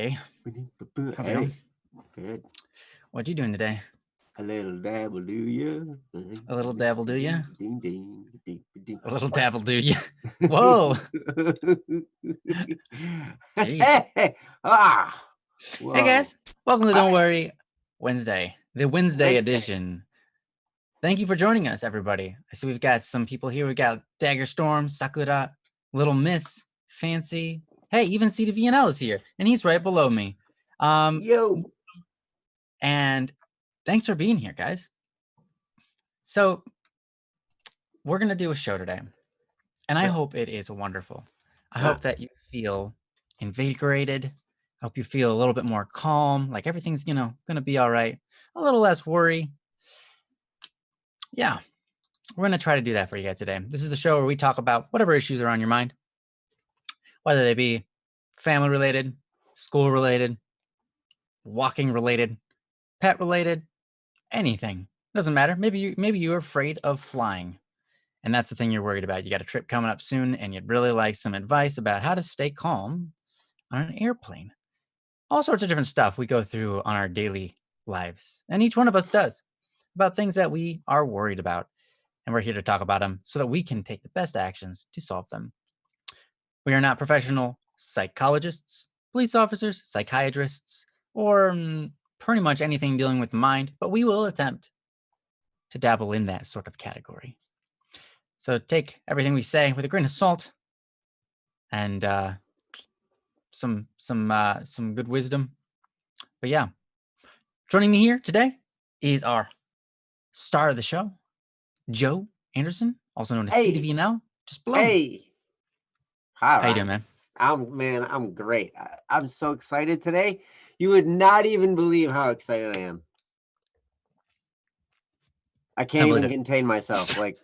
Hey, how's it going? Hey, good. What you doing today? A little dabble do you? A little dabble, do ya? Ding, ding, ding, ding. A little dabble, do ya? Whoa, jeez. Hey, ah, Hey whoa. guys, welcome to Don't Hi, Worry Wednesday, the Wednesday Wednesday. edition. Thank you for joining us, everybody. I see we've got some people here. We got Dagger Storm, Sakura, Little Miss, Fancy. Hey, even C to VNL is here, and he's right below me. Um, Yo. and thanks for being here, guys. So we're gonna do a show today. And I hope it is wonderful. I Ah, hope that you feel invigorated. I hope you feel a little bit more calm, like everything's, going to be all right. A little less worry. Yeah, we're going to try to do that for you guys today. This is the show where we talk about whatever issues are on your mind, whether they be family related, school related, walking related, pet related, anything. Doesn't matter. Maybe you're afraid of flying. And that's the thing you're worried about. You got a trip coming up soon and you'd really like some advice about how to stay calm on an airplane. All sorts of different stuff we go through on our daily lives. And each one of us does about things that we are worried about. And we're here to talk about them so that we can take the best actions to solve them. We are not professional psychologists, police officers, psychiatrists, or pretty much anything dealing with the mind, but we will attempt to dabble in that sort of category. So take everything we say with a grain of salt and some good wisdom. But yeah, joining me here today is our star of the show, Joe Anderson, also known as hey, CTV now, just below me. hey. Hi, How you doing, Ryan. man? I'm great. I'm so excited today. You would not even believe how excited I am. I I can't don't even believe it. contain myself. Like,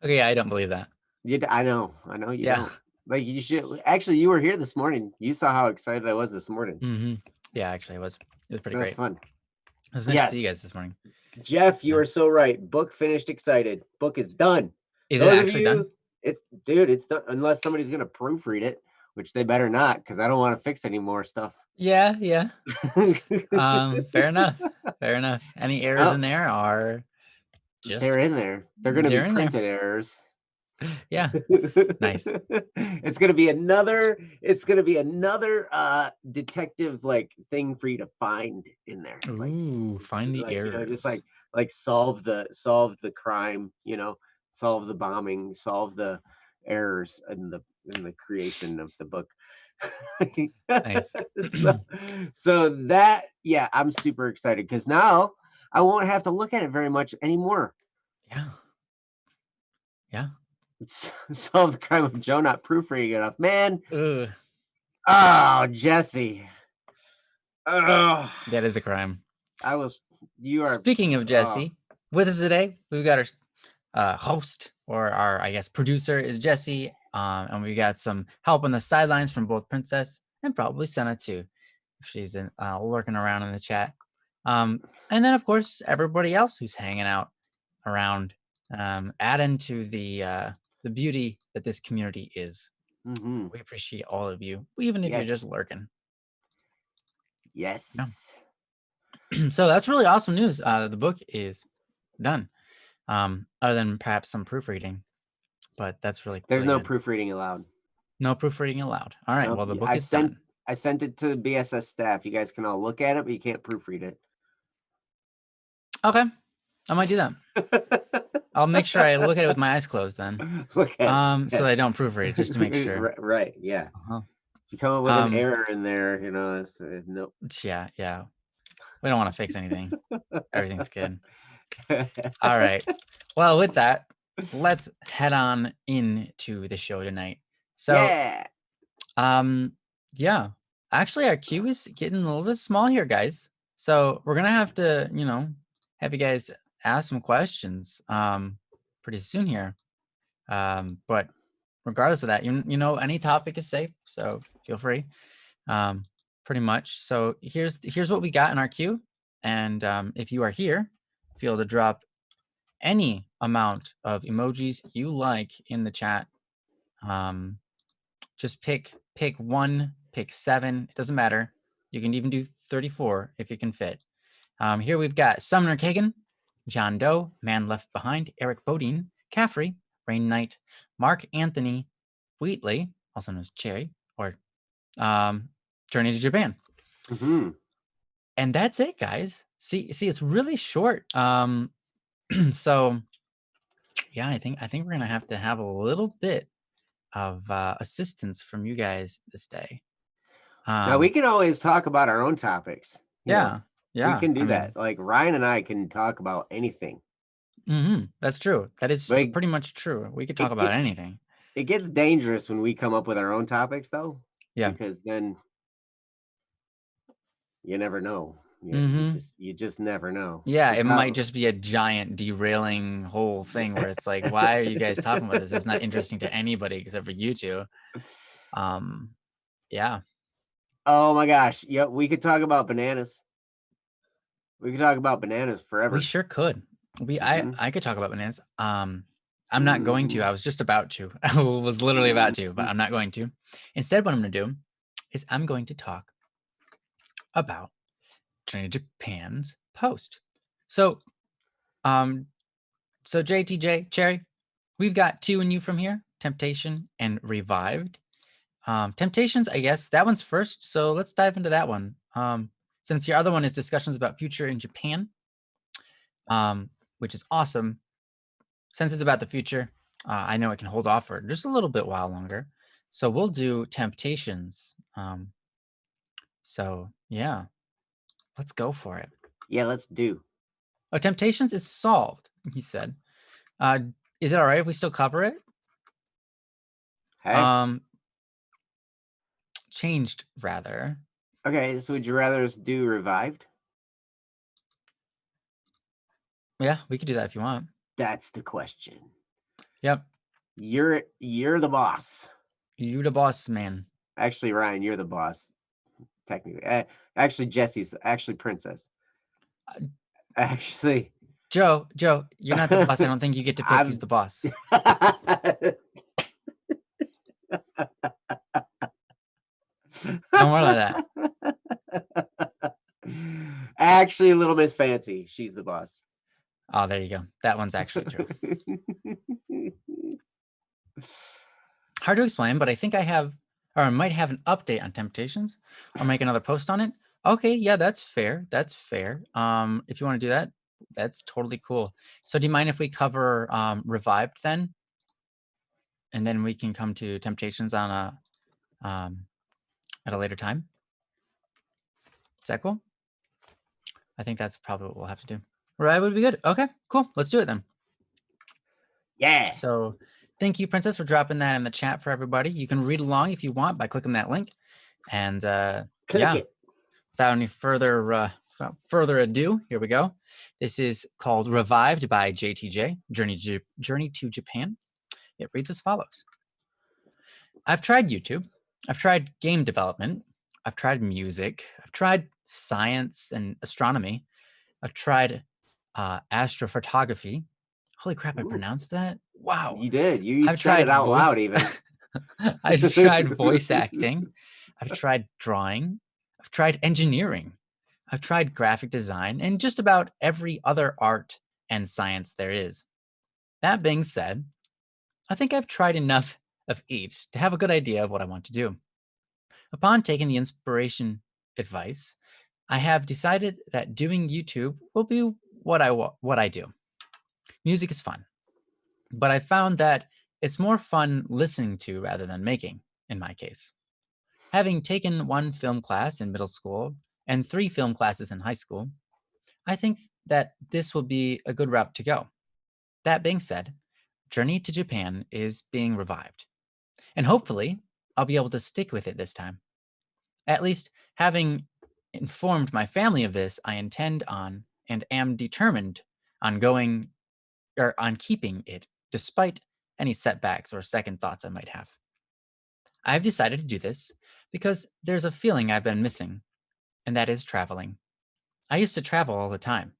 Okay, yeah, I don't believe that. I know you Yeah. don't. Like you should actually. You were here this morning. You saw how excited I was this morning. Yeah, actually, it was pretty That was great. fun. It was nice to see you Yes, guys this morning. Jeff, you Yeah. are so right. Book finished. Excited. Book is done. Is it Those of actually done? you, it's done. Unless somebody's gonna proofread it, which they better not, because I don't want to fix any more stuff. Yeah, yeah. Fair enough. Fair enough. Any errors Oh, in there are they're just in there. They're gonna be they're in there. printed errors. Yeah. Nice. It's gonna be another detective like thing for you to find in there, like Ooh, find the just errors. like solve the crime, solve the bombing, solve the errors in the creation of the book. Nice. so, so that, yeah, I'm super excited because now I won't have to look at it very much anymore. Yeah. Yeah. Solve the crime of Joe not proofreading enough. Man, Ugh. oh, Jesse. Oh, That is a crime. I was, you are, Speaking of oh, Jesse, with us today, we've got our host, or our, I guess, producer is Jesse. And we got some help on the sidelines from both Princess and probably Senna too, if she's lurking around in the chat. And then, of course, everybody else who's hanging out around, adding to the beauty that this community is. mm-hmm. We appreciate all of you, even if you're Yes, just lurking. Yeah. yes. So that's really awesome news. The book is done. Other than perhaps some proofreading, but that's really, There's really no good. proofreading allowed. No proofreading allowed. All right. Nope. Well, the book is done. I sent it to the BSS staff. You guys can all look at it, but you can't proofread it. Okay. I might do that. I'll make sure I look at it with my eyes closed then. Look at it. So Yes. I don't proofread just to make sure. Right. Yeah. Uh-huh. If you come up with an error in there, it's nope. Yeah, yeah. We don't want to fix anything. Everything's good. All right. Well, with that, let's head on into the show tonight. So, Yeah. yeah. Actually, our queue is getting a little bit small here, guys. So we're gonna have to, have you guys ask some questions pretty soon here. But regardless of that, any topic is safe, so feel free. Pretty much. So here's what we got in our queue. And if you are here, feel to drop any amount of emojis you like in the chat. Just pick one pick 7. It doesn't matter. You can even do 34 if you can fit. Here we've got Sumner Kagan, John Doe, Man Left Behind, Eric Bodine, Caffrey, Rain Knight, Mark Anthony Wheatley, also known as Cherry, or Journey to Japan. Mm-hmm. And that's it, guys. See, it's really short. So yeah, I think we're gonna have to have a little bit of assistance from you guys this day. Now we can always talk about our own topics. You know, yeah. we can do I that. Like Ryan and I can talk about anything. That's true. That is Like, pretty much true. We could talk about anything. It gets dangerous when we come up with our own topics, though. Yeah. Because then you never know. You just never know. Yeah, it might just be a giant derailing whole thing where it's like, why are you guys talking about this? It's not interesting to anybody except for you two. Yeah. Oh my gosh. Yeah, we could talk about bananas. We could talk about bananas forever. We sure could. I could talk about bananas. I'm not going to. I was just about to. I was literally about to, but I'm not going to. Instead, what I'm going to do is I'm going to talk about Journey to Japan's post. So, JTJ, Cherry, we've got 2 in you from here, Temptation and Revived. Temptations, I guess that one's first. So let's dive into that one. Since your other one is discussions about future in Japan, which is awesome. Since it's about the future, I know it can hold off for just a little bit while longer. So we'll do Temptations. So yeah, let's go for it. Yeah, let's do. Oh, Temptations is solved, he said. Is it all right if we still cover it? Hey. Changed, rather. Okay, so would you rather us do Revived? Yeah, we could do that if you want. That's the question. Yep. You're the boss. You the boss, man. Actually, Ryan, you're the boss. Technically. Actually, Jesse's actually Princess. Actually, Joe, you're not the boss. I don't think you get to pick who's the boss. Don't worry about that. Actually, Little Miss Fancy, she's the boss. Oh, there you go. That one's actually true. Hard to explain, but I think I have, or I might have an update on Temptations, or make another post on it. Okay, yeah, that's fair. That's fair. If you want to do that, that's totally cool. So do you mind if we cover Revived then? And then we can come to Temptations on at a later time. Is that cool? I think that's probably what we'll have to do. Revived would be good. Okay, cool. Let's do it then. Yeah. So thank you, Princess, for dropping that in the chat for everybody. You can read along if you want by clicking that link. And yeah, without any further ado, here we go. This is called Revived by JTJ, Journey to Japan. It reads as follows. I've tried YouTube. I've tried game development. I've tried music. I've tried science and astronomy. I've tried astrophotography. Holy crap, I pronounced that? Wow. You did. I've said it out loud even. I've tried voice acting. I've tried drawing. I've tried engineering. I've tried graphic design and just about every other art and science there is. That being said, I think I've tried enough of each to have a good idea of what I want to do. Upon taking the inspiration advice, I have decided that doing YouTube will be what I do. Music is fun, but I found that it's more fun listening to rather than making, in my case. Having taken 1 film class in middle school and 3 film classes in high school, I think that this will be a good route to go. That being said, Journey to Japan is being revived, and hopefully I'll be able to stick with it this time. At least, having informed my family of this, I intend on and am determined on keeping it despite any setbacks or second thoughts I might have. I've decided to do this because there's a feeling I've been missing, and that is traveling. I used to travel all the time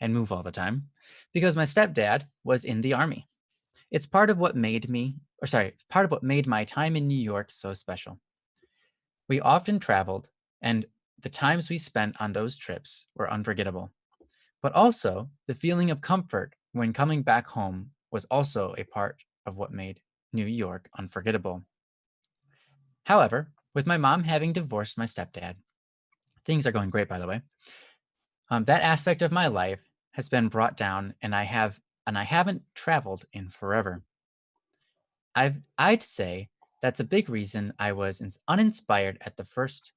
and move all the time because my stepdad was in the army. It's part of what made my time in New York so special. We often traveled, and the times we spent on those trips were unforgettable. But also, the feeling of comfort when coming back home was also a part of what made New York unforgettable. However, with my mom having divorced my stepdad, things are going great, by the way. That aspect of my life has been brought down, and I haven't traveled in forever. I'd say that's a big reason I was uninspired at the first.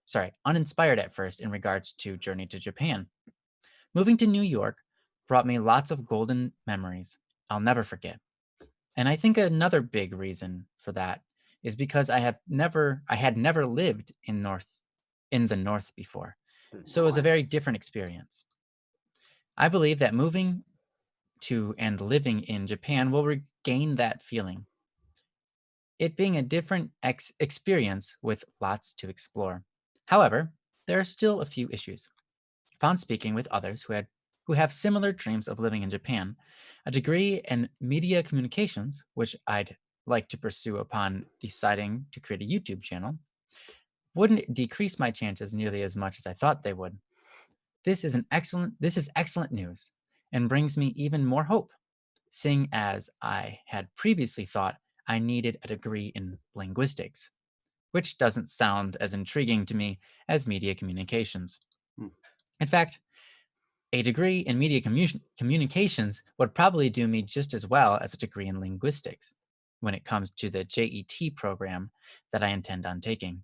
Sorry, uninspired at first in regards to Journey to Japan. Moving to New York brought me lots of golden memories I'll never forget. And I think another big reason for that is because I had never lived in the north before. The So it was a North. very different experience. I believe that moving to and living in Japan will regain that feeling. It being a different experience with lots to explore. However, there are still a few issues. Upon speaking with others who have similar dreams of living in Japan, a degree in media communications, which I'd like to pursue upon deciding to create a YouTube channel, wouldn't decrease my chances nearly as much as I thought they would. This is excellent news and brings me even more hope, seeing as I had previously thought I needed a degree in linguistics, which doesn't sound as intriguing to me as media communications. Hmm. In fact, a degree in media communications would probably do me just as well as a degree in linguistics when it comes to the JET program that I intend on taking.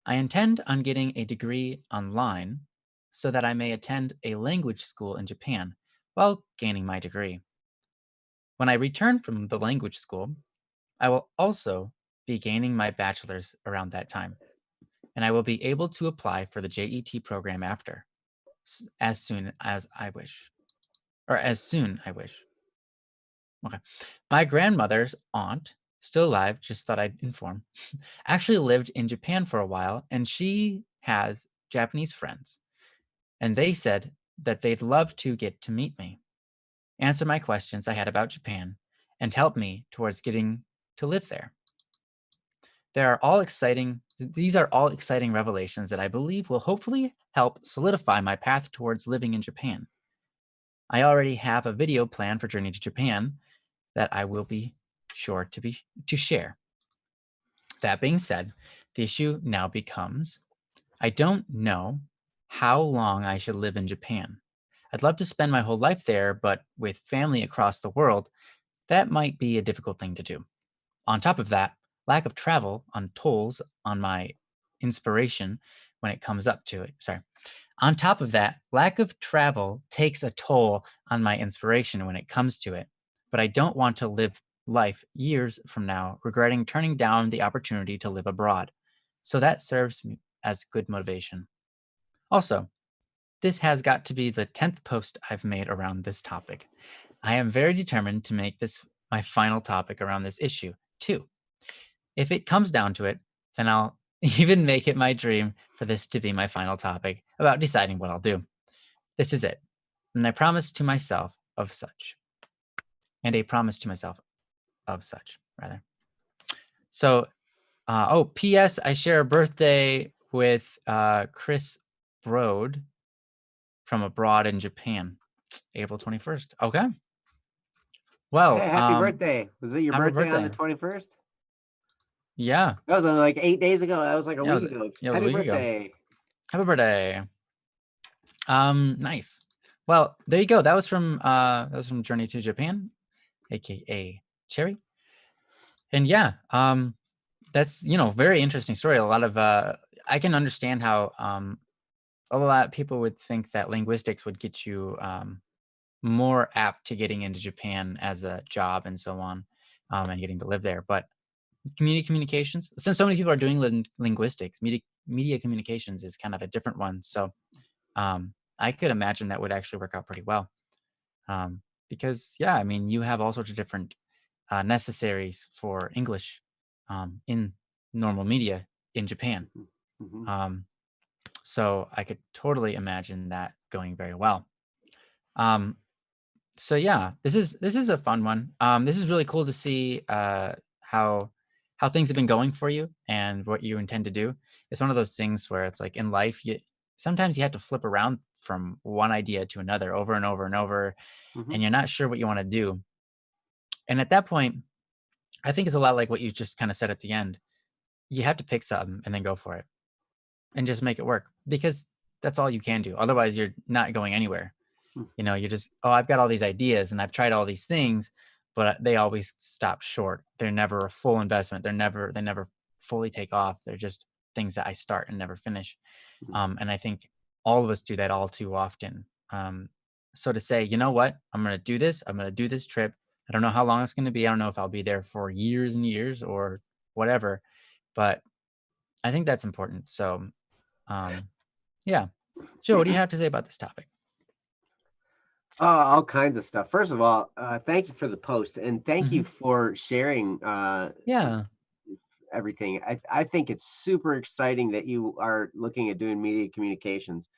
I intend on getting a degree online so that I may attend a language school in Japan while gaining my degree. When I return from the language school, I will also be gaining my bachelor's around that time, and I will be able to apply for the JET program after, as soon as I wish, or as soon I wish. Okay. My grandmother's aunt, still alive, just thought I'd inform, actually lived in Japan for a while, and she has Japanese friends. And they said that they'd love to get to meet me, answer my questions I had about Japan, and help me towards getting to live there. These are all exciting revelations that I believe will hopefully help solidify my path towards living in Japan. I already have a video plan for Journey to Japan that I will be sure to share. That being said, the issue now becomes I don't know how long I should live in Japan. I'd love to spend my whole life there, but with family across the world, that might be a difficult thing to do. On top of that, lack of travel on tolls on my inspiration when it comes up to it. Sorry. On top of that, lack of travel takes a toll on my inspiration when it comes to it. But I don't want to live life years from now regretting turning down the opportunity to live abroad. So that serves me as good motivation. Also, this has got to be the 10th post I've made around this topic. I am very determined to make this my final topic around this issue, too. If it comes down to it, then I'll even make it my dream for this to be my final topic about deciding what I'll do. This is it. And I promise to myself of such. And a promise to myself of such, rather. So, P.S. I share a birthday with Chris Brode from abroad in Japan, April 21st. Okay. Well, Hey, happy birthday. Was it your happy birthday on the birthday. 21st? Yeah. That was like 8 days ago. That was like a Yeah, week ago. it was a Happy week ago. birthday. Happy birthday. Nice. Well, there you go. That was from Journey to Japan, aka Cherry. And yeah, that's very interesting story. A lot of I can understand how a lot of people would think that linguistics would get you more apt to getting into Japan as a job and so on, and getting to live there. But community communications, since so many people are doing linguistics, media communications is kind of a different one. So I could imagine that would actually work out pretty well. Because yeah, I mean, you have all sorts of different necessaries for English in normal media in Japan. Mm-hmm. Um, so I could totally imagine that going very well. Um, so yeah, this is a fun one. This is really cool to see how how things have been going for you and what you intend to do. It's one of those things where it's like in life, you sometimes you have to flip around from one idea to another over and over and over, Hmm. and you're not sure what you want to do. And at that point, I think it's a lot like what you just kind of said at the end. You have to pick something and then go for it and just make it work because that's all you can do. Otherwise, you're not going anywhere. You know, you're just, oh, I've got all these ideas and I've tried all these things, but they always stop short. They're never a full investment. They never fully take off. They're just things that I start and never finish. And I think all of us do that all too often. So to say, you know what, I'm going to do this. I'm going to do this trip. I don't know how long it's going to be. I don't know if I'll be there for years and years or whatever, but I think that's important. So, um, yeah. Joe, what do you have to say about this topic? All kinds of stuff. First of all, thank you for the post, and thank Hmm. you for sharing Yeah. everything. I think it's super exciting that you are looking at doing media communications.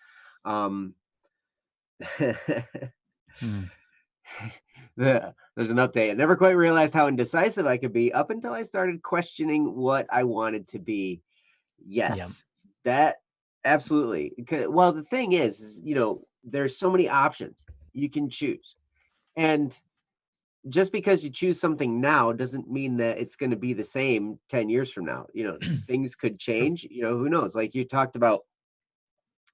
Um, Mm, there's an update. I never quite realized how indecisive I could be up until I started questioning what I wanted to be. yeah. Yes, that absolutely. Well, the thing is, there's so many options you can choose. And just because you choose something now doesn't mean that it's going to be the same 10 years from now. Things could True. change. Who knows? Like you talked about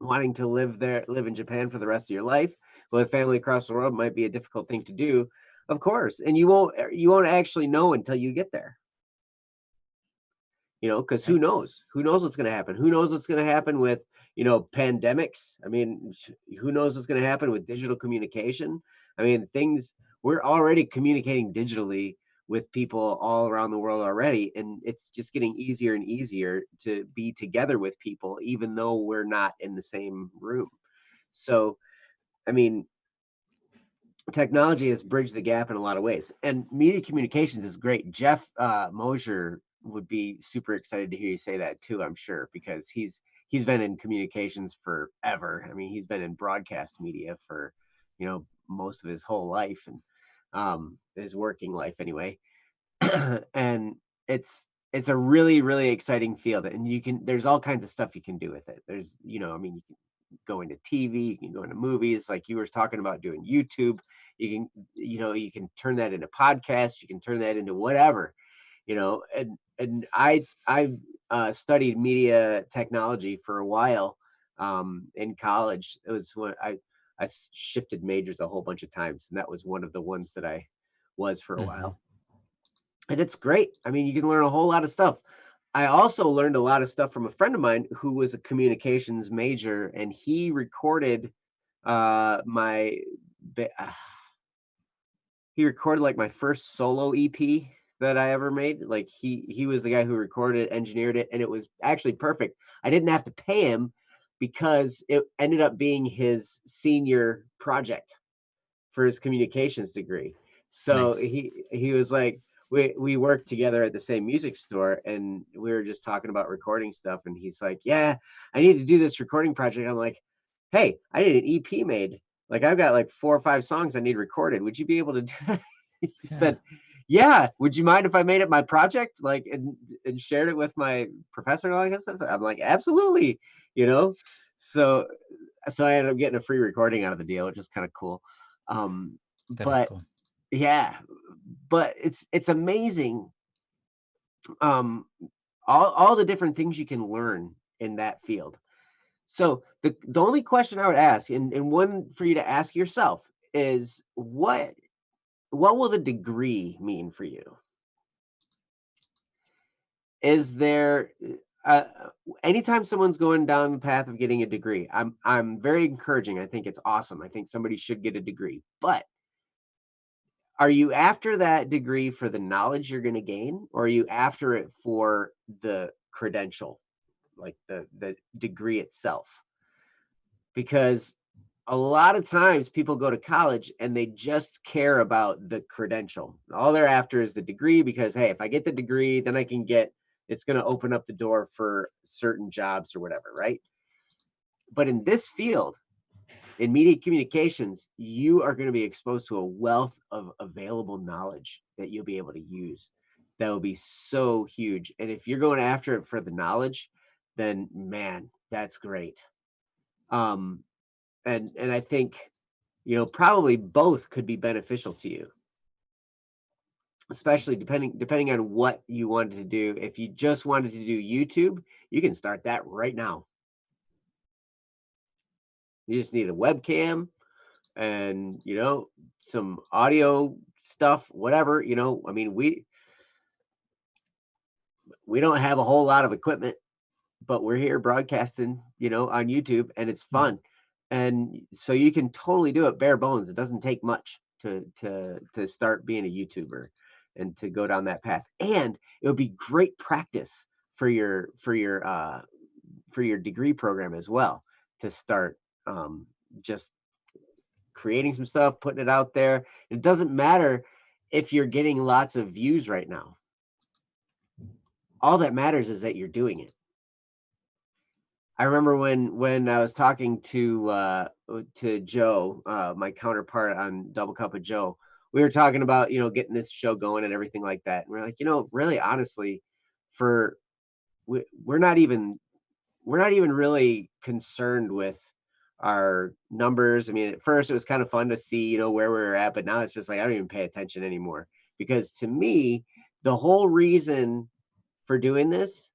wanting to live in Japan for the rest of your life with family across the world might be a difficult thing to do, of course. And you won't actually know until you get there. Because who Right. knows? Who knows what's going to happen? Who knows what's going to happen with, pandemics? I mean, who knows what's going to happen with digital communication? I mean, we're already communicating digitally with people all around the world already. And it's just getting easier and easier to be together with people, even though we're not in the same room. So, I mean, technology has bridged the gap in a lot of ways, and media communications is great. Jeff Mosier would be super excited to hear you say that too, I'm sure, because he's been in communications forever. I mean, he's been in broadcast media for most of his whole life, and his working life anyway. And it's a really really exciting field, and there's all kinds of stuff you can do with it. There's I mean, you can go into TV, you can go into movies, like you were talking about doing YouTube. You can turn that into podcasts, you can turn that into whatever. And I studied media technology for a while in college. It was when I shifted majors a whole bunch of times, and that was one of the ones that I was for a Hmm. while. And it's great. I mean, you can learn a whole lot of stuff. I also learned a lot of stuff from a friend of mine who was a communications major, and he recorded my he recorded like my first solo EP that I ever made. Like he was the guy who recorded it, engineered it, and it was actually perfect. I didn't have to pay him because it ended up being his senior project for his communications degree. So Nice. he was like, we worked together at the same music store, and we were just talking about recording stuff, and he's like, yeah, I need to do this recording project. I'm like, hey, I need an EP made. Like I've got like 4 or 5 songs I need recorded. Would you be able to do that? He Yeah. said, yeah, would you mind if I made it my project, like, and shared it with my professor and all that kind of stuff? I'm like, absolutely, you know. So I ended up getting a free recording out of the deal, which is kind of cool. Um, That is but cool. yeah, but it's amazing. Um, all the different things you can learn in that field. So the only question I would ask, and one for you to ask yourself, is what will the degree mean for you? Is there uh, anytime someone's going down the path of getting a degree, I'm very encouraging. I think it's awesome. I think somebody should get a degree. But are you after that degree for the knowledge you're going to gain, or are you after it for the credential, like the degree itself? Because a lot of times people go to college and they just care about the credential. All they're after is the degree because, hey, if I get the degree, then it's going to open up the door for certain jobs or whatever, right? But in this field, in media communications, you are going to be exposed to a wealth of available knowledge that you'll be able to use. that would be so huge. And if you're going after it for the knowledge, then man, that's great. Um, and I think, probably both could be beneficial to you, especially depending on what you wanted to do. If you just wanted to do YouTube, you can start that right now. You just need a webcam and some audio stuff, whatever. I mean, we don't have a whole lot of equipment, but we're here broadcasting, on YouTube, and it's Mm. fun. And so you can totally do it bare bones. It doesn't take much to start being a YouTuber and to go down that path. And it would be great practice for your degree program as well, to start just creating some stuff, putting it out there. It doesn't matter if you're getting lots of views right now. All that matters is that you're doing it. I remember when I was talking to Joe, my counterpart on Double Cup of Joe. We were talking about getting this show going and everything like that. And we're like, really honestly, for we're not even really concerned with our numbers. I mean, at first it was kind of fun to see where we were at, but now it's just like I don't even pay attention anymore, because to me, the whole reason for doing this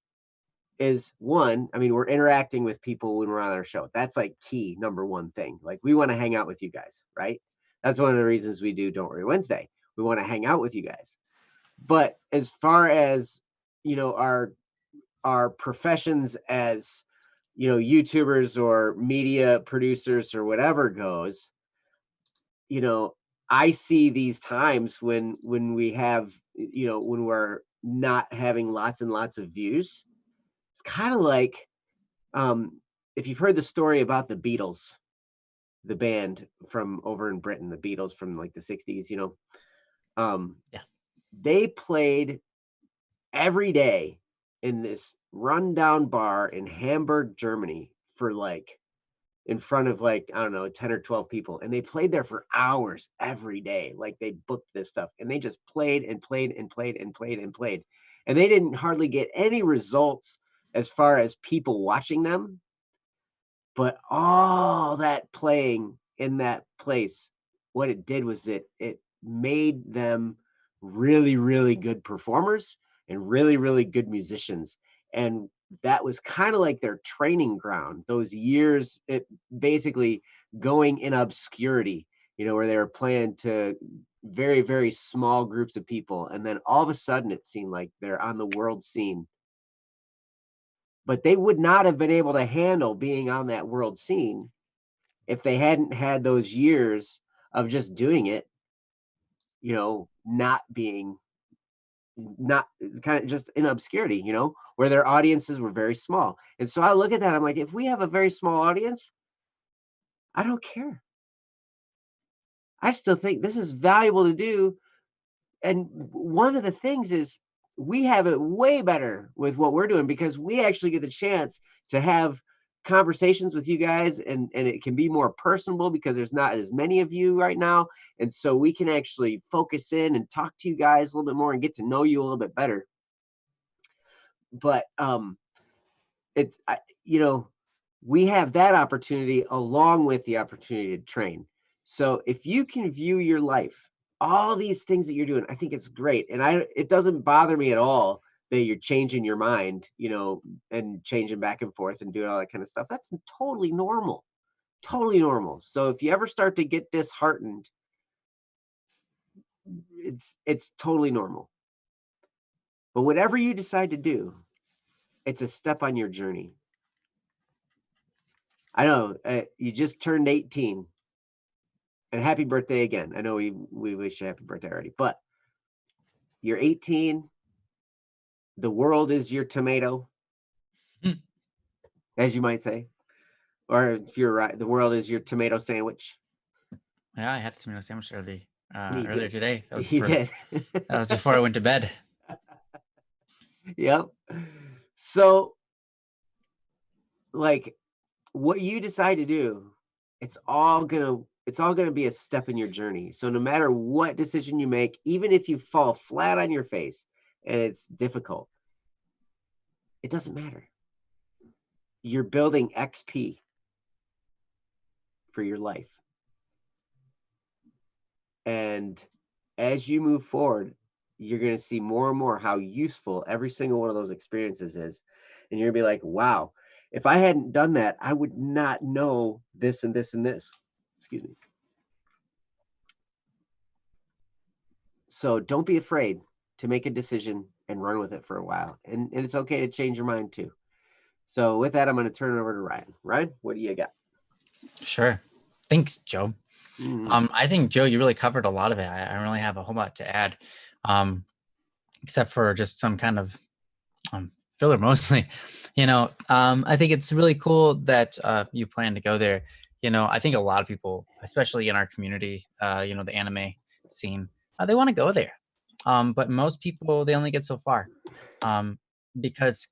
is, one, I mean, we're interacting with people when we're on our show. That's like key number one thing. Like, we want to hang out with you guys, right? That's one of the reasons we do Don't Worry Wednesday. We want to hang out with you guys. But as far as our professions as YouTubers or media producers or whatever goes, I see these times when we have when we're not having lots and lots of views. It's kind of like, if you've heard the story about the Beatles, the band from over in Britain, the Beatles from like the 60s, um, Yeah. they played every day in this rundown bar in Hamburg, Germany, for like, in front of like, I don't know, 10 or 12 people. And they played there for hours every day. Like, they booked this stuff and they just played and played and played and played and played. And they didn't hardly get any results as far as people watching them. But all that playing in that place, what it did was it made them really, really good performers and really, really good musicians. And that was kind of like their training ground, those years, it basically going in obscurity, where they were playing to very, very small groups of people. And then all of a sudden it seemed like they're on the world scene. But they would not have been able to handle being on that world scene if they hadn't had those years of just doing it, not being, not kind of just in obscurity, where their audiences were very small. And so I look at that, I'm like, if we have a very small audience, I don't care. I still think this is valuable to do. And one of the things is, we have it way better with what we're doing, because we actually get the chance to have conversations with you guys, and it can be more personable because there's not as many of you right now. And so we can actually focus in and talk to you guys a little bit more and get to know you a little bit better. But it's we have that opportunity along with the opportunity to train. So if you can view your life, all these things that you're doing, I think it's great. And it doesn't bother me at all that you're changing your mind, and changing back and forth and doing all that kind of stuff. That's totally normal. Totally normal. So if you ever start to get disheartened, it's totally normal. But whatever you decide to do, it's a step on your journey. I know, you just turned 18. And happy birthday again. I know we wish you happy birthday already, but you're 18. The world is your tomato, Hmm. as you might say. Or if you're right, the world is your tomato sandwich. Yeah, I had a tomato sandwich You earlier did. today. You did. That was before I went to bed. Yep. So, like, what you decide to do, it's all gonna be a step in your journey. So no matter what decision you make, even if you fall flat on your face and it's difficult. It doesn't matter. You're building XP for your life. And as you move forward, you're going to see more and more how useful every single one of those experiences is. And you're going to be like, wow, if I hadn't done that, I would not know this and this and this. Excuse me. So don't be afraid to make a decision and run with it for a while. And it's okay to change your mind too. So with that, I'm going to turn it over to Ryan. Ryan, what do you got? Sure. Thanks, Joe. I think, Joe, you really covered a lot of it. I don't really have a whole lot to add, except for just some kind of filler mostly. I think it's really cool that you plan to go there. I think a lot of people, especially in our community, the anime scene, they want to go there. But most people, they only get so far because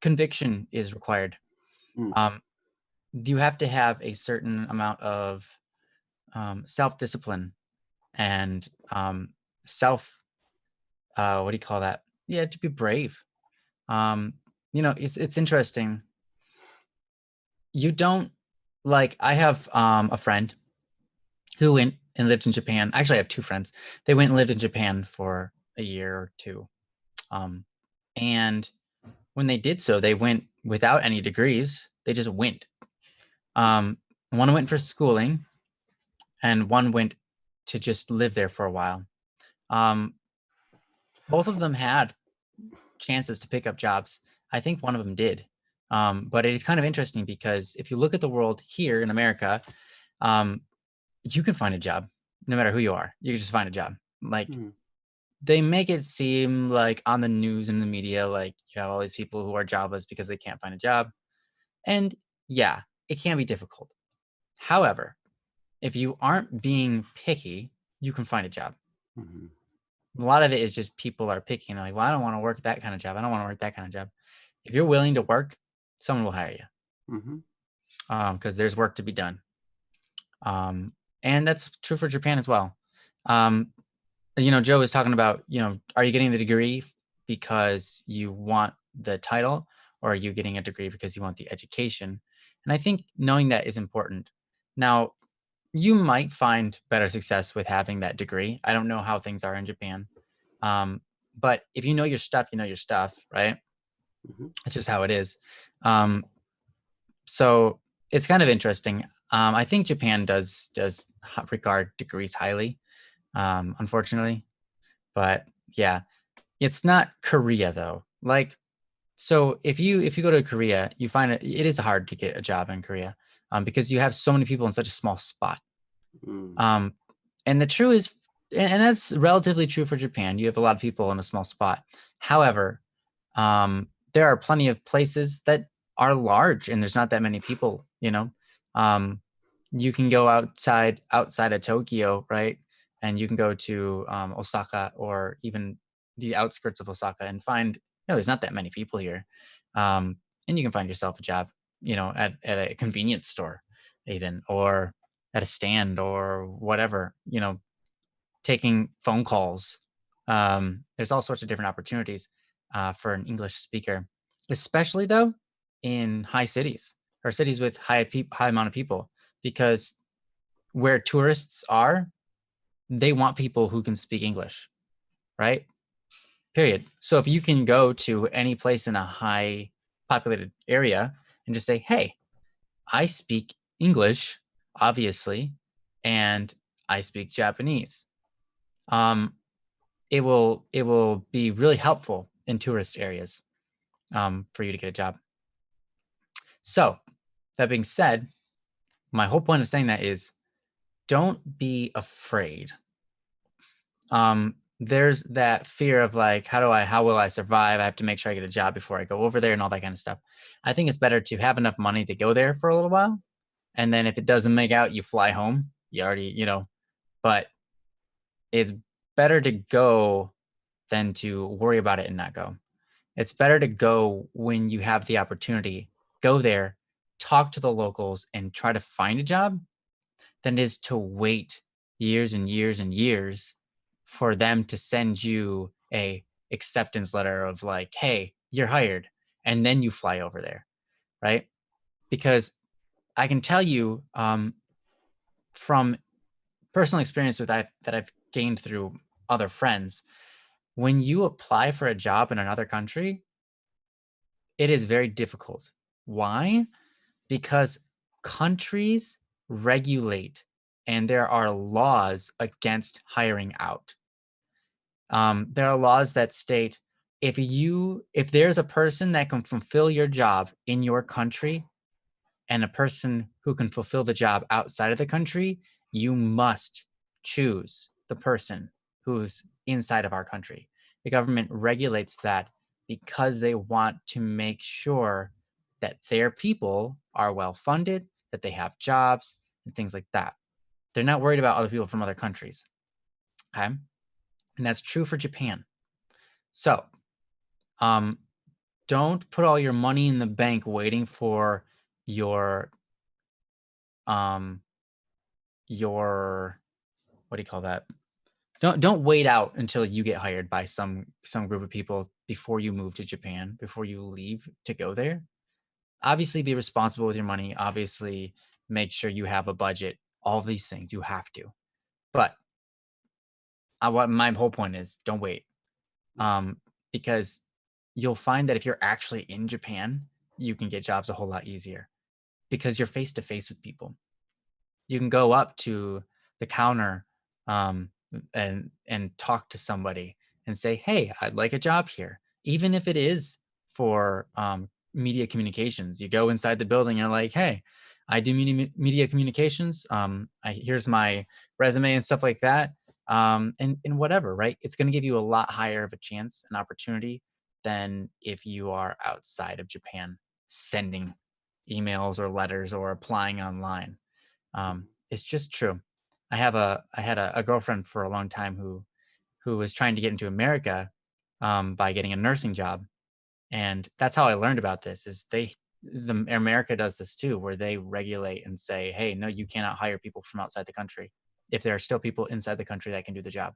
conviction is required. You have to have a certain amount of self-discipline and what do you call that? Yeah, to be brave. It's interesting. You don't I have a friend who went and lived in Japan. Actually, I have two friends. They went and lived in Japan for a year or two. And when they did so, they went without any degrees. They just went. One went for schooling and one went to just live there for a while. Both of them had chances to pick up jobs. I think one of them did. But it is kind of interesting because if you look at the world here in America, you can find a job no matter who you are. You can just find a job. They make it seem like on the news and the media, like you have all these people who are jobless because they can't find a job. And yeah, it can be difficult. However, if you aren't being picky, you can find a job. A lot of it is just people are picking. They're like, well, I don't want to work that kind of job. I don't want to work that kind of job. If you're willing to work, someone will hire you because there's work to be done. And that's true for Japan as well. Joe was talking about, are you getting the degree because you want the title, or are you getting a degree because you want the education? And I think knowing that is important. Now, you might find better success with having that degree. I don't know how things are in Japan. But if you know your stuff, you know your stuff, right? It's just how it is. So it's kind of interesting. I think Japan does regard degrees highly, unfortunately. But yeah, it's not Korea though. So if you go to Korea, you find it is hard to get a job in Korea because you have so many people in such a small spot. And the true is, and that's relatively true for Japan. You have a lot of people in a small spot. However, there are plenty of places that are large and there's not that many people, you can go outside of Tokyo, right? And you can go to Osaka or even the outskirts of Osaka and find, there's not that many people here. And you can find yourself a job, at a convenience store even, or at a stand or whatever, taking phone calls. There's all sorts of different opportunities for an English speaker, especially though in high cities or cities with high amount of people, because where tourists are, they want people who can speak English, right? Period. So if you can go to any place in a high populated area and just say, hey, I speak English, obviously, and I speak Japanese. It will be really helpful in tourist areas for you to get a job. So that being said, my whole point of saying that is don't be afraid. There's that fear of how will I survive? I have to make sure I get a job before I go over there and all that kind of stuff. I think it's better to have enough money to go there for a little while. And then if it doesn't make out, you fly home. You already, but it's better to go than to worry about it and not go. It's better to go when you have the opportunity, go there, talk to the locals and try to find a job than it is to wait years and years and years for them to send you a acceptance letter of like, hey, you're hired, and then you fly over there, right? Because I can tell you from personal experience that I've gained through other friends, when you apply for a job in another country, it is very difficult. Why? Because countries regulate and there are laws against hiring out. There are laws that state if there's a person that can fulfill your job in your country and a person who can fulfill the job outside of the country, you must choose the person who's inside of our country. The government regulates that because they want to make sure that their people are well funded, that they have jobs, and things like that. They're not worried about other people from other countries. Okay. And that's true for Japan. So, um, don't put all your money in the bank waiting for your um your what do you call that? Don't wait out until you get hired by some group of people before you move to Japan, before you leave to go there. Obviously be responsible with your money, obviously make sure you have a budget, all of these things you have to. But what my whole point is, don't wait. Um because you'll find that if you're actually in Japan, you can get jobs a whole lot easier because you're face to face with people. You can go up to the counter um, and talk to somebody and say, "Hey, I'd like a job here," even if it is for media communications. You go inside the building, you're like, "Hey, I do media communications. Here's my resume and stuff like that." And whatever, right? It's going to give you a lot higher of a chance and opportunity than if you are outside of Japan sending emails or letters or applying online. It's just true. I had a girlfriend for a long time who was trying to get into America by getting a nursing job, and that's how I learned about this. Is the America does this too, where they regulate and say, hey, no, you cannot hire people from outside the country if there are still people inside the country that can do the job.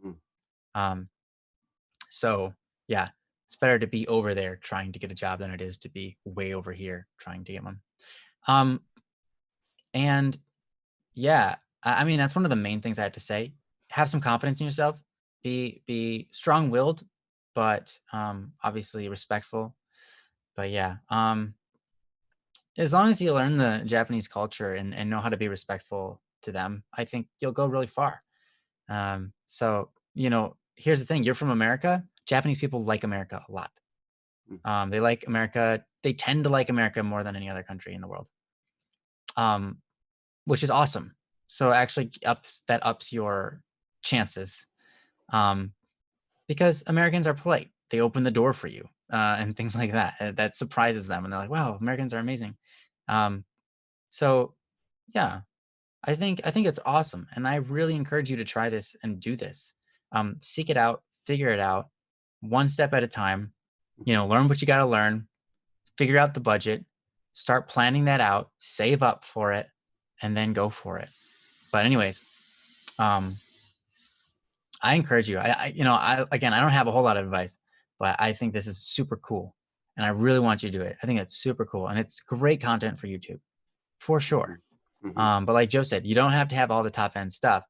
Mm. Um, so yeah, it's better to be over there trying to get a job than it is to be way over here trying to get one. Um, and Yeah, I mean, that's one of the main things I have to say. Have some confidence in yourself. Be strong-willed, but obviously respectful. But yeah, as long as you learn the Japanese culture and know how to be respectful to them, I think you'll go really far. So here's the thing: you're from America. Japanese people like America a lot. Mm. They like America. They tend to like America more than any other country in the world. Um, which is awesome. So actually ups your chances, um, because Americans are polite. They open the door for you and things like that. That surprises them, and they're like, "Wow, Americans are amazing." Um, so yeah, I think it's awesome, and I really encourage you to try this and do this. Seek it out, figure it out, one step at a time. Learn what you got to learn, figure out the budget, start planning that out, save up for it, and then go for it. But anyways, um, I encourage you. Again, I don't have a whole lot of advice, but I think this is super cool, and I really want you to do it. I think it's super cool, and it's great content for YouTube, for sure. Mm-hmm. But like Joe said, you don't have to have all the top end stuff.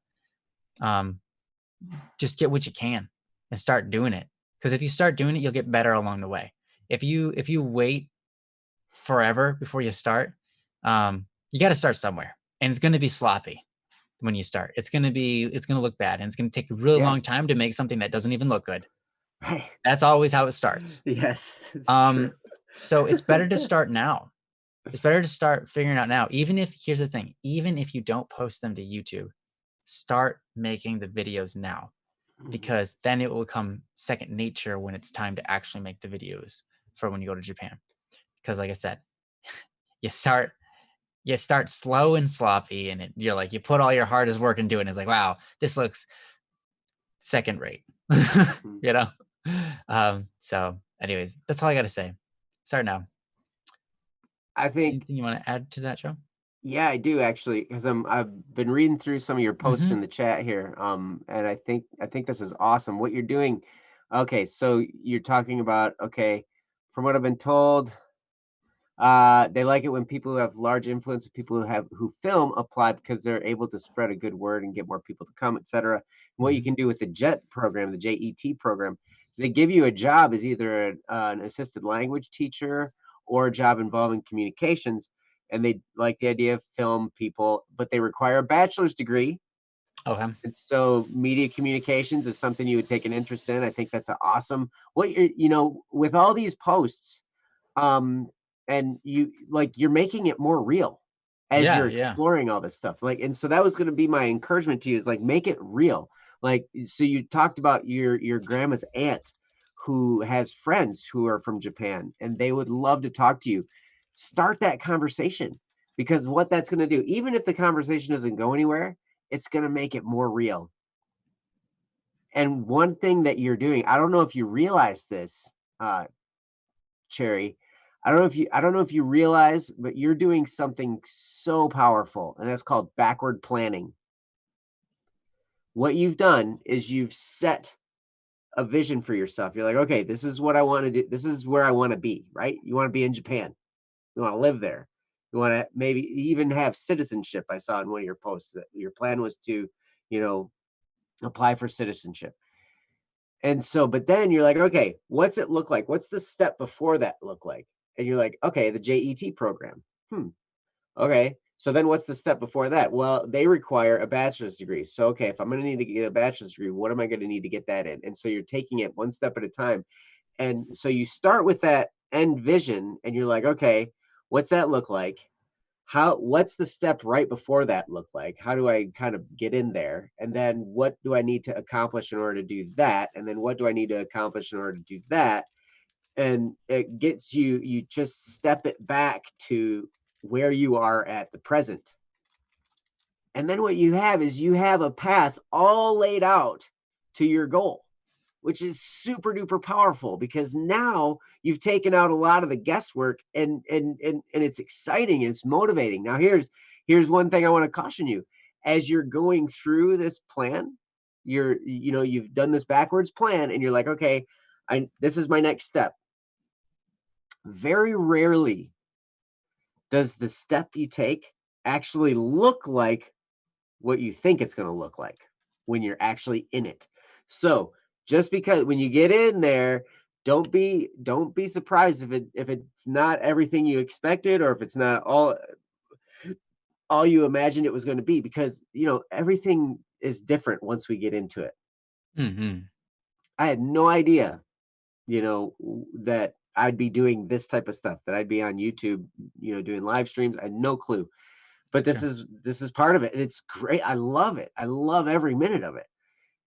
Just get what you can and start doing it. Because if you start doing it, you'll get better along the way. If you wait forever before you start, you got to start somewhere, and it's going to be sloppy when you start. It's going to look bad, and it's going to take a really Yeah. long time to make something that doesn't even look good. Right. That's always how it starts. Yes, it's true. So it's better to start now. It's better to start figuring out now. Here's the thing, even if you don't post them to YouTube, start making the videos now, because then it will become second nature when it's time to actually make the videos for when you go to Japan. Because like I said, you start slow and sloppy, and you're like, you put all your hardest work into it, and it's like, wow, this looks second rate. you know So anyways, that's all I got to say. Start now. I think, Anything you want to add to that, Joe? yeah, I do actually, because I've been reading through some of your posts Mm-hmm. in the chat here, and I think this is awesome. What you're doing, Okay, so you're talking about, okay, from what I've been told, they like it when people who have large influence, people who film apply because they're able to spread a good word and get more people to come, etc. And what you Mhm. can do with the JET program, the JET program, is they give you a job as either an assisted language teacher or a job involving communications, and they like the idea of film people, but they require a bachelor's degree. Okay. And so media communications is something you would take an interest in. I think that's awesome. What you're, with all these posts, um and you're making it more real as Yeah, you're yeah. exploring all this stuff, like, and so that was going to be my encouragement to you, is like, make it real. Like, so you talked about your grandma's aunt who has friends who are from Japan and they would love to talk to you. Start that conversation, because what that's going to do, even if the conversation doesn't go anywhere, it's going to make it more real. And one thing that you're doing, I don't know if you realize this, uh Cherry. I don't know if you realize, but you're doing something so powerful, and that's called backward planning. What you've done is you've set a vision for yourself. You're like, okay, this is what I want to do. This is where I want to be, right? You want to be in Japan. You want to live there. You want to maybe even have citizenship. I saw in one of your posts that your plan was to, you know, apply for citizenship. And so, but then you're like, okay, what's it look like? What's the step before that look like? And you're like, okay, the JET program. Okay. So then what's the step before that? Well, they require a bachelor's degree. So, okay, if I'm going to need to get a bachelor's degree, what am I going to need to get that in? And so you're taking it one step at a time. And so you start with that end vision and you're like, okay, what's that look like? What's the step right before that look like? How do I kind of get in there? And then what do I need to accomplish in order to do that? And then what do I need to accomplish in order to do that? And it gets you just step it back to where you are at the present. And then what you have is you have a path all laid out to your goal, which is super duper powerful, because now you've taken out a lot of the guesswork, and it's exciting and it's motivating. Now here's one thing I want to caution you. As you're going through this plan, you've done this backwards plan and you're like, okay, this is my next step. Very rarely does the step you take actually look like what you think it's going to look like when you're actually in it. So just because when you get in there, don't be surprised if it's not everything you expected, or if it's not all you imagined it was going to be, because everything is different once we get into it. Mhm. I had no idea, that I'd be doing this type of stuff, that I'd be on YouTube, doing live streams. I had no clue. But this Sure. is this is part of it, and it's great. I love it. I love every minute of it,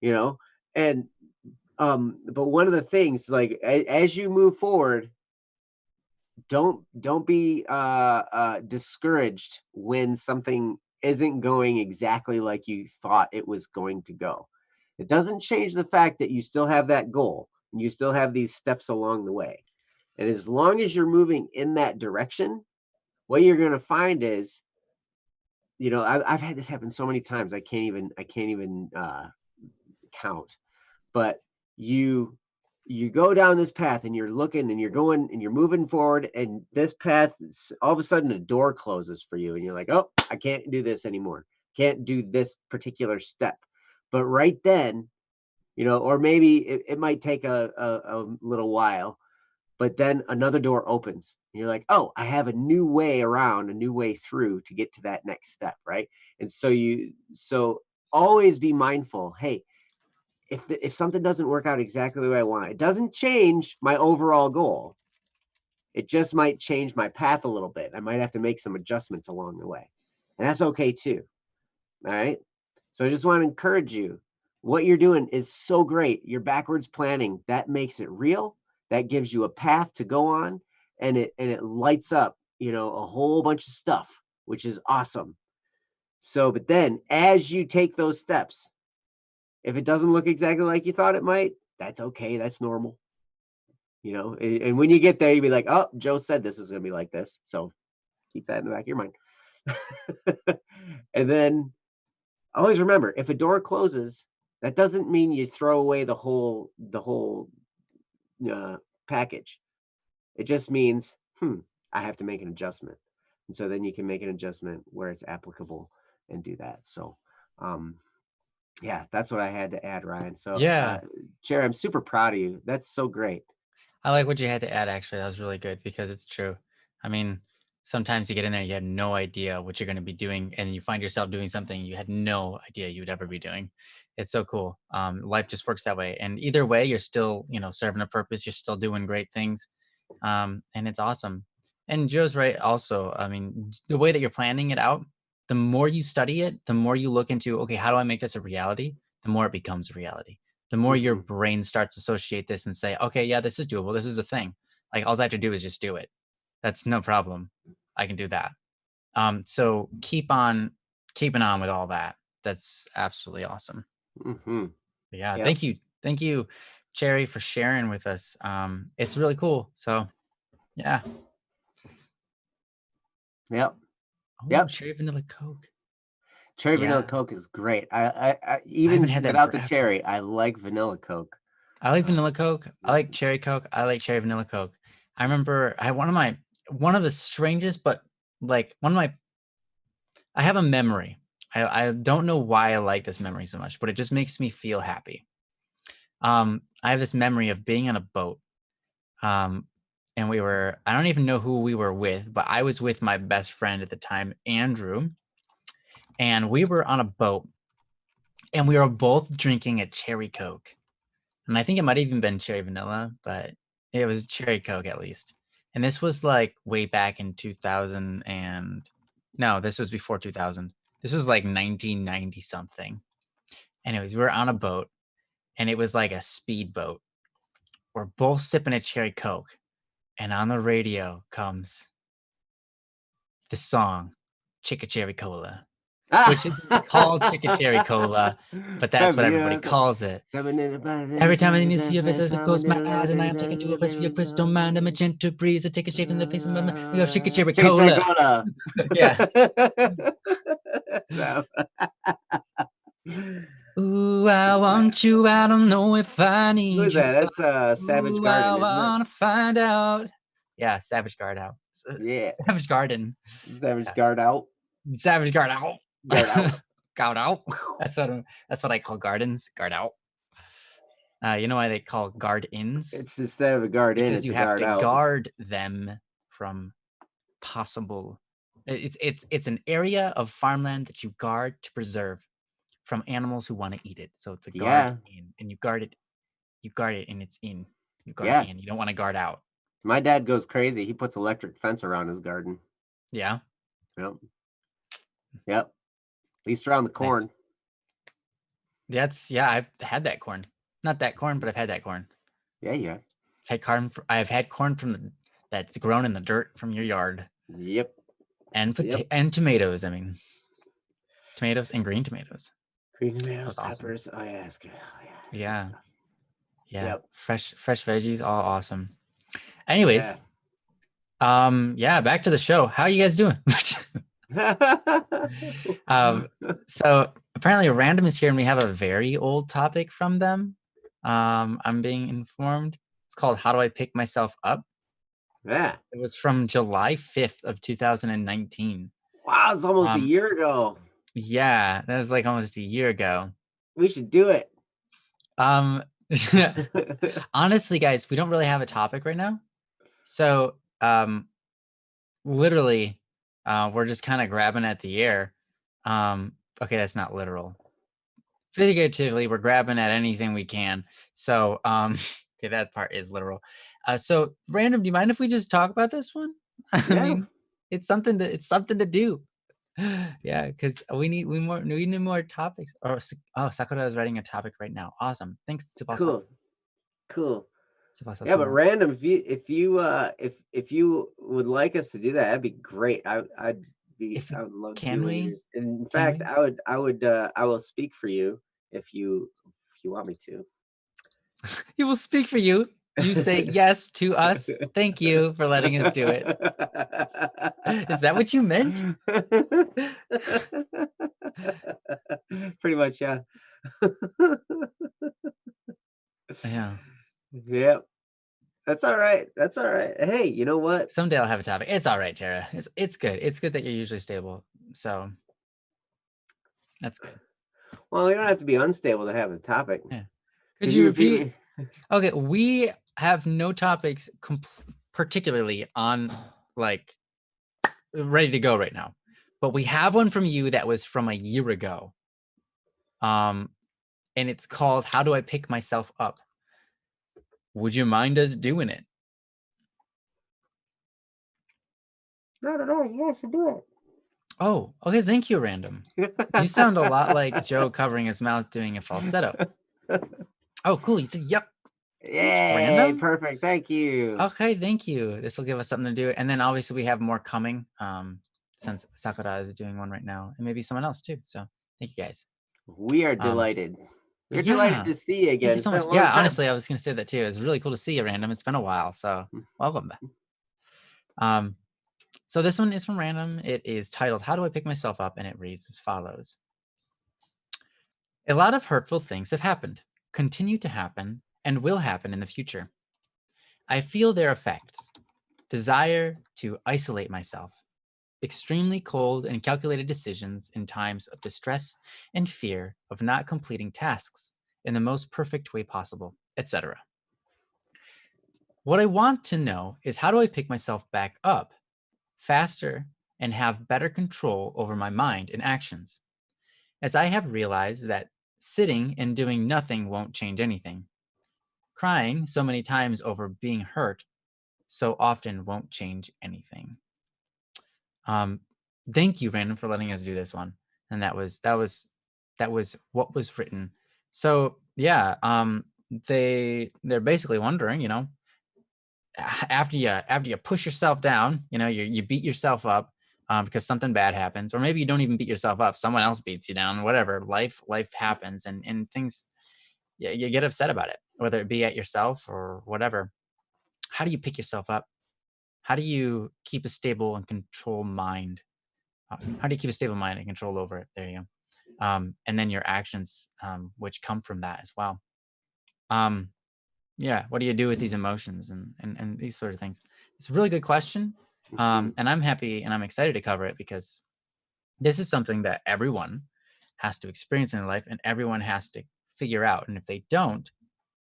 you know. And but one of the things, like, as you move forward, don't be discouraged when something isn't going exactly like you thought it was going to go. It doesn't change the fact that you still have that goal and you still have these steps along the way. And as long as you're moving in that direction, what you're going to find is, I've had this happen so many times, I can't even count. But you go down this path and you're looking and you're going and you're moving forward, and this path, all of a sudden a door closes for you and you're like, oh, I can't do this anymore, can't do this particular step. But right then, or maybe it might take a little while, but then another door opens and you're like, oh, I have a new way around, a new way through to get to that next step, right? And so always be mindful. Hey, if something doesn't work out exactly the way I want, it doesn't change my overall goal. It just might change my path a little bit. I might have to make some adjustments along the way, and that's okay too. All right. So I just want to encourage you. What you're doing is so great. Your backwards planning, that makes it real. That gives you a path to go on, and it lights up, a whole bunch of stuff, which is awesome. So, but then as you take those steps, if it doesn't look exactly like you thought it might, that's okay. That's normal. And when you get there, you'll be like, oh, Joe said this is going to be like this. So keep that in the back of your mind. And then always remember, if a door closes, That doesn't mean you throw away the whole package. It just means, I have to make an adjustment. And so then you can make an adjustment where it's applicable and do that. So, yeah, that's what I had to add, Ryan. So, Yeah. Cherry, I'm super proud of you. That's so great. I like what you had to add, actually. That was really good because it's true. I mean, sometimes you get in there, you had no idea what you're going to be doing, and you find yourself doing something you had no idea you would ever be doing. It's so cool. Life just works that way. And either way, you're still, serving a purpose. You're still doing great things. And it's awesome. And Joe's right also. I mean, the way that you're planning it out, the more you study it, the more you look into, okay, how do I make this a reality? The more it becomes a reality. The more your brain starts to associate this and say, okay, yeah, this is doable. This is a thing. Like all I have to do is just do it. That's no problem. I can do that. So keep on keeping on with all that. That's absolutely awesome. Mm-hmm. Yeah. Yep. Thank you. Thank you, Cherry, for sharing with us. It's really cool. So yeah. Yep. Oh, Yep. cherry vanilla Coke. Cherry vanilla Yeah. Coke is great. I haven't even had that in without the forever. cherry, I like vanilla Coke. I like vanilla Coke. I like cherry Coke. I like cherry vanilla Coke. I remember I had one of the strangest, but like I have a memory. I don't know why I like this memory so much, but it just makes me feel happy. I have this memory of being on a boat. And I don't even know who we were with, but I was with my best friend at the time, Andrew, and we were on a boat and we were both drinking a cherry Coke. And I think it might have even been cherry vanilla, but it was cherry Coke at least. And this was like way back in 2000 no, this was before 2000. This was like 1990 something. Anyways, we were on a boat and it was like a speedboat. We're both sipping a cherry Coke. And on the radio comes the song Chicka Cherry Cola, which is called Chicka Cherry Cola, but that's what everybody calls it. Every time I see your face, I just close my eyes and I am taken to a place for your crystal mind. I'm a gentle breeze. I take a shape in the face of my mind. We have Chicka Cherry Cola. Yeah. Ooh, I want you. I don't know if I need Who is you. that? That's Savage Ooh, Garden, I isn't it? wanna find out. Yeah, Savage Guard out. Yeah. Savage Garden. Savage Guard out. Savage Guard out. Guard out. Guard out. That's what I call gardens. Guard out. You know why they call guard-ins? It's instead of a guard in, Because it's you a have guard to out. guard them from possible. It's an area of farmland that you guard to preserve from animals who want to eat it. So it's a guard in, and you guard it. You guard it, and it's in. You guard in. You don't want to guard out. My dad goes crazy. He puts electric fence around his garden. Yeah. Yep. At least around the corn. Nice. I've had that corn. Not that corn, but I've had that corn. Yeah, yeah. I've had corn that's grown in the dirt from your yard. Yep. And tomatoes. I mean, tomatoes and green tomatoes. Green tomatoes, peppers. Awesome. Oh yeah, that's good. Oh, yeah. Yeah. Yep. Fresh veggies, all awesome. Anyways, back to the show. How are you guys doing? So apparently Random is here and we have a very old topic from them. I'm being informed. It's called How Do I Pick Myself Up? Yeah. It was from July 5th of 2019. Wow, it's almost a year ago. Yeah, that was like almost a year ago. We should do it. Honestly, guys, we don't really have a topic right now. So literally, we're just kind of grabbing at the air. Okay, that's not literal. Figuratively, we're grabbing at anything we can. So okay, that part is literal. So Random, do you mind if we just talk about this one? I mean, it's something to do. Yeah, because we need more topics. Sakura is writing a topic right now. Awesome. Thanks, Tsubasa. Cool. Yeah, but Random, if you would like us to do that, that'd be great. I would love to. Can we? In fact, I will speak for you if you want me to. He will speak for you. You say yes to us. Thank you for letting us do it. Is that what you meant? Pretty much, yeah. Yeah. Yep. That's all right. That's all right. Hey, you know what? Someday I'll have a topic. It's all right, Tara. It's good. It's good that you're usually stable. So that's good. Well, you don't have to be unstable to have a topic. Yeah. Could Could you you repeat repeat? me? Okay, we have no topics particularly on like ready to go right now, but we have one from you that was from a year ago. And it's called "How Do I Pick Myself Up?" Would you mind us doing it? Not at all. You guys should do Oh, okay. Thank you, Random. You sound a lot like Joe covering his mouth doing a falsetto. it. Oh, cool. You said, "Yep." Thanks, Yay! Random. Perfect. Thank you. Okay, thank you. This will give us something to do. And then obviously we have more coming since Sakura is doing one right now and maybe someone else too. So thank you guys. We are Um, delighted. We're delighted yeah, to see you thank again. you It's so been much. a long Yeah, time. honestly, I was going to say that too. It's really cool to see you, Random. It's been a while. So welcome back. So this one is from Random. It is titled, "How Do I Pick Myself Up?" And it reads as follows. A lot of hurtful things have happened, continue to happen, and will happen in the future. I feel their effects. Desire to isolate myself. Extremely cold and calculated decisions in times of distress and fear of not completing tasks in the most perfect way possible, etc. What I want to know is, how do I pick myself back up faster and have better control over my mind and actions? As I have realized that sitting and doing nothing won't change anything. Crying so many times over being hurt so often won't change anything. Um, Thank you, Random, for letting us do this one. And that was what was written. So yeah, they're basically wondering, after you push yourself down, you beat yourself up because something bad happens, or maybe you don't even beat yourself up, someone else beats you down, whatever. Life happens, and things, you get upset about it, whether it be at yourself or whatever. How do you pick yourself up? How do you keep a stable and control mind? How do you keep a stable mind and control over it? There you go. And then your actions, which come from that as well. Um, yeah, what do you do with these emotions and these sort of things? It's a really good question. And I'm happy and I'm excited to cover it because this is something that everyone has to experience in their life and everyone has to figure out. And if they don't,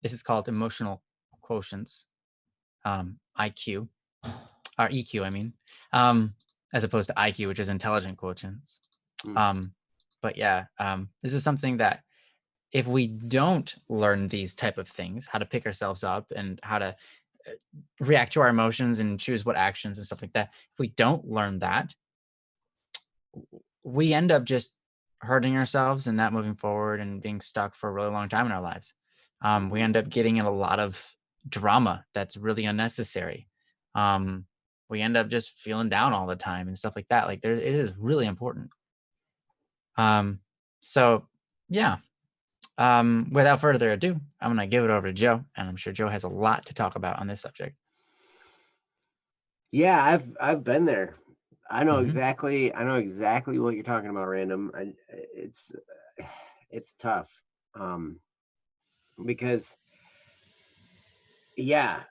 this is called emotional quotients, IQ, or EQ, I mean, as opposed to IQ, which is intelligent quotients. But yeah, this is something that if we don't learn these type of things, how to pick ourselves up and how to react to our emotions and choose what actions and stuff like that, if we don't learn that, we end up just hurting ourselves and not moving forward and being stuck for a really long time in our lives. We end up getting in a lot of drama that's really unnecessary. We end up just feeling down all the time and stuff like that. Like it is really important. So yeah, without further ado, I'm going to give it over to Joe, and I'm sure Joe has a lot to talk about on this subject. Yeah, I've been there. I know Mhm. exactly. I know exactly what you're talking about, Random. It's tough, because yeah,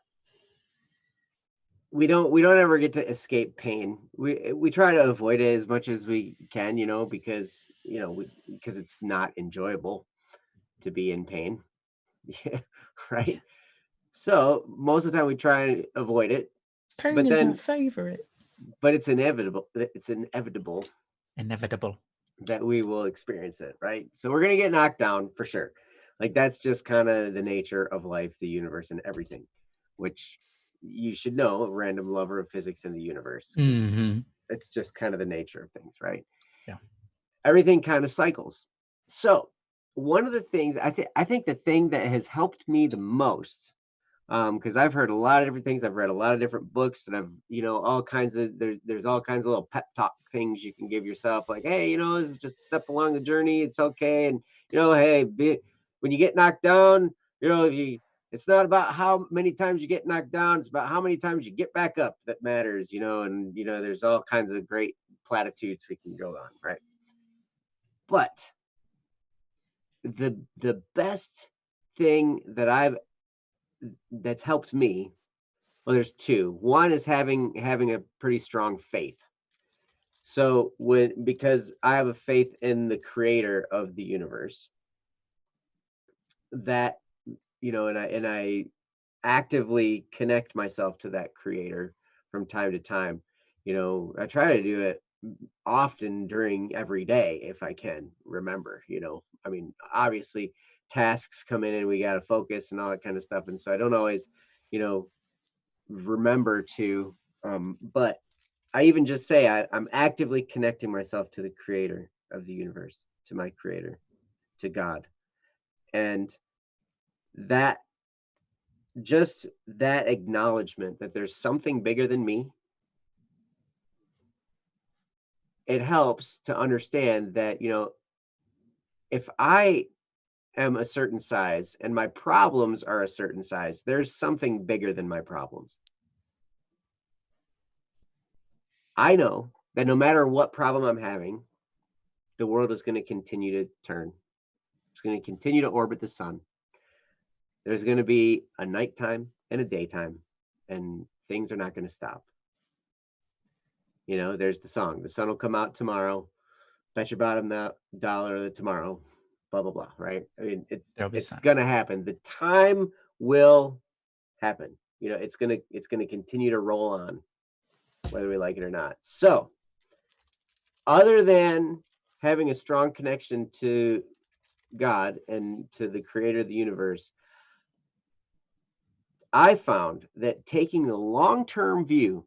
we don't ever get to escape pain. We try to avoid it as much as we can, because because it's not enjoyable to be in pain. Yeah, Yeah. right. So most of the time we try and avoid it, Pain but is my then favorite. but it's inevitable. It's inevitable Inevitable. that we will experience it, right? So we're gonna get knocked down for sure. Like that's just kind of the nature of life, the universe, and everything, which you should know, a random lover of physics and the universe, because Hmm. it's just kind of the nature of things, right? Yeah. Everything kind of cycles. So one of the things I think the thing that has helped me the most, because I've heard a lot of different things, I've read a lot of different books, and I've all kinds of there's all kinds of little pep talk things you can give yourself, like, hey, this is just a step along the journey, it's okay. And hey, when you get knocked down, you it's not about how many times you get knocked down, it's about how many times you get back up that matters. And there's all kinds of great platitudes we can go on, right? But the best thing that's helped me, well, there's two. One is having a pretty strong faith. So because I have a faith in the creator of the universe, that, and I actively connect myself to that creator from time to time. I try to do it often during every day if I can remember. I mean, obviously tasks come in and we got to focus and all that kind of stuff. And so I don't always, you know, remember to, but I even just say I'm actively connecting myself to the creator of the universe, to my creator, to God. And that just that acknowledgement that there's something bigger than me, it helps to understand that, if I am a certain size and my problems are a certain size, there's something bigger than my problems. I know that no matter what problem I'm having, the world is going to continue to turn. It's going to continue to orbit the sun. There's going to be a nighttime and a daytime, and things are not going to stop. There's the song, the sun will come out tomorrow, bet your bottom dollar that tomorrow, blah, blah, blah, right? I mean, There'll be it's sun. going to happen. The time will happen. It's going to continue to roll on, whether we like it or not. So, other than having a strong connection to God and to the creator of the universe, I found that taking the long-term view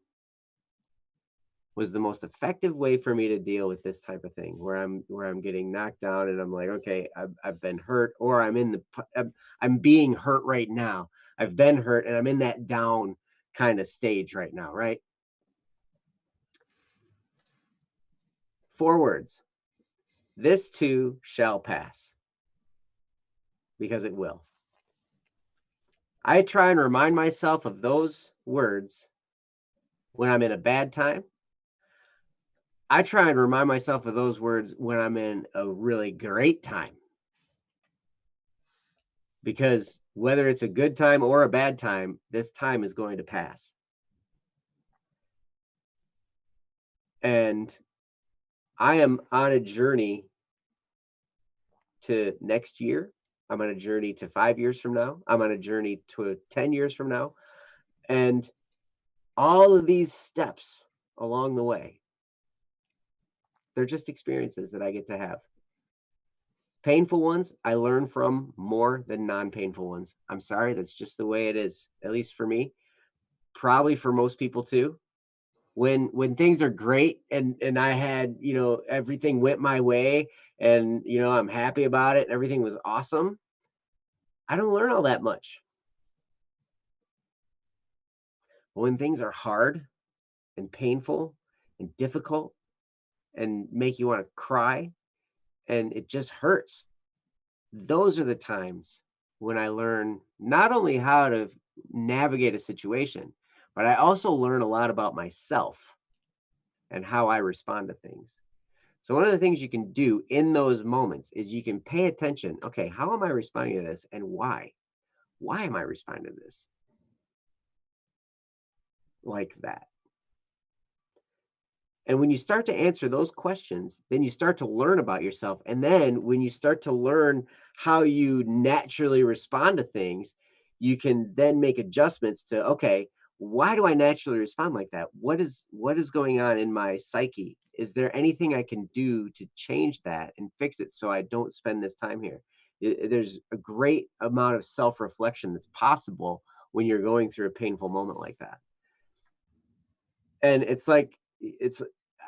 was the most effective way for me to deal with this type of thing, where I'm getting knocked down and I'm like, okay, I've been hurt, or I'm being hurt right now. I've been hurt and I'm in that down kind of stage right now, right? 4 words. This too shall pass, because it will. I try and remind myself of those words when I'm in a bad time. I try and remind myself of those words when I'm in a really great time. Because whether it's a good time or a bad time, this time is going to pass. And I am on a journey to next year. I'm on a journey to 5 years from now. I'm on a journey to 10 years from now. And all of these steps along the way, they're just experiences that I get to have. Painful ones I learn from more than non-painful ones. I'm sorry, that's just the way it is, at least for me. Probably for most people too. When things are great and I had, everything went my way and, I'm happy about it and everything was awesome, I don't learn all that much. But when things are hard and painful and difficult and make you want to cry and it just hurts, those are the times when I learn not only how to navigate a situation, but I also learn a lot about myself and how I respond to things. So one of the things you can do in those moments is you can pay attention. Okay, how am I responding to this and why? Why am I responding to this like that? And when you start to answer those questions, then you start to learn about yourself. And then when you start to learn how you naturally respond to things, you can then make adjustments to, okay, why do I naturally respond like that? What is going on in my psyche? Is there anything I can do to change that and fix it so I don't spend this time here? There's a great amount of self-reflection that's possible when you're going through a painful moment like that. And it's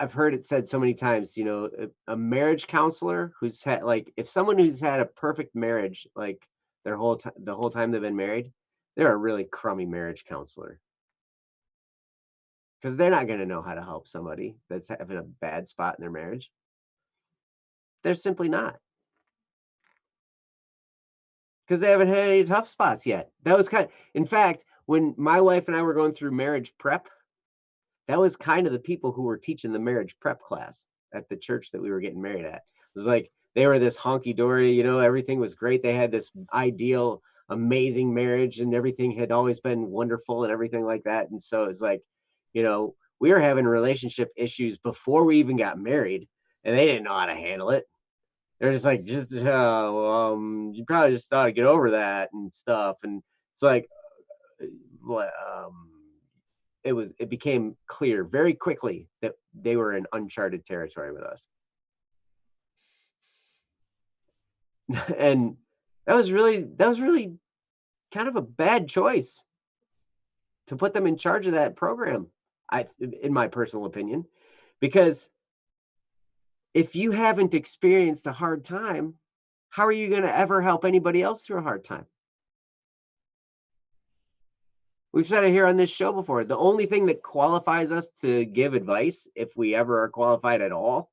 I've heard it said so many times, a marriage counselor who's had, like, if someone who's had a perfect marriage, like the whole time they've been married, they're a really crummy marriage counselor, because they're not going to know how to help somebody that's having a bad spot in their marriage. They're simply not, because they haven't had any tough spots yet. That was in fact, when my wife and I were going through marriage prep, that was kind of the people who were teaching the marriage prep class at the church that we were getting married at. It was like, they were this honky-dory, you know, everything was great. They had this ideal, amazing marriage, and everything had always been wonderful and everything like that. And so it's like, you know, we were having relationship issues before we even got married, and they didn't know how to handle it. They're just like, you probably just ought to get over that and stuff. And it's like, um, it became clear very quickly that they were in uncharted territory with us. And that was really kind of a bad choice to put them in charge of that program, in my personal opinion, because if you haven't experienced a hard time, how are you going to ever help anybody else through a hard time? We've said it here on this show before. The only thing that qualifies us to give advice, if we ever are qualified at all,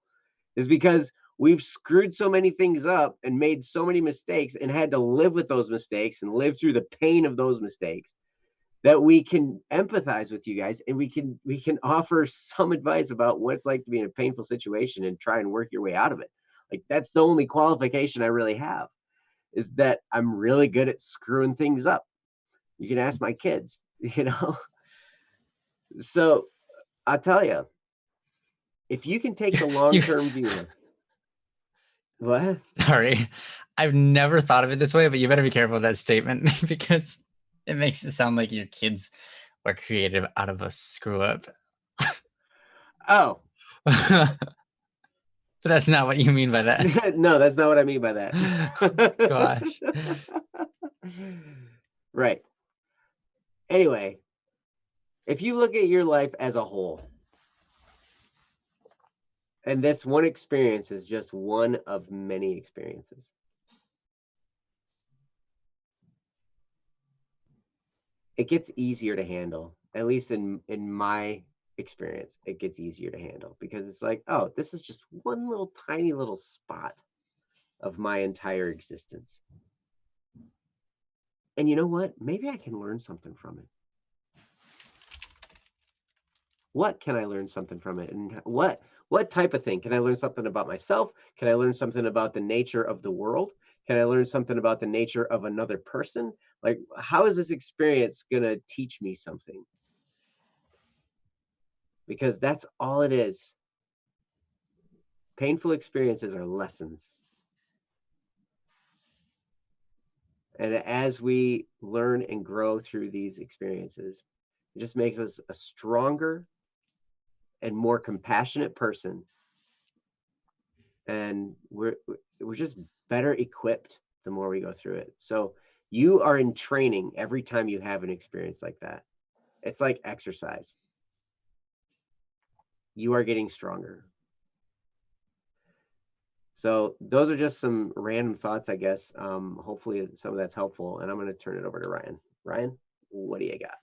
is because we've screwed so many things up and made so many mistakes and had to live with those mistakes and live through the pain of those mistakes, that we can empathize with you guys, and we can offer some advice about what it's like to be in a painful situation and try and work your way out of it. Like, that's the only qualification I really have, is that I'm really good at screwing things up. You can ask my kids, you know. So I'll tell you, if you can take the You long-term view. What? sorry. I've never thought of it this way, but you better be careful with that statement because it makes it sound like your kids were created out of a screw up. Oh, But that's not what you mean by that. no, that's not what I mean by that. Gosh. Right. Anyway, if you look at your life as a whole, and this one experience is just one of many experiences, it gets easier to handle. At least in my experience, it gets easier to handle, because it's like, oh, this is just one little tiny little spot of my entire existence. And you know what? Maybe I can learn something from it. What can I learn something from it? And what type of thing? Can I learn something about myself? Can I learn something about the nature of the world? Can I learn something about the nature of another person? Like, how is this experience going to teach me something? Because that's all it is. Painful experiences are lessons. And as we learn and grow through these experiences, it just makes us a stronger and more compassionate person. And we're just better equipped the more we go through it. So you are in training every time you have an experience like that. It's like exercise. You are getting stronger. So those are just some random thoughts, I guess. Hopefully some of that's helpful. And I'm going to turn it over to Ryan. Ryan, what do you got?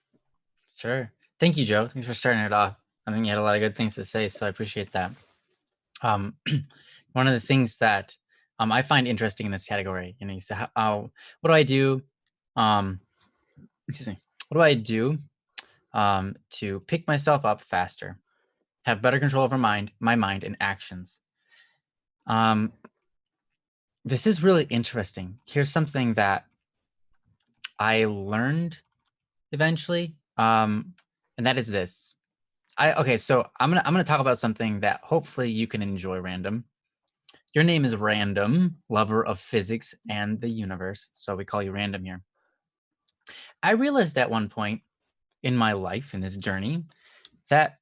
Sure. Thank you, Joe. Thanks for starting it off. I think you had a lot of good things to say, so I appreciate that. One of the things that I find interesting in this category, you know, you say, what do I do? Excuse me. What do I do to pick myself up faster, have better control over my mind and actions? This is really interesting. Here's something that I learned eventually, and that is this. Okay, so I'm gonna talk about something that hopefully you can enjoy. Random. Your name is Random, lover of physics and the universe, so we call you Random here. I realized at one point in my life, in this journey, that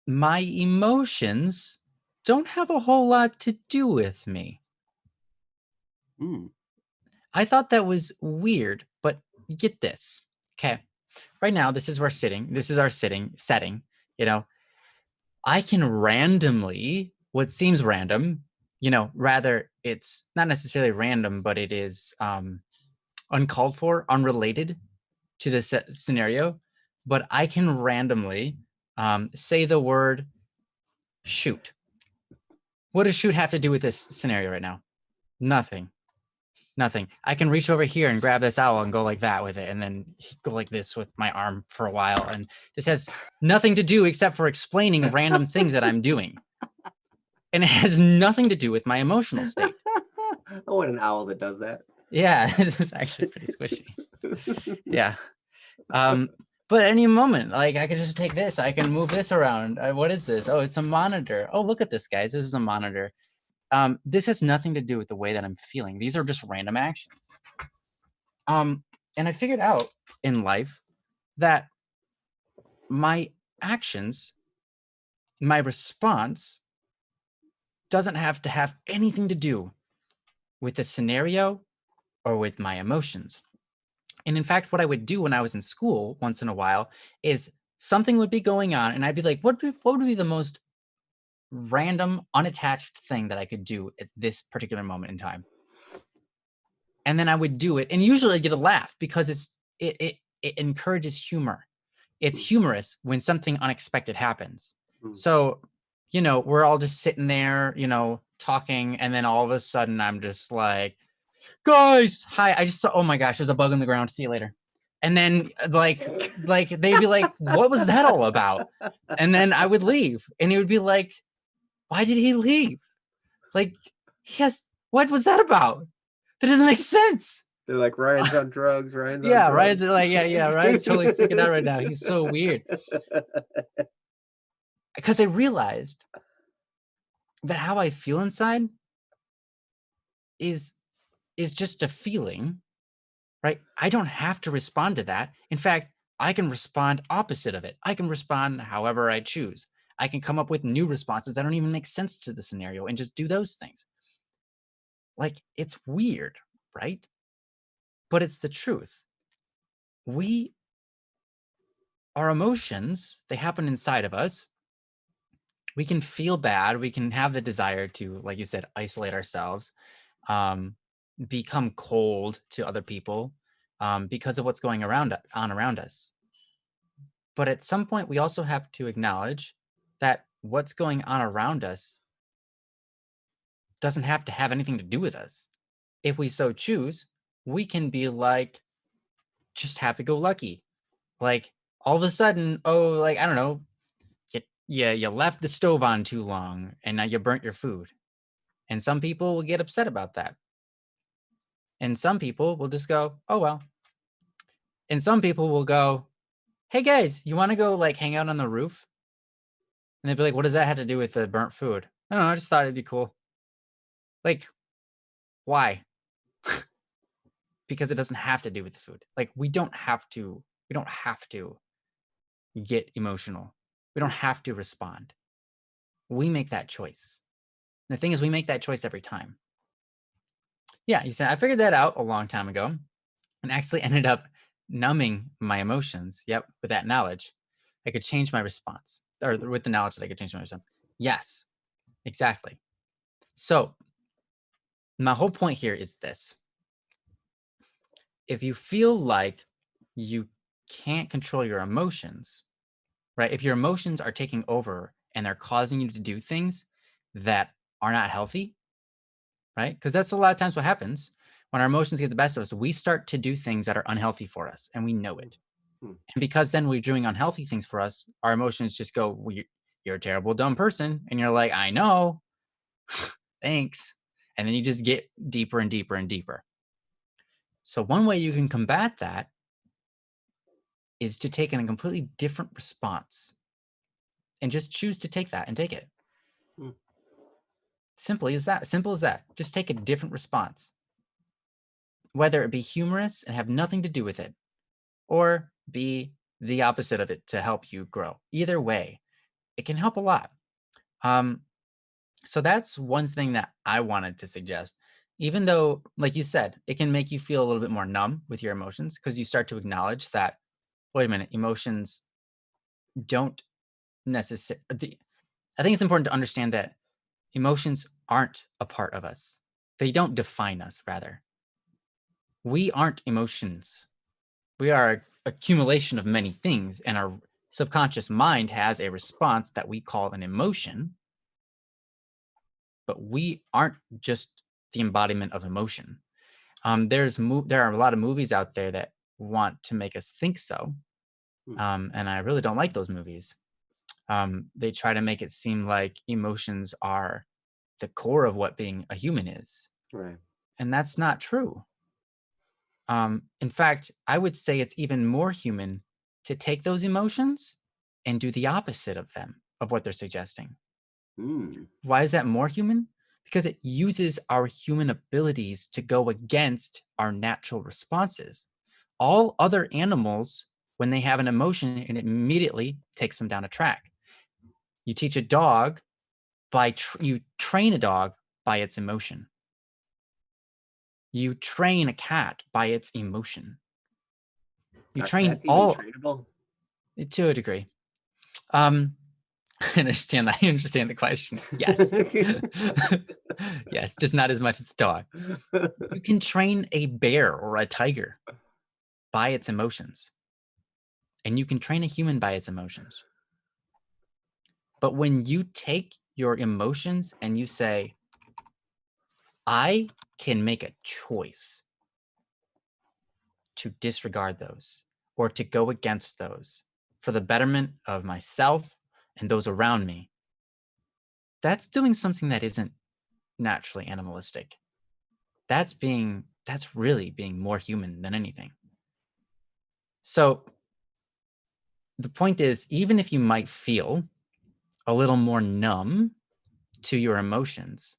my emotions don't have a whole lot to do with me. I thought that was weird, but get this. Okay. Right now, this is our setting, you know, I can randomly, what seems random, you know, rather it's not necessarily random, but it is uncalled for, unrelated to this scenario, but I can randomly say the word shoot. What does shoot have to do with this scenario right now? Nothing. I can reach over here and grab this owl and go like that with it, and then go like this with my arm for a while. And this has nothing to do except for explaining random things that I'm doing. and it has nothing to do with my emotional state. I want an owl that does that. Yeah, this is actually pretty squishy. Yeah. But any moment, like I could just take this, I can move this around. What is this? Oh, it's a monitor. Oh, look at this, guys. This is a monitor. This has nothing to do with the way that I'm feeling. These are just random actions. And I figured out in life that my actions, my response doesn't have to have anything to do with the scenario or with my emotions. And in fact, what I would do when I was in school once in a while is something would be going on, and I'd be like, what would be the most random, unattached thing that I could do at this particular moment in time? And then I would do it, and usually I get a laugh because it encourages humor. It's humorous when something unexpected happens. So, we're all just sitting there, talking, and then all of a sudden I'm just like, guys, hi, I just saw, oh my gosh, there's a bug on the ground. See you later. And then like they'd be like, what was that all about? And then I would leave, and it would be like, why did he leave? Like, what was that about? That doesn't make sense. They're like, Ryan's on drugs. Ryan's on Yeah, drugs. Ryan's like, yeah, Ryan's totally freaking out right now. He's so weird. Because I realized that how I feel inside is just a feeling, right? I don't have to respond to that. In fact, I can respond opposite of it. I can respond however I choose. I can come up with new responses that don't even make sense to the scenario and just do those things. Like, it's weird, right? But it's the truth. Our emotions, they happen inside of us. We can feel bad. We can have the desire to, like you said, isolate ourselves, become cold to other people, because of what's going around us. But at some point, we also have to acknowledge that what's going on around us doesn't have to have anything to do with us. If we so choose, we can be like, just happy-go-lucky. Like, all of a sudden, oh, like, I don't know, you left the stove on too long and now you burnt your food. And some people will get upset about that. And some people will just go, oh, well. And some people will go, hey, guys, you want to go like hang out on the roof? And they'd be like, what does that have to do with the burnt food? I don't know. I just thought it'd be cool. Like, why? Because it doesn't have to do with the food. Like, we don't have to get emotional. We don't have to respond. We make that choice. And the thing is, we make that choice every time. Yeah, you said I figured that out a long time ago and actually ended up numbing my emotions. Yep, with that knowledge, I could change my response, or with the knowledge that I could change my response. Yes, exactly. So, my whole point here is this. If you feel like you can't control your emotions, right? If your emotions are taking over and they're causing you to do things that are not healthy, right? Because that's a lot of times what happens when our emotions get the best of us. We start to do things that are unhealthy for us, and we know it. And because then we're doing unhealthy things for us, our emotions just go, well, you're a terrible, dumb person. And you're like, I know. Thanks. And then you just get deeper and deeper and deeper. So one way you can combat that is to take a completely different response and just choose to take that and take it. Simple as that. Just take a different response. Whether it be humorous and have nothing to do with it, or be the opposite of it to help you grow. Either way, it can help a lot. So that's one thing that I wanted to suggest. Even though, like you said, it can make you feel a little bit more numb with your emotions because you start to acknowledge that, wait a minute, emotions don't necessarily. I think it's important to understand that emotions aren't a part of us. They don't define us, rather. We aren't emotions. We are an accumulation of many things, and our subconscious mind has a response that we call an emotion. But we aren't just the embodiment of emotion. There are a lot of movies out there that want to make us think so, and I really don't like those movies. They try to make it seem like emotions are the core of what being a human is. Right. And that's not true. In fact, I would say it's even more human to take those emotions and do the opposite of them, of what they're suggesting. Mm. Why is that more human? Because it uses our human abilities to go against our natural responses. All other animals, when they have an emotion, it immediately takes them down a track. You teach a dog you train a dog by its emotion. You train a cat by its emotion. You Are train cats even all trainable? to a degree. I understand that. I understand the question. Yes. Yes, just not as much as a dog. You can train a bear or a tiger by its emotions, and you can train a human by its emotions. But when you take your emotions and you say, I can make a choice to disregard those or to go against those for the betterment of myself and those around me, that's doing something that isn't naturally animalistic. That's really being more human than anything. So the point is, even if you might feel a little more numb to your emotions,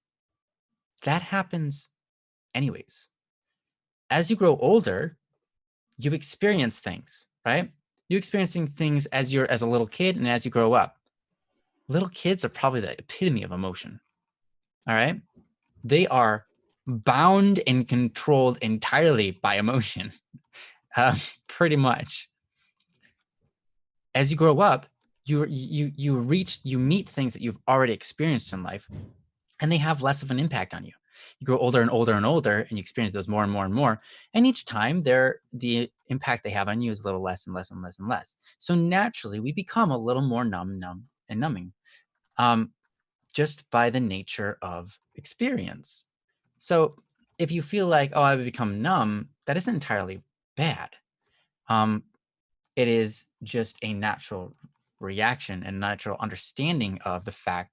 that happens anyways. As you grow older, you experience things, right? You experiencing things as a little kid and as you grow up. Little kids are probably the epitome of emotion. All right? They are bound and controlled entirely by emotion. Pretty much. As you grow up, you meet things that you've already experienced in life, and they have less of an impact on you. You grow older and older and older, and you experience those more and more and more. And each time, the impact they have on you is a little less and less and less and less. So naturally, we become a little more numbing, just by the nature of experience. So if you feel like, oh, I've become numb, that isn't entirely bad. It is just a natural reaction and natural understanding of the fact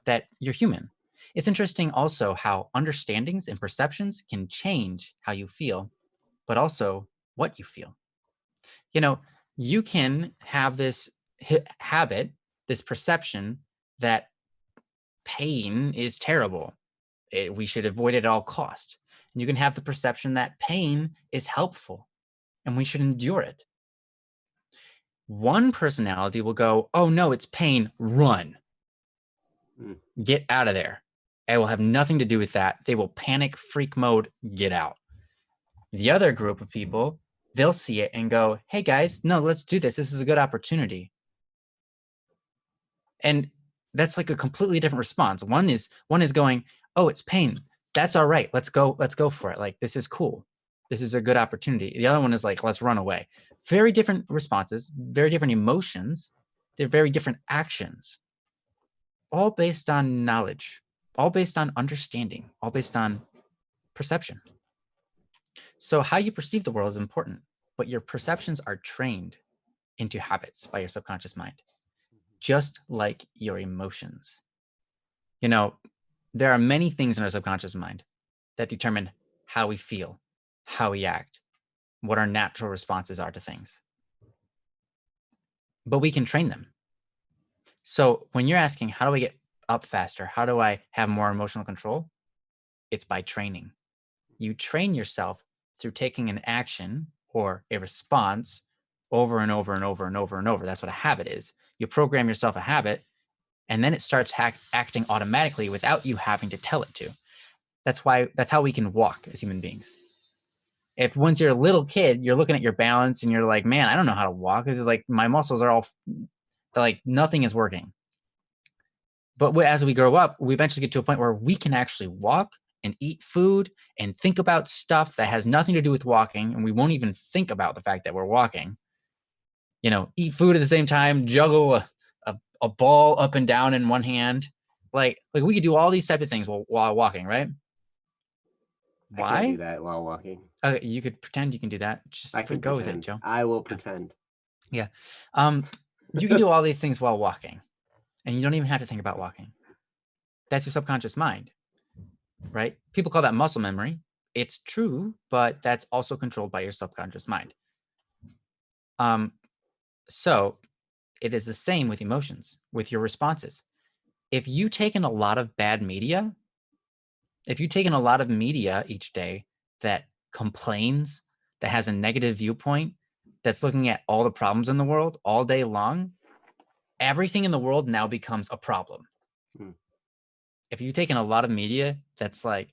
that you're human. It's interesting also how understandings and perceptions can change how you feel, but also what you feel. You know, you can have this habit, this perception that pain is terrible. We should avoid it at all cost. And you can have the perception that pain is helpful and we should endure it. One personality will go, oh no, it's pain, run. Get out of there. It will have nothing to do with that. They will panic, freak mode, get out. The other group of people, they'll see it and go, hey guys, no, let's do this. This is a good opportunity. And that's like a completely different response. One is going, oh, it's pain. That's all right. Let's go for it. Like, this is cool. This is a good opportunity. The other one is like, let's run away. Very different responses, very different emotions. They're very different actions, all based on knowledge, all based on understanding, all based on perception. So how you perceive the world is important, but your perceptions are trained into habits by your subconscious mind, just like your emotions. You know, there are many things in our subconscious mind that determine how we feel, how we act, what our natural responses are to things. But we can train them. So when you're asking, how do I get up faster? How do I have more emotional control? It's by training. You train yourself through taking an action or a response over and over and over and over and over. That's what a habit is. You program yourself a habit, and then it starts acting automatically without you having to tell it to. That's how we can walk as human beings. If once you're a little kid, you're looking at your balance and you're like, man, I don't know how to walk. This is like my muscles are all like nothing is working. But as we grow up, we eventually get to a point where we can actually walk and eat food and think about stuff that has nothing to do with walking. And we won't even think about the fact that we're walking. You know, eat food at the same time, juggle a ball up and down in one hand. Like we could do all these type of things while walking, right? I can't do that while walking. You could pretend you can do that. Just go with it, Joe. I will pretend. Yeah. You can do all these things while walking, and you don't even have to think about walking. That's your subconscious mind, right? People call that muscle memory. It's true, but that's also controlled by your subconscious mind. So it is the same with emotions, with your responses. If you take in a lot of bad media, if you take in a lot of media each day that complains, that has a negative viewpoint, that's looking at all the problems in the world all day long, everything in the world now becomes a problem. If you take in a lot of media that's like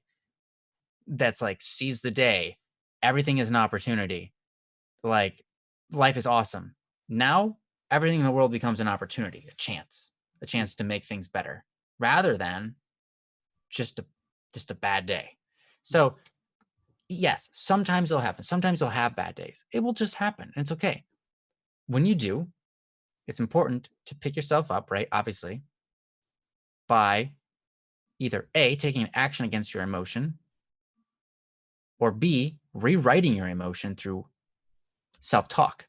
seize the day, everything is an opportunity, like life is awesome. Now everything in the world becomes an opportunity, a chance to make things better, rather than just a bad day. So yes, sometimes it'll happen. Sometimes you'll have bad days. It will just happen, and it's okay. When you do, it's important to pick yourself up, right? Obviously, by either A, taking an action against your emotion, or B, rewriting your emotion through self-talk.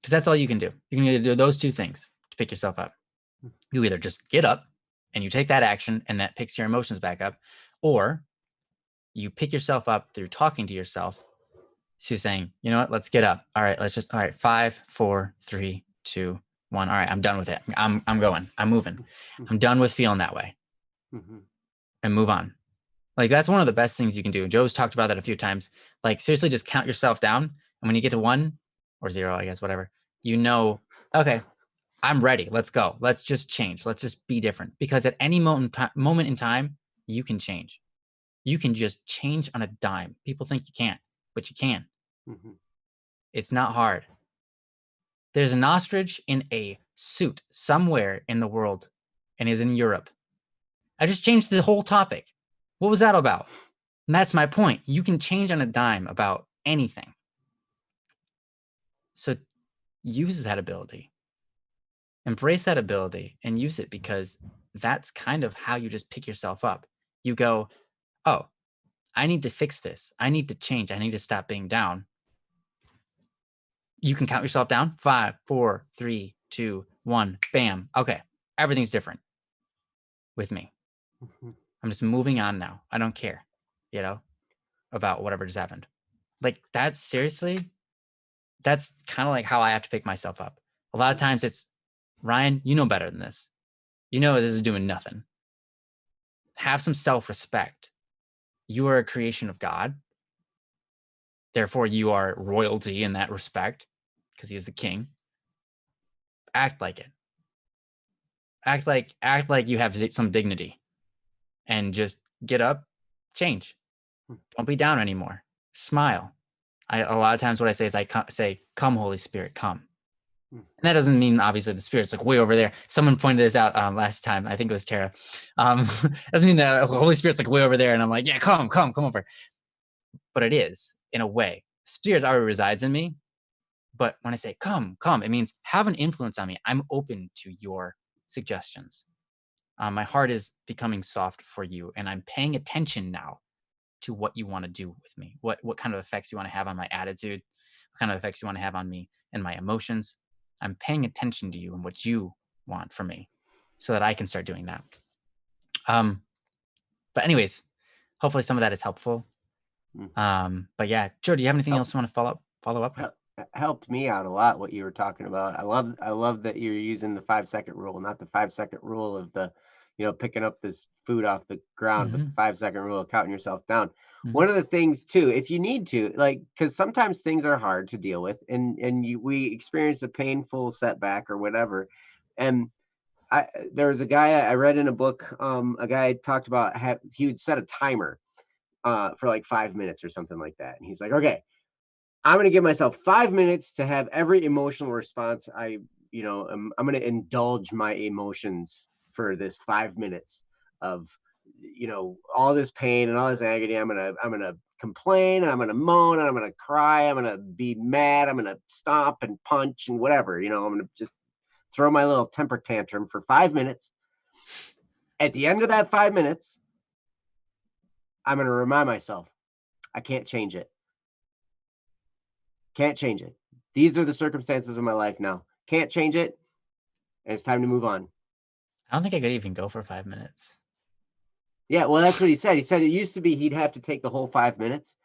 Because that's all you can do. You can either do those two things to pick yourself up. You either just get up and you take that action and that picks your emotions back up, or you pick yourself up through talking to yourself. So you're saying, you know what, let's get up. All right, all right, 5, 4, 3, 2, 1. All right, I'm done with it. I'm going. I'm moving. I'm done with feeling that way. And move on. Like, that's one of the best things you can do. Joe's talked about that a few times. Like, seriously, just count yourself down. And when you get to 1 or 0, I guess, whatever, you know, okay, I'm ready. Let's go. Let's just change. Let's just be different. Because at any moment in time, you can change. You can just change on a dime. People think you can't, but you can. It's not hard. There's an ostrich in a suit somewhere in the world, and is in Europe. I just changed the whole topic. What was that about? And that's my point. You can change on a dime about anything. So use that ability. Embrace that ability and use it, because that's kind of how you just pick yourself up. You go, oh, I need to fix this. I need to change. I need to stop being down. You can count yourself down. 5, 4, 3, 2, 1. Bam. Okay. Everything's different with me. I'm just moving on now. I don't care, about whatever just happened. Like, that's kind of like how I have to pick myself up. A lot of times it's, Ryan, you know better than this. You know this is doing nothing. Have some self-respect. You are a creation of God. Therefore, you are royalty in that respect, because he is the king. Act like it. Act like you have some dignity, and just get up, change. Don't be down anymore. Smile. A lot of times what I say is I say, come, Holy Spirit, come. And that doesn't mean obviously the Spirit's like way over there. Someone pointed this out last time. I think it was Tara. Doesn't mean the Holy Spirit's like way over there and I'm like, yeah, come over. But it is, in a way. Spirit already resides in me. But when I say come, it means have an influence on me. I'm open to your suggestions. My heart is becoming soft for you, and I'm paying attention now to what you want to do with me, what kind of effects you want to have on my attitude, what kind of effects you want to have on me and my emotions. I'm paying attention to you and what you want from me, so that I can start doing that. But anyways, hopefully some of that is helpful. But yeah, Joe, do you have anything else you want to follow up with? Helped me out a lot what you were talking about. I love that you're using the 5-second rule, not the 5-second rule of the, picking up this food off the ground, but the 5-second rule of counting yourself down. One of the things too, if you need to, like, because sometimes things are hard to deal with, and we experience a painful setback or whatever, and there was a guy I read in a book, a guy talked about he would set a timer for like 5 minutes or something like that, and he's like, okay, I'm going to give myself 5 minutes to have every emotional response. I'm going to indulge my emotions for this 5 minutes of, all this pain and all this agony. I'm going to complain, and I'm going to moan, and I'm going to cry. I'm going to be mad. I'm going to stomp and punch and whatever, I'm going to just throw my little temper tantrum for 5 minutes. At the end of that 5 minutes, I'm going to remind myself, I can't change it. Can't change it. These are the circumstances of my life now. Can't change it. And it's time to move on. I don't think I could even go for 5 minutes. Yeah, well, that's what he said. He said it used to be he'd have to take the whole 5 minutes.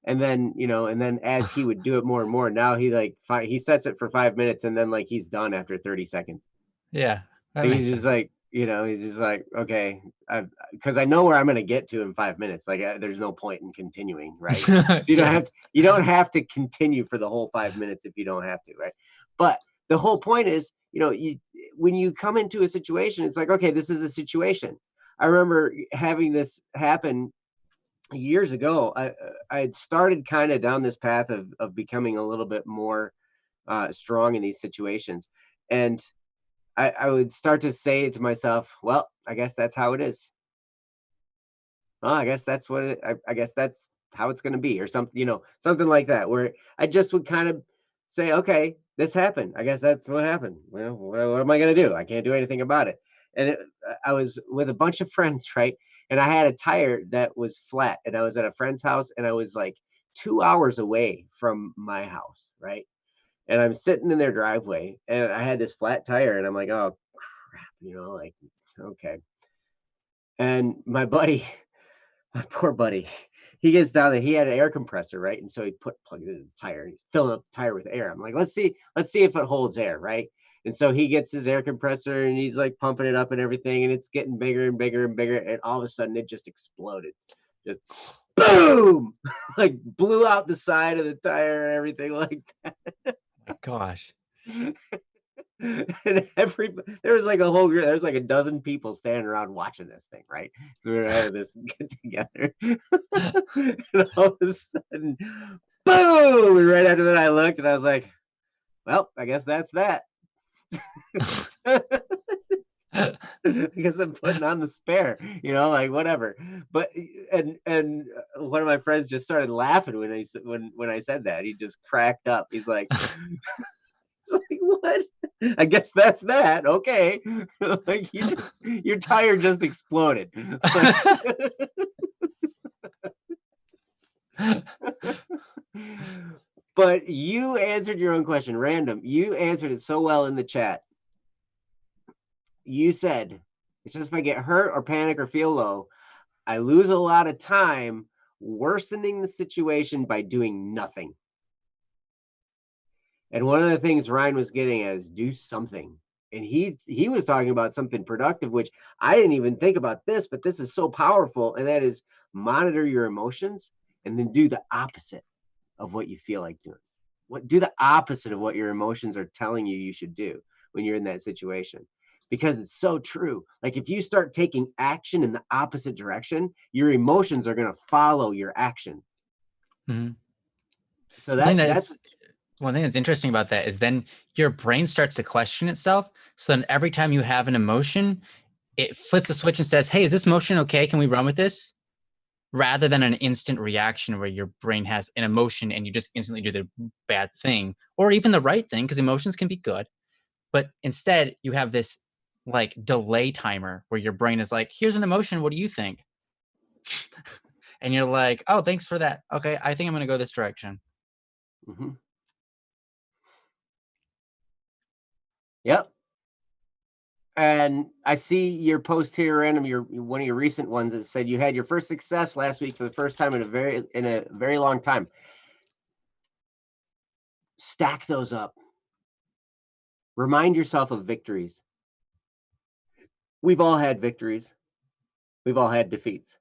And then, and then as he would do it more and more, now he like he sets it for 5 minutes and then like he's done after 30 seconds. Yeah, that Like, makes he's just sense. like, he's just like, okay, because I know where I'm going to get to in 5 minutes. Like, there's no point in continuing, right? Yeah. You don't have to continue for the whole 5 minutes if you don't have to, right? But the whole point is, when you come into a situation, it's like, okay, this is a situation. I remember having this happen years ago. I had started kind of down this path of becoming a little bit more strong in these situations, and I would start to say to myself, well, I guess that's how it is. Well, I guess that's what I guess that's how it's going to be, or something, something like that, where I just would kind of say, okay, this happened. I guess that's what happened. Well, what am I going to do? I can't do anything about it. And I was with a bunch of friends, right? And I had a tire that was flat, and I was at a friend's house, and I was like 2 hours away from my house, right? And I'm sitting in their driveway, and I had this flat tire, and I'm like, oh crap, like, okay. And my buddy, my poor buddy, he gets down there. He had an air compressor, right? And so he plugs it in the tire, and he's filling up the tire with air. I'm like, let's see if it holds air, right? And so he gets his air compressor and he's like pumping it up and everything, and it's getting bigger and bigger and bigger, and all of a sudden it just exploded. Just boom! Like blew out the side of the tire and everything like that. My gosh. And there was like a whole group, there was like a dozen people standing around watching this thing, right? So we were having this get together. And all of a sudden, boom! And right after that, I looked and I was like, well, I guess that's that. I guess I'm putting on the spare, like whatever. But and one of my friends just started laughing when I said that. He just cracked up. He's like, it's like, what? I guess that's that. Okay. Like your tire just exploded. But you answered your own question, random. You answered it so well in the chat. You said, it's just if I get hurt or panic or feel low, I lose a lot of time worsening the situation by doing nothing. And one of the things Ryan was getting at is do something. And he was talking about something productive, which I didn't even think about this, but this is so powerful. And that is monitor your emotions and then do the opposite of what you feel like doing. Do the opposite of what your emotions are telling you should do when you're in that situation. Because it's so true. Like if you start taking action in the opposite direction, your emotions are going to follow your action. Mm-hmm. So that's one thing that's interesting about that is then your brain starts to question itself. So then every time you have an emotion, it flips a switch and says, hey, is this emotion okay? Can we run with this? Rather than an instant reaction where your brain has an emotion and you just instantly do the bad thing or even the right thing, because emotions can be good. But instead you have this like delay timer where your brain is like, here's an emotion. What do you think? And you're like, oh, thanks for that. Okay, I think I'm going to go this direction. Mm-hmm. Yep. And I see your post here, random. One of your recent ones that said you had your first success last week for the first time in a very long time. Stack those up. Remind yourself of victories. We've all had victories. We've all had defeats.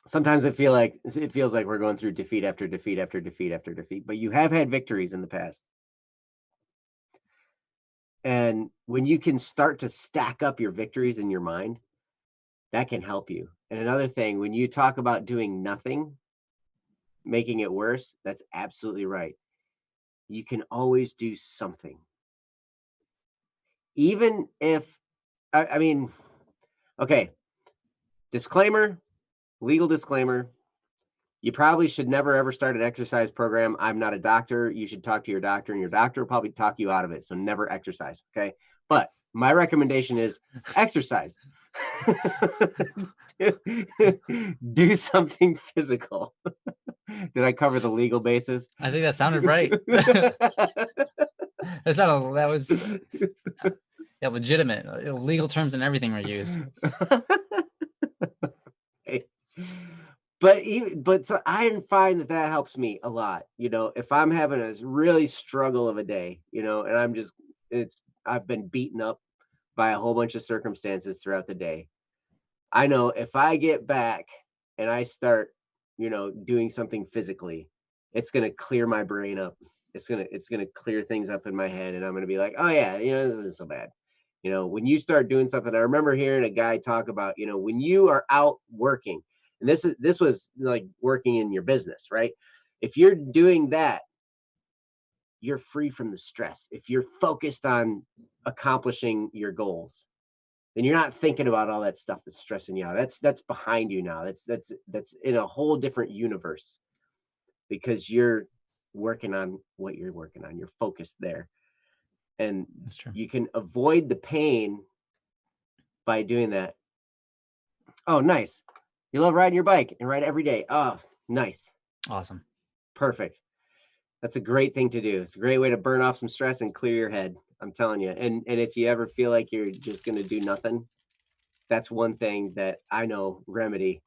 Sometimes it feels like we're going through defeat after defeat after defeat after defeat, but you have had victories in the past. And when you can start to stack up your victories in your mind, that can help you. And another thing, when you talk about doing nothing, making it worse, that's absolutely right. You can always do something. Even if, I mean, okay, disclaimer, legal disclaimer, you probably should never ever start an exercise program. I'm not a doctor. You should talk to your doctor, and your doctor will probably talk you out of it. So never exercise, okay? But my recommendation is exercise. Do something physical. Did I cover the legal basis? I think that sounded right. That was Yeah, legitimate, legal terms and everything were used. Right. But so I find that that helps me a lot. You know, if I'm having a really struggle of a day, you know, and I've been beaten up by a whole bunch of circumstances throughout the day. I know if I get back and I start, you know, doing something physically, it's gonna clear my brain up. It's gonna clear things up in my head, and I'm gonna be like, oh yeah, you know, this isn't so bad. You know, when you start doing something, I remember hearing a guy talk about, you know, when you are out working, and this was like working in your business, right? If you're doing that, you're free from the stress. If you're focused on accomplishing your goals, then you're not thinking about all that stuff that's stressing you out. That's behind you now. That's in a whole different universe because you're working on what you're working on. You're focused there. And That's true. you can avoid the pain by doing that. Oh, nice. You love riding your bike and ride every day. Oh, nice. Awesome. Perfect. That's a great thing to do. It's a great way to burn off some stress and clear your head. I'm telling you. And if you ever feel like you're just going to do nothing, that's one thing that I know remedy.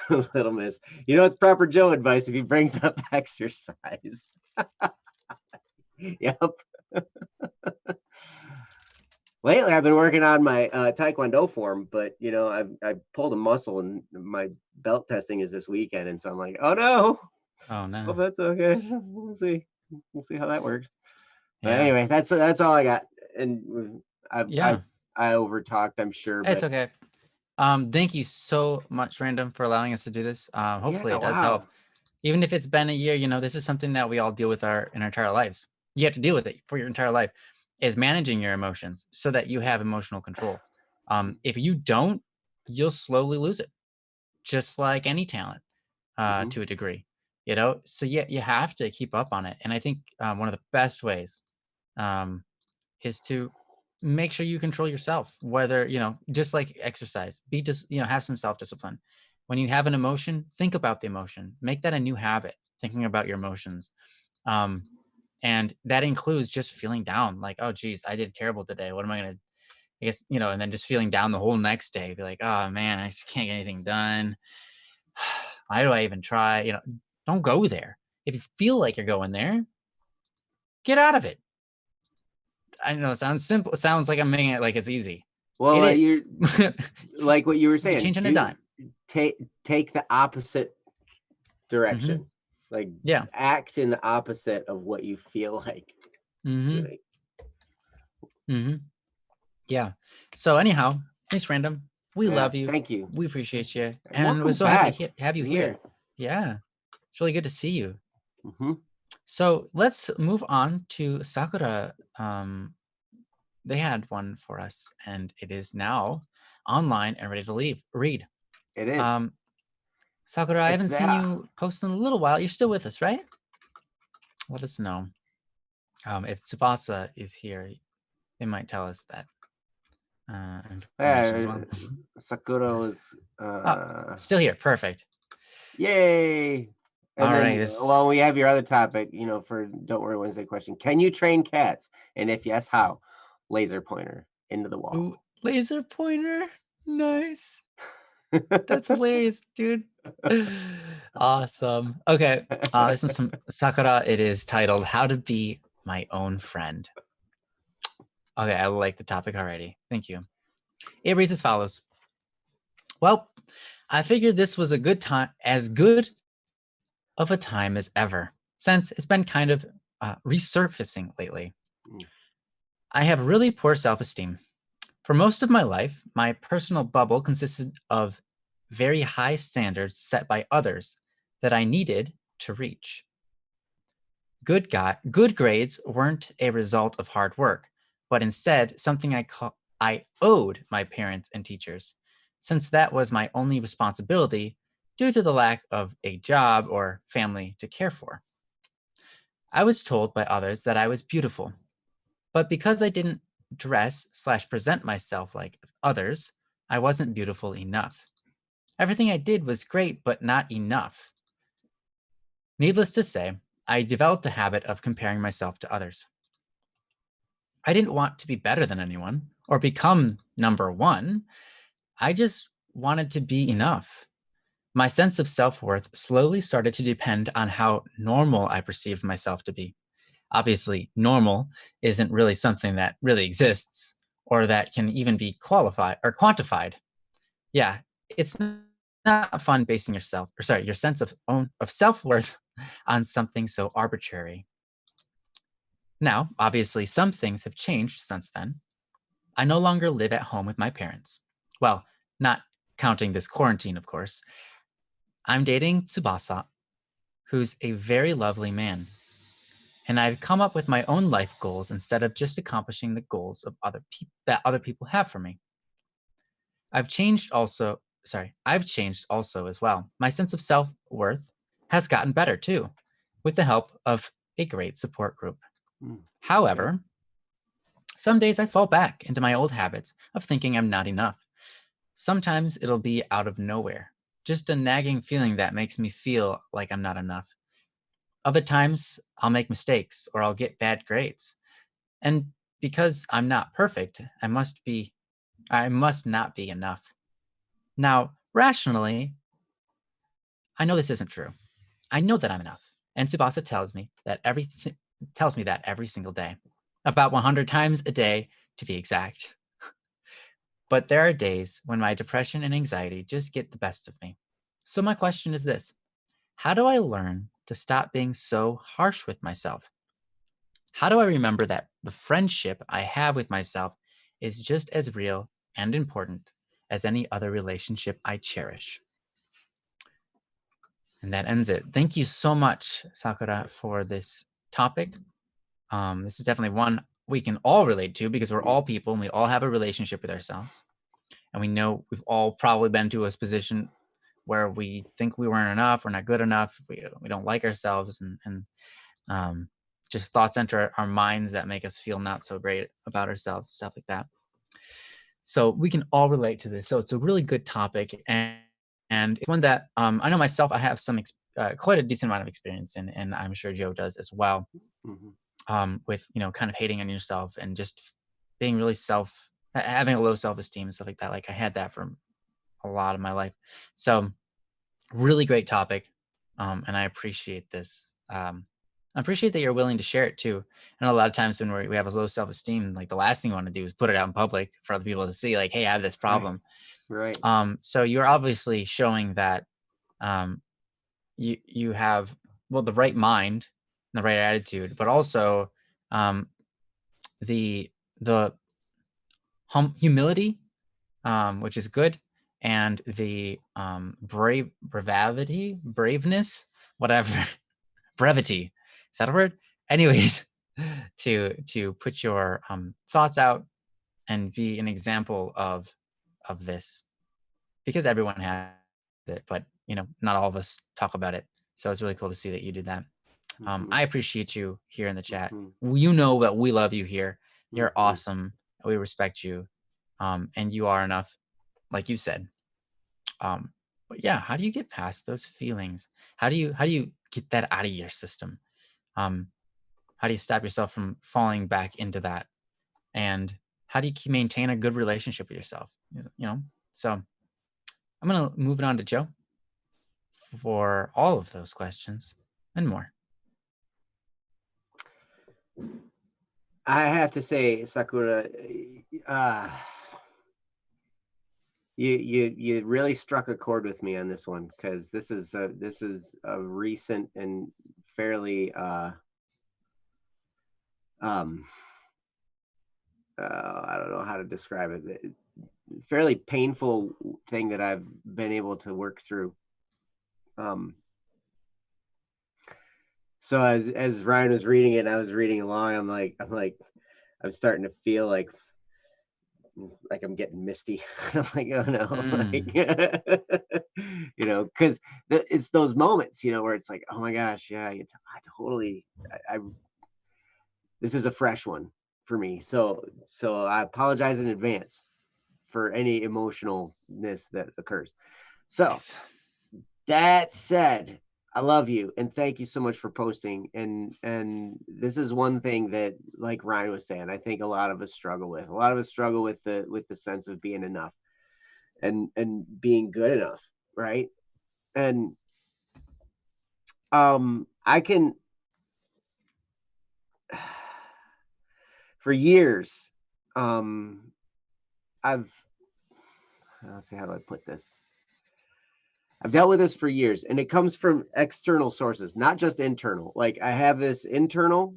Little miss. You know, it's proper Joe advice if he brings up exercise. Yep. Lately, I've been working on my Taekwondo form, but you know, I've pulled a muscle, and my belt testing is this weekend, and so I'm like, oh no, Oh well no. that's okay. We'll see how that works. But Yeah. anyway, that's all I got, and Yeah. I overtalked, I'm sure, It's but okay. Thank you so much, Random, for allowing us to do this. Hopefully yeah, it does wow, help. Even if it's been a year, you know, this is something that we all deal with in our entire lives. You have to deal with it for your entire life, is managing your emotions so that you have emotional control. If you don't, you'll slowly lose it, just like any talent, hmm to a degree, you know? So yeah, you have to keep up on it. And I think one of the best ways um, is to make sure you control yourself, whether, you know, just like exercise, be just, you know, have some self-discipline. When you have an emotion, think about the emotion, make that a new habit, thinking about your emotions. um and that includes just feeling down, like, oh geez, I did terrible today, what am I going to, I guess, you know, and then just feeling down the whole next day, be like, oh man, I just can't get anything done. Why do I even try, you know? Don't go there. If you feel like you're going there, get out of it. I know it sounds simple, it sounds like I'm making it like it's easy. well, It is. you're like what you were You can saying. change on a Do dime. take the opposite Hmm. direction, like Yeah. act in the opposite of what you feel like Hmm. doing. Hmm. Yeah. So anyhow, thanks, Random. We Yeah, love you. thank you. We appreciate you, and we're Welcome so happy back. to have you Yeah. here. Yeah, it's really good to see you. hmm So let's move on to Sakura. They had one for us, and it is now online and ready to read. It is. Um, Sakura, I It's haven't seen there. you post in a little while. You're still with us, right? Let us know. If Tsubasa is here, they might tell us that information as Yeah, well. Sakura was Oh, still here. Perfect. yay. And All right. then This well, we have your other topic, you know, for Don't Worry Wednesday question. Can you train cats? And if yes, how? Laser pointer into the wall. ooh, laser pointer. Nice. That's hilarious, dude. Awesome. Okay. This is some Sakura. It is titled "How to Be My Own Friend." Okay, I like the topic already. Thank you. It reads as follows. Well, I figured this was a good time, as good of a time as ever, since it's been kind of resurfacing lately. Mm, I have really poor self-esteem. For most of my life, my personal bubble consisted of very high standards set by others that I needed to reach. Good grades weren't a result of hard work, but instead something I owed my parents and teachers, since that was my only responsibility due to the lack of a job or family to care for. I was told by others that I was beautiful, but because I didn't dress/present myself like others, I wasn't beautiful enough. Everything I did was great, but not enough. Needless to say, I developed a habit of comparing myself to others. I didn't want to be better than anyone or become number one. I just wanted to be enough. My sense of self-worth slowly started to depend on how normal I perceived myself to be. Obviously, normal isn't really something that really exists or that can even be qualified or quantified. Yeah, it's not fun basing yourself, or sorry, your sense of self-worth on something so arbitrary. Now, obviously, some things have changed since then. I no longer live at home with my parents. Well, not counting this quarantine, of course. I'm dating Tsubasa, who's a very lovely man, and I've come up with my own life goals instead of just accomplishing the goals of other people that other people have for me. I've changed also as well. My sense of self-worth has gotten better too, with the help of a great support group. Mm, okay. However, some days I fall back into my old habits of thinking I'm not enough. Sometimes it'll be out of nowhere, just a nagging feeling that makes me feel like I'm not enough. Other times I'll make mistakes or I'll get bad grades. And because I'm not perfect, I must not be enough. Now, rationally, I know this isn't true. I know that I'm enough. And Tsubasa tells me that every single day, about 100 times a day to be exact. But there are days when my depression and anxiety just get the best of me. So my question is this: how do I learn to stop being so harsh with myself? How do I remember that the friendship I have with myself is just as real and important as any other relationship I cherish? And that ends it. Thank you so much, Sakura, for this topic. This is definitely one we can all relate to because we're all people and we all have a relationship with ourselves. And we know we've all probably been to a position where we think we weren't enough, we're not good enough, we don't like ourselves, and um, just thoughts enter our minds that make us feel not so great about ourselves, stuff like that. So we can all relate to this. So it's a really good topic, and it's one that I know myself. I have quite a decent amount of experience in, and I'm sure Joe does as well. Hmm. With kind of hating on yourself and just being really having a low self-esteem and stuff like that. Like I had that for a lot of my life. So really great topic, and I appreciate this. I appreciate that you're willing to share it too. And a lot of times when we have a low self-esteem, like the last thing you want to do is put it out in public for other people to see, like, hey, I have this Right. problem. Right. So you're obviously showing that um, you have, well, the right mind and the right attitude, but also um, the the humility, which is good, and the braveness, whatever, brevity. Is that a word? Anyways, to put your thoughts out and be an example of this, because everyone has it, but not all of us talk about it. So it's really cool to see that you do that. Hmm. I appreciate you here in the chat. Hmm. You know that we love you here. You're Hmm. awesome. We respect you, and you are enough, like you said. But yeah, how do you get past those feelings? How do you get that out of your system? Um, how do you stop yourself from falling back into that? And how do you maintain a good relationship with yourself? So I'm gonna move it on to Joe for all of those questions and more. I have to say, Sakura, uh, you really struck a chord with me on this one, because this is a recent and fairly um I don't know how to describe it, fairly painful thing that I've been able to work through. Um, so as Ryan was reading it, and I was reading along. I'm starting to feel like I'm getting misty. I'm like, oh no, like, Mm, because it's those moments, where it's like, oh my gosh, yeah, I totally, I this is a fresh one for me. So I apologize in advance for any emotionalness that occurs. So nice. that said, I love you, and thank you so much for posting. And this is one thing that, like Ryan was saying, I think a lot of us struggle with. A lot of us struggle with the sense of being enough and being good enough, right? And I can for years, I've let's see, how do I put this? I've dealt with this for years, and it comes from external sources, not just internal. Like I have this internal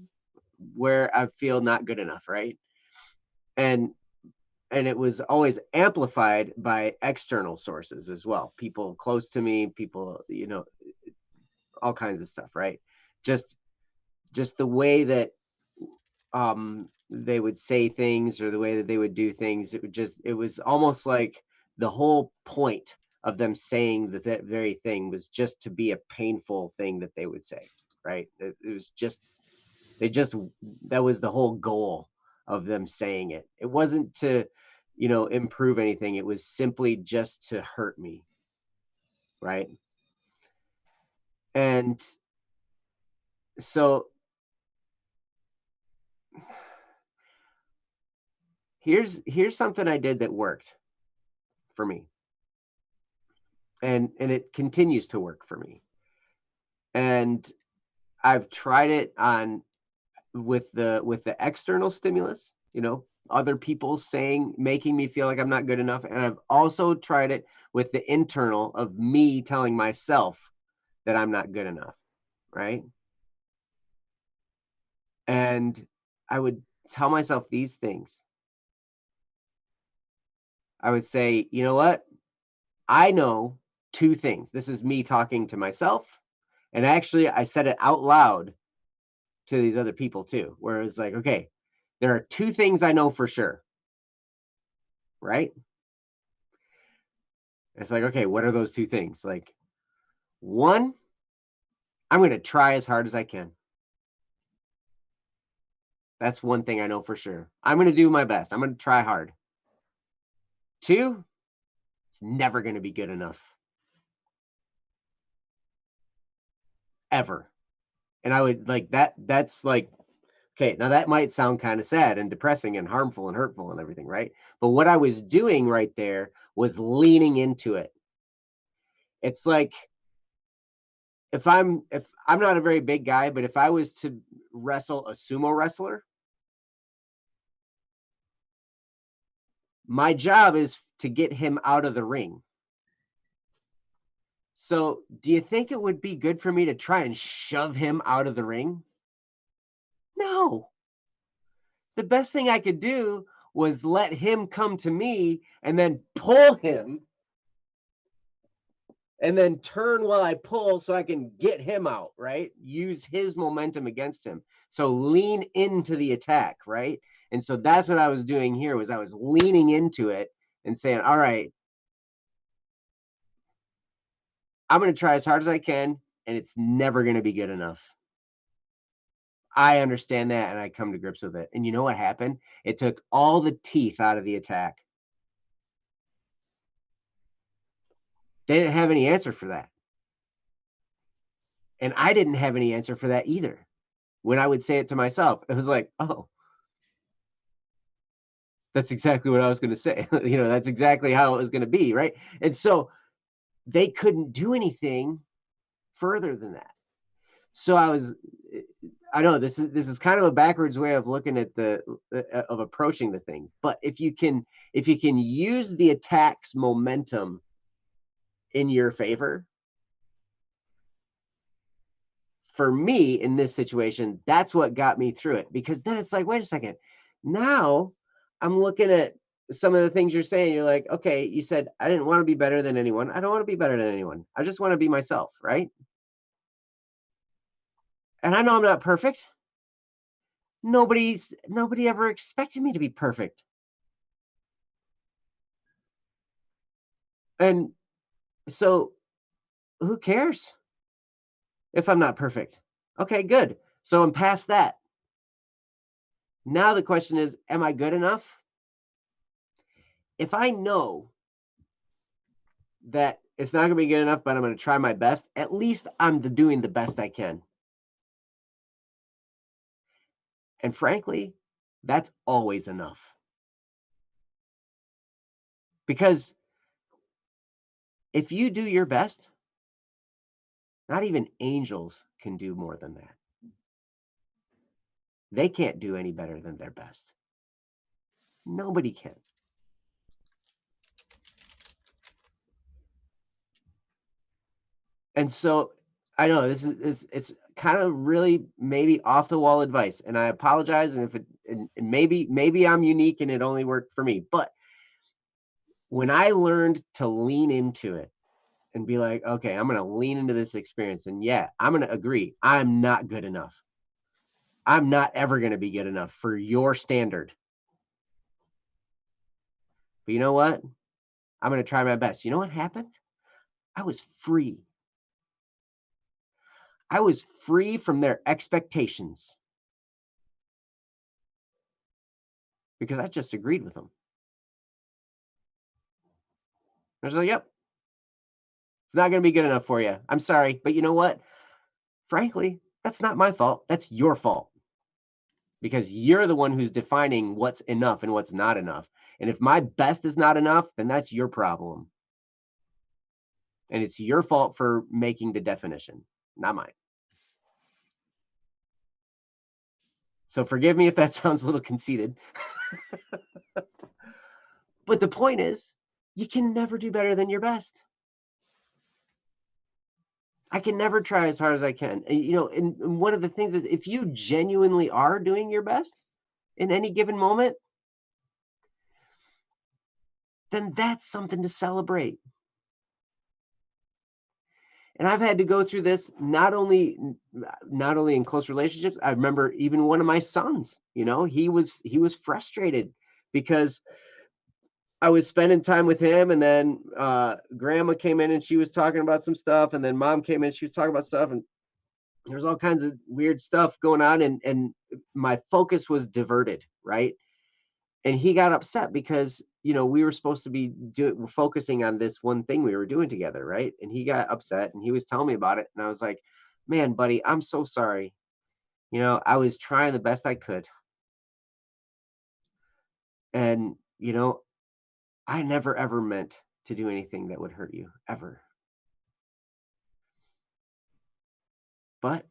where I feel not good enough, right? And and it was always amplified by external sources as well. People close to me, people, all kinds of stuff, right? Just just the way that they would say things or the way that they would do things, it was almost like the whole point of them saying that very thing was just to be a painful thing that they would say, right? It was just they just that was the whole goal of them saying it. It wasn't to, improve anything. It was simply just to hurt me, right? And so here's something I did that worked for me. And it continues to work for me. And I've tried it on with the external stimulus, other people saying, making me feel like I'm not good enough. And I've also tried it with the internal of me telling myself that I'm not good enough, right? And I would tell myself these things. I would say, you know what? I know two things. This is me talking to myself. And actually, I said it out loud to these other people too, where it's like, okay, there are two things I know for sure, right? It's like, okay, what are those two things? Like, one, I'm going to try as hard as I can. That's one thing I know for sure. I'm going to do my best. I'm going to try hard. Two, it's never going to be good enough. Ever. And I would like that. That's like, okay, now that might sound kind of sad and depressing and harmful and hurtful and everything, right? But what I was doing right there was leaning into it. It's like, if I'm not a very big guy, but if I was to wrestle a sumo wrestler, my job is to get him out of the ring. So, do you think it would be good for me to try and shove him out of the ring? No. The best thing I could do was let him come to me and then pull him and then turn while I pull so I can get him out, right? Use his momentum against him. So lean into the attack, right? And so that's what I was doing here was I was leaning into it and saying, all right, I'm going to try as hard as I can and it's never going to be good enough. I understand that and I come to grips with it. And you know what happened? It took all the teeth out of the attack. They didn't have any answer for that. And I didn't have any answer for that either. When I would say it to myself, it was like, oh, that's exactly what I was going to say. That's exactly how it was going to be, right? And so they couldn't do anything further than that. So I know this is kind of a backwards way of looking at of approaching the thing, but if you can use the attack's momentum in your favor, for me in this situation, that's what got me through it. Because then it's like, wait a second, now I'm looking at some of the things you're saying. You're like, okay, you said I didn't want to be better than anyone. I don't want to be better than anyone. I just want to be myself, right? And I know I'm not perfect. Nobody ever expected me to be perfect. And so who cares if I'm not perfect? Okay, good. So I'm past that. Now the question is, am I good enough? If I know that it's not going to be good enough, but I'm going to try my best. At least I'm doing the best I can. And frankly, that's always enough. Because if you do your best, not even angels can do more than that. They can't do any better than their best. Nobody can. And so I know this is it's kind of really maybe off the wall advice, and I apologize. And if it and maybe I'm unique and it only worked for me, but when I learned to lean into it and be like, okay, I'm going to lean into this experience, and yeah, I'm going to agree, I'm not good enough. I'm not ever going to be good enough for your standard. But you know what? I'm going to try my best. You know what happened? I was free. I was free from their expectations because I just agreed with them. I was like, yep, it's not going to be good enough for you. I'm sorry. But you know what? Frankly, that's not my fault. That's your fault because you're the one who's defining what's enough and what's not enough. And if my best is not enough, then that's your problem. And it's your fault for making the definition, not mine. So forgive me if that sounds a little conceited. But the point is, you can never do better than your best. I can never try as hard as I can. And, you know, and one of the things is if you genuinely are doing your best in any given moment, then that's something to celebrate. And I've had to go through this not only in close relationships. I remember even one of my sons, you know, he was frustrated because I was spending time with him, and then grandma came in and she was talking about some stuff, and then mom came in, she was talking about stuff, and there's all kinds of weird stuff going on, and my focus was diverted, right? And he got upset because, you know, we were supposed to be focusing on this one thing we were doing together, right? And he got upset and he was telling me about it, and I was like, man, buddy, I'm so sorry. You know, I was trying the best I could, and you know, I never ever meant to do anything that would hurt you ever. But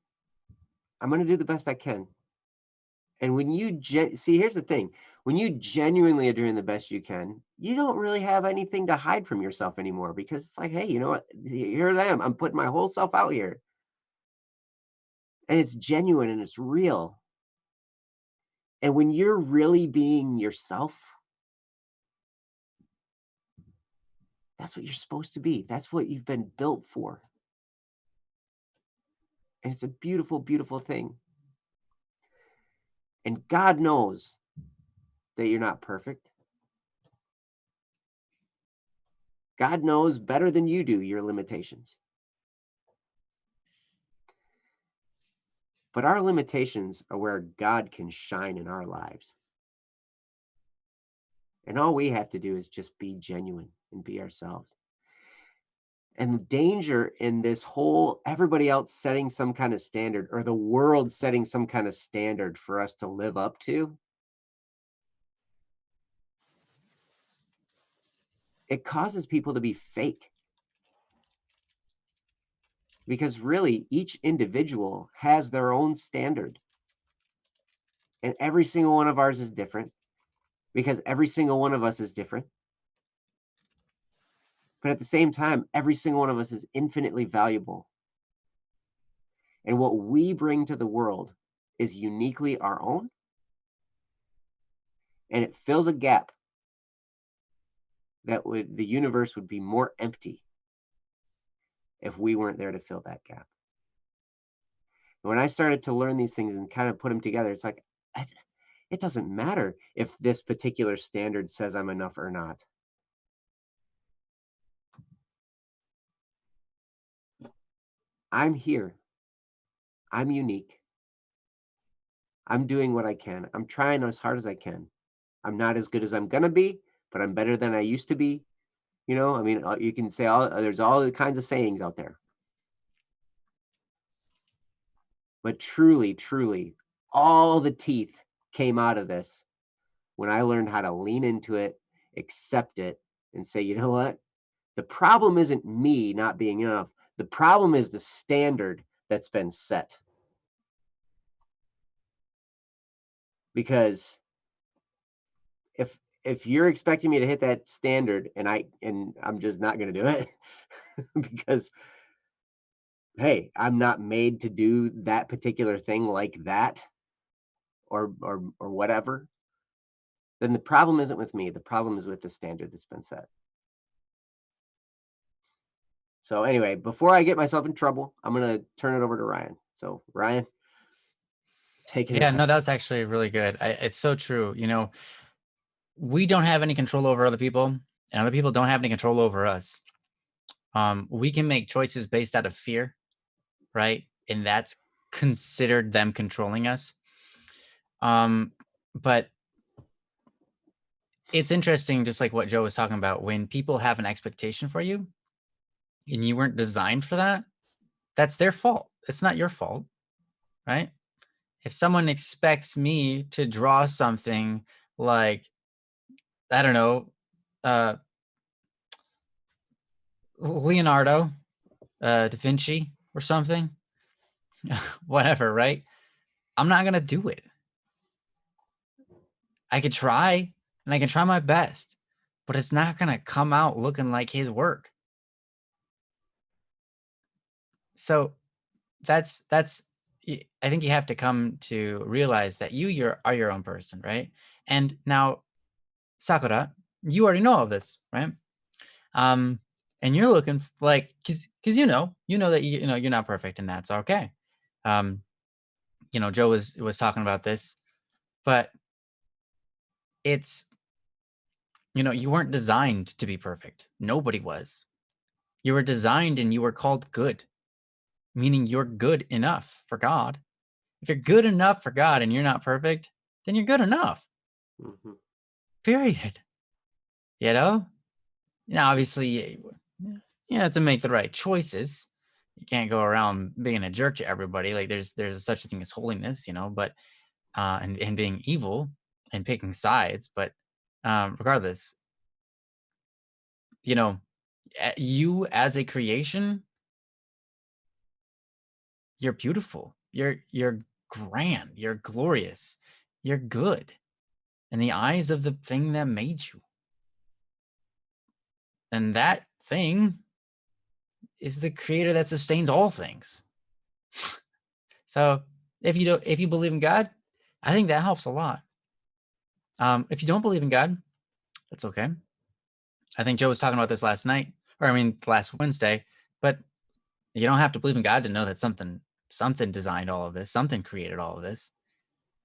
I'm going to do the best I can. And when you see, here's the thing: when you genuinely are doing the best you can, you don't really have anything to hide from yourself anymore because it's like, hey, you know what? Here I am. I'm putting my whole self out here, and it's genuine and it's real. And when you're really being yourself, that's what you're supposed to be. That's what you've been built for. And it's a beautiful, beautiful thing. And God knows that you're not perfect. God knows better than you do your limitations. But our limitations are where God can shine in our lives. And all we have to do is just be genuine and be ourselves. And the danger in this whole everybody else setting some kind of standard or the world setting some kind of standard for us to live up to, it causes people to be fake. Because really, each individual has their own standard. And every single one of ours is different because every single one of us is different. But at the same time, every single one of us is infinitely valuable. And what we bring to the world is uniquely our own. And it fills a gap that the universe would be more empty if we weren't there to fill that gap. And when I started to learn these things and kind of put them together, it's like, it doesn't matter if this particular standard says I'm enough or not. I'm here. I'm unique. I'm doing what I can. I'm trying as hard as I can. I'm not as good as I'm going to be, but I'm better than I used to be. You know, I mean, you can say all, there's all the kinds of sayings out there. But truly, truly, all the teeth came out of this when I learned how to lean into it, accept it, and say, you know what? The problem isn't me not being enough. The problem is the standard that's been set. Because if you're expecting me to hit that standard and I'm just not going to do it because hey, I'm not made to do that particular thing like that or whatever, then the problem isn't with me. The problem is with the standard that's been set. So anyway, before I get myself in trouble, I'm going to turn it over to Ryan. So Ryan, take it Yeah, away. no, that's actually really good. It's so true. You know, we don't have any control over other people, and other people don't have any control over us. We can make choices based out of fear, right? And that's considered them controlling us. But it's interesting, just like what Joe was talking about, when people have an expectation for you and you weren't designed for that, that's their fault. It's not your fault, right? If someone expects me to draw something like, I don't know, Leonardo da Vinci or something, whatever, right? I'm not going to do it. I could try and I can try my best, but it's not going to come out looking like his work. So that's I think you have to come to realize that you are your own person, right? And now, Sakura, you already know all this, right? And you're looking like, because you know that you know you're not perfect, and that's okay. Joe was talking about this, but it's you weren't designed to be perfect. Nobody was. You were designed and you were called good, meaning you're good enough for God. If you're good enough for God and you're not perfect, then you're good enough. Mm-hmm. Period. Now, obviously, you have to make the right choices. You can't go around being a jerk to everybody. Like there's such a thing as holiness, but and being evil and picking sides. But regardless, you as a creation, you're beautiful. You're grand. You're glorious. You're good in the eyes of the thing that made you. And that thing is the creator that sustains all things. So if you believe in God, I think that helps a lot. If you don't believe in God, that's okay. I think Joe was talking about this last night, or I mean last Wednesday, but you don't have to believe in God to know that something designed all of this, something created all of this.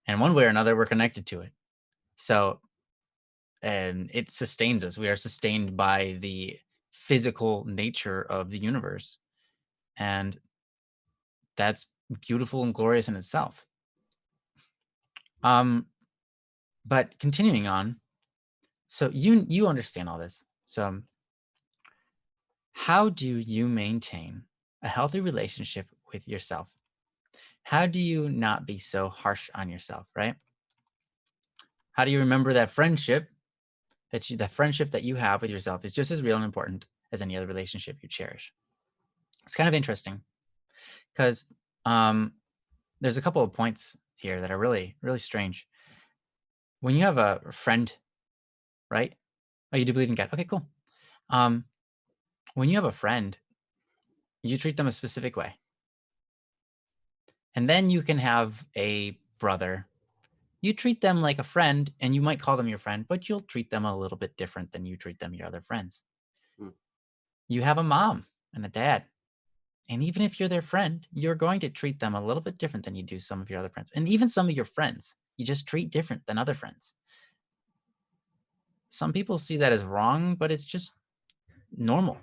And one way or another, we're connected to it. So, and it sustains us. We are sustained by the physical nature of the universe. And that's beautiful and glorious in itself. But continuing on, so you understand all this. So how do you maintain a healthy relationship with yourself? How do you not be so harsh on yourself, right? How do you remember that friendship that you have with yourself is just as real and important as any other relationship you cherish? It's kind of interesting because there's a couple of points here that are really, really strange. When you have a friend, right? Oh, you do believe in God. Okay, cool. When you have a friend, you treat them a specific way. And then you can have a brother. You treat them like a friend, and you might call them your friend, but you'll treat them a little bit different than you treat them your other friends. Mm. You have a mom and a dad. And even if you're their friend, you're going to treat them a little bit different than you do some of your other friends. And even some of your friends, you just treat different than other friends. Some people see that as wrong, but it's just normal.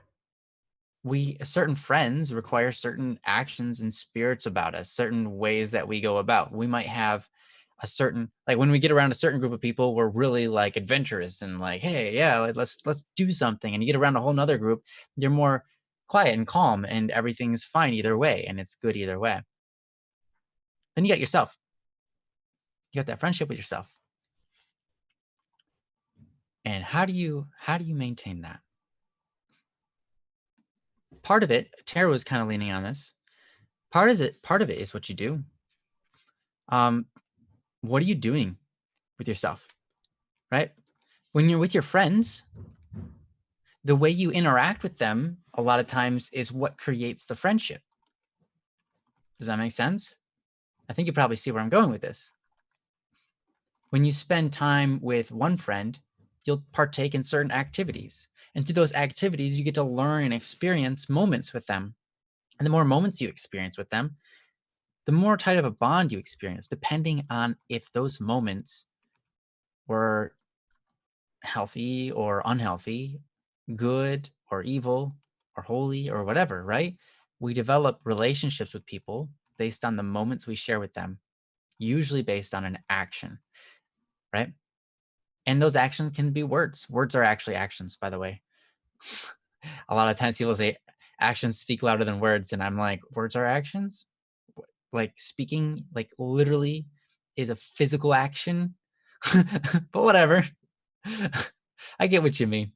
Certain friends require certain actions and spirits about us, certain ways that we go about. We might have a certain, like when we get around a certain group of people, we're really like adventurous and like, hey, yeah, let's do something. And you get around a whole nother group, you're more quiet and calm and everything's fine either way. And it's good either way. Then you got yourself. You got that friendship with yourself. And how do you maintain that? Part of it, Tara was kind of leaning on this. Part of it is what you do. What are you doing with yourself? Right? When you're with your friends, the way you interact with them a lot of times is what creates the friendship. Does that make sense? I think you probably see where I'm going with this. When you spend time with one friend, you'll partake in certain activities. And through those activities, you get to learn and experience moments with them. And the more moments you experience with them, the more tight of a bond you experience, depending on if those moments were healthy or unhealthy, good or evil or holy or whatever, right? We develop relationships with people based on the moments we share with them, usually based on an action, right? And those actions can be words. Words are actually actions, by the way. A lot of times people say actions speak louder than words. And I'm like, words are actions? Like speaking, like literally is a physical action. But whatever. I get what you mean.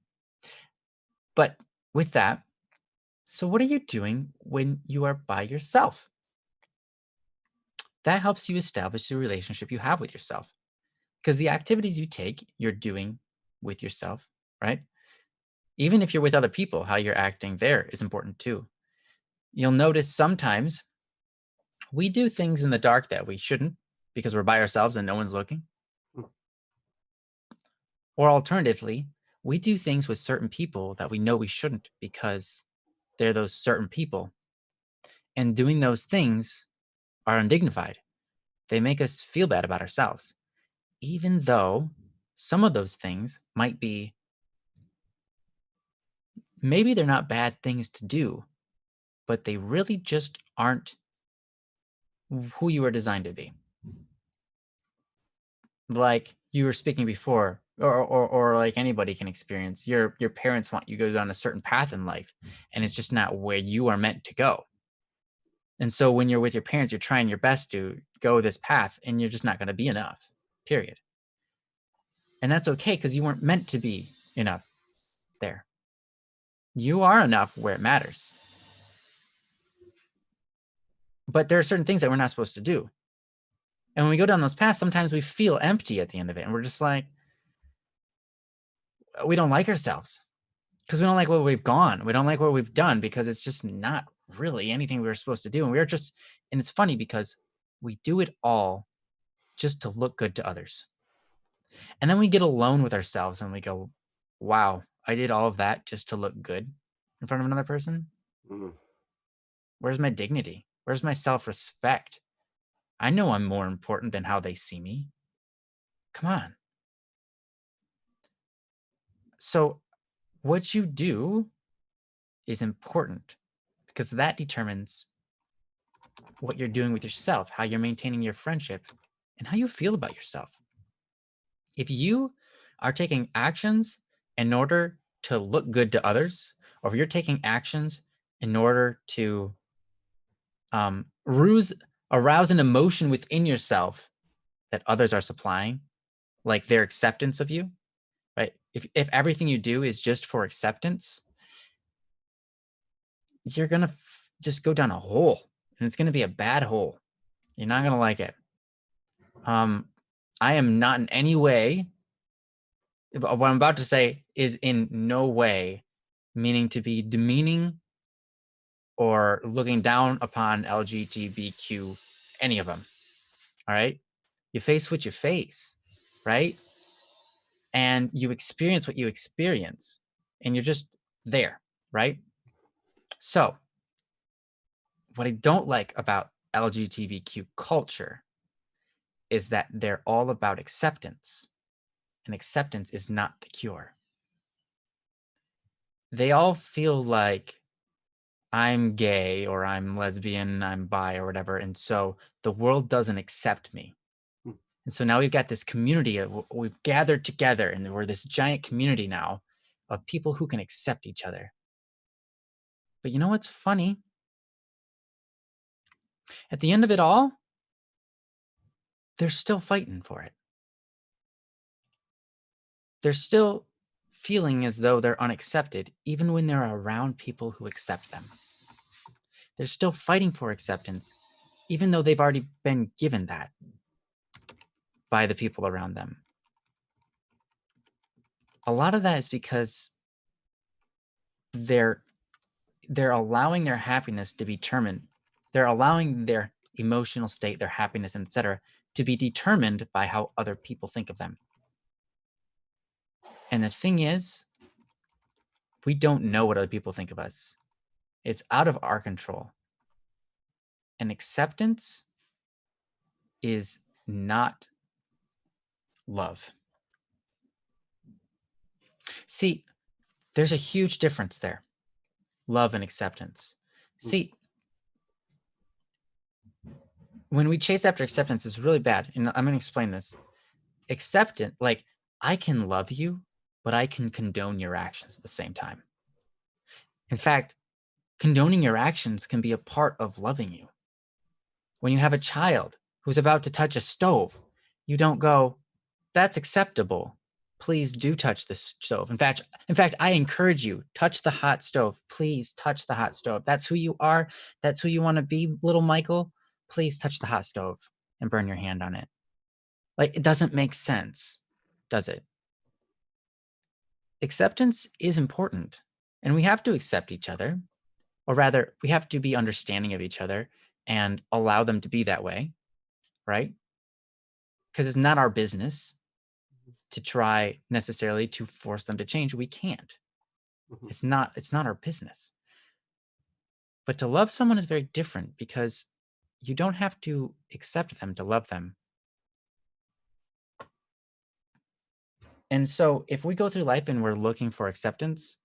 But with that, so what are you doing when you are by yourself? That helps you establish the relationship you have with yourself. Because the activities you take, you're doing with yourself, right? Even if you're with other people, how you're acting there is important too. You'll notice sometimes we do things in the dark that we shouldn't because we're by ourselves and no one's looking. Or alternatively, we do things with certain people that we know we shouldn't because they're those certain people. And doing those things are undignified. They make us feel bad about ourselves, even though some of those things might be, maybe they're not bad things to do, but they really just aren't who you were designed to be. Like you were speaking before, or like anybody can experience, your parents want you to go down a certain path in life, and it's just not where you are meant to go. And so when you're with your parents, you're trying your best to go this path, and you're just not going to be enough, period. And that's okay because you weren't meant to be enough there. You are enough where it matters. But there are certain things that we're not supposed to do. And when we go down those paths, sometimes we feel empty at the end of it. And we're just like, we don't like ourselves because we don't like where we've gone. We don't like what we've done because it's just not really anything we were supposed to do. And and it's funny because we do it all just to look good to others. And then we get alone with ourselves and we go, wow, I did all of that just to look good in front of another person. Mm-hmm. Where's my dignity? Where's my self-respect? I know I'm more important than how they see me. Come on. So what you do is important because that determines what you're doing with yourself, how you're maintaining your friendship, and how you feel about yourself. If you are taking actions in order to look good to others, or if you're taking actions in order to arouse an emotion within yourself that others are supplying, like their acceptance of you, right? If everything you do is just for acceptance, you're gonna just go down a hole, and it's gonna be a bad hole. You're not gonna like it. I am not in any way. What I'm about to say is in no way meaning to be demeaning or looking down upon LGBTQ, any of them. All right. You face what you face, right? And you experience what you experience, and you're just there, right? So, what I don't like about LGBTQ culture is that they're all about acceptance, and acceptance is not the cure. They all feel like I'm gay or I'm lesbian, I'm bi or whatever, and so the world doesn't accept me. And so now we've got this community of, we've gathered together, and we're this giant community now of people who can accept each other. But you know what's funny? At the end of it all, they're still fighting for it. They're still feeling as though they're unaccepted, even when they're around people who accept them. They're still fighting for acceptance, even though they've already been given that by the people around them. A lot of that is because they're allowing their happiness to be determined. They're allowing their emotional state, their happiness, etc., to be determined by how other people think of them. And the thing is, we don't know what other people think of us. It's out of our control. And acceptance is not love. See, there's a huge difference there. Love and acceptance. See, when we chase after acceptance, it's really bad. And I'm going to explain this. Acceptance, like, I can love you, but I can condone your actions at the same time. In fact, condoning your actions can be a part of loving you. When you have a child who's about to touch a stove, you don't go, that's acceptable. Please do touch the stove. In fact, I encourage you, touch the hot stove. Please touch the hot stove. That's who you are. That's who you want to be, little Michael. Please touch the hot stove and burn your hand on it. Like, it doesn't make sense, does it? Acceptance is important, and we have to accept each other, or rather, we have to be understanding of each other and allow them to be that way, right? Because it's not our business to try necessarily to force them to change. We can't. It's not our business. But to love someone is very different, because you don't have to accept them to love them. And so if we go through life and we're looking for acceptance,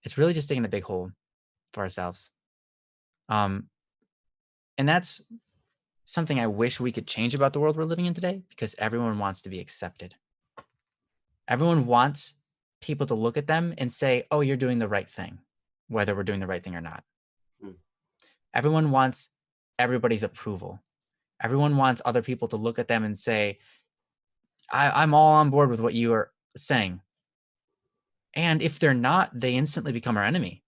it's really just digging a big hole for ourselves. And that's something I wish we could change about the world we're living in today, because everyone wants to be accepted. Everyone wants people to look at them and say, oh, you're doing the right thing, whether we're doing the right thing or not. Everyone wants everybody's approval. Everyone wants other people to look at them and say, I'm all on board with what you are saying. And if they're not, they instantly become our enemy,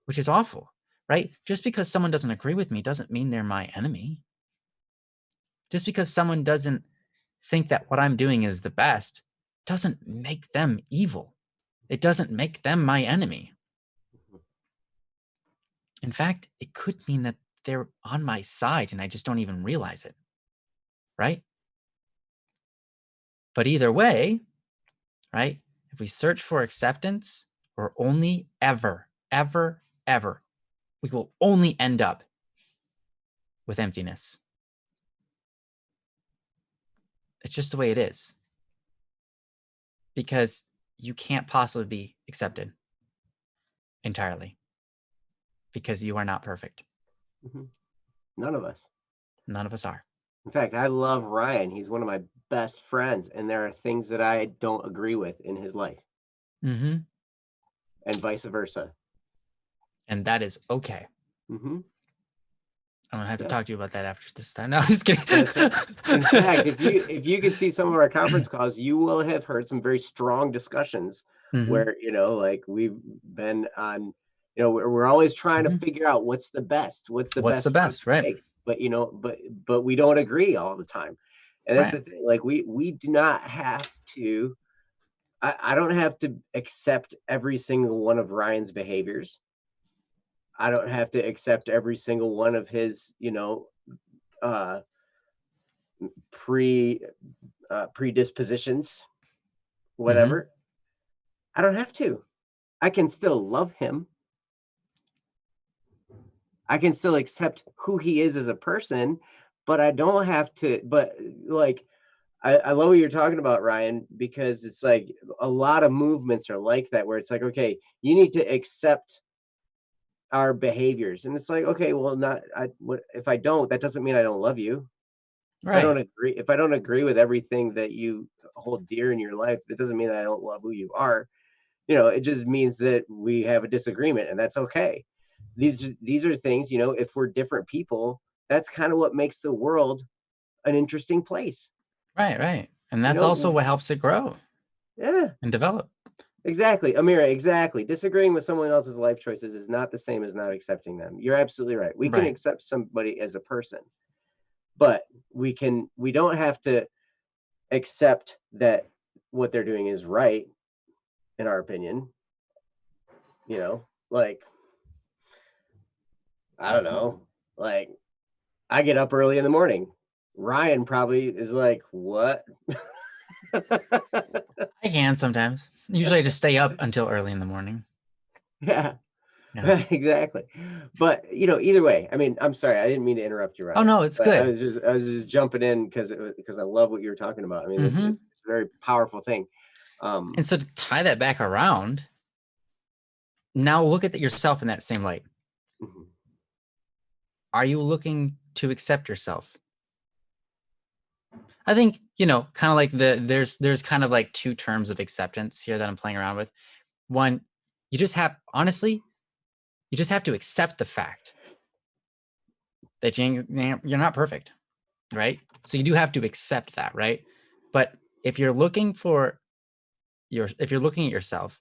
which is awful, right? Just because someone doesn't agree with me doesn't mean they're my enemy. Just because someone doesn't think that what I'm doing is the best doesn't make them evil. It doesn't make them my enemy. In fact, it could mean that they're on my side and I just don't even realize it, right? But either way, right, if we search for acceptance, we're only ever, we will only end up with emptiness. It's just the way it is. Because you can't possibly be accepted entirely, because you are not perfect. None of us. None of us are. In fact, I love Ryan. He's one of my best friends, and there are things that I don't agree with in his life. And vice versa. And that is okay. I'm gonna have to talk to you about that after this time. No, I'm just kidding. In fact, if you could see some of our conference calls, you will have heard some very strong discussions where, like, we've been on, we're always trying to figure out what's the best, what's the best, right? But but we don't agree all the time. And that's the thing. Like, we do not have to. I don't have to accept every single one of Ryan's behaviors. I don't have to accept every single one of his, predispositions, whatever. I don't have to. I can still love him. I can still accept who he is as a person, but I don't have to. But, like, I love what you're talking about, Ryan, because it's like a lot of movements are like that, where it's like, okay, you need to accept our behaviors. And it's like, okay, well, what if I don't? That doesn't mean I don't love you. Right. If I don't agree with everything that you hold dear in your life, that doesn't mean that I don't love who you are. It just means that we have a disagreement, and that's okay. These are things, if we're different people, that's kind of what makes the world an interesting place. Right. Right. And You that's also know, what helps it grow yeah, and develop. exactly. Amira, exactly. Disagreeing with someone else's life choices is not the same as not accepting them. You're absolutely right. We can Right. accept somebody as a person, but we don't have to accept that what they're doing is right in our opinion. Like, I don't know, like, I get up early in the morning. Ryan probably is like, what? I can sometimes. Usually I just stay up until early in the morning. Yeah. Yeah. Exactly. But either way, I mean, I'm sorry, I didn't mean to interrupt you, Oh Ryan. no, it's But good. I was just jumping in because I love what you were talking about. I mean, this Hmm. is it's a very powerful thing. Um, And so to tie that back around, now look at yourself in that same light. mhm, Are you looking to accept yourself? I think, kind of like there's kind of like two terms of acceptance here that I'm playing around with. One, you just have honestly, you just have to accept the fact that you're not perfect, right? So you do have to accept that, right? But if you're looking if you're looking at yourself,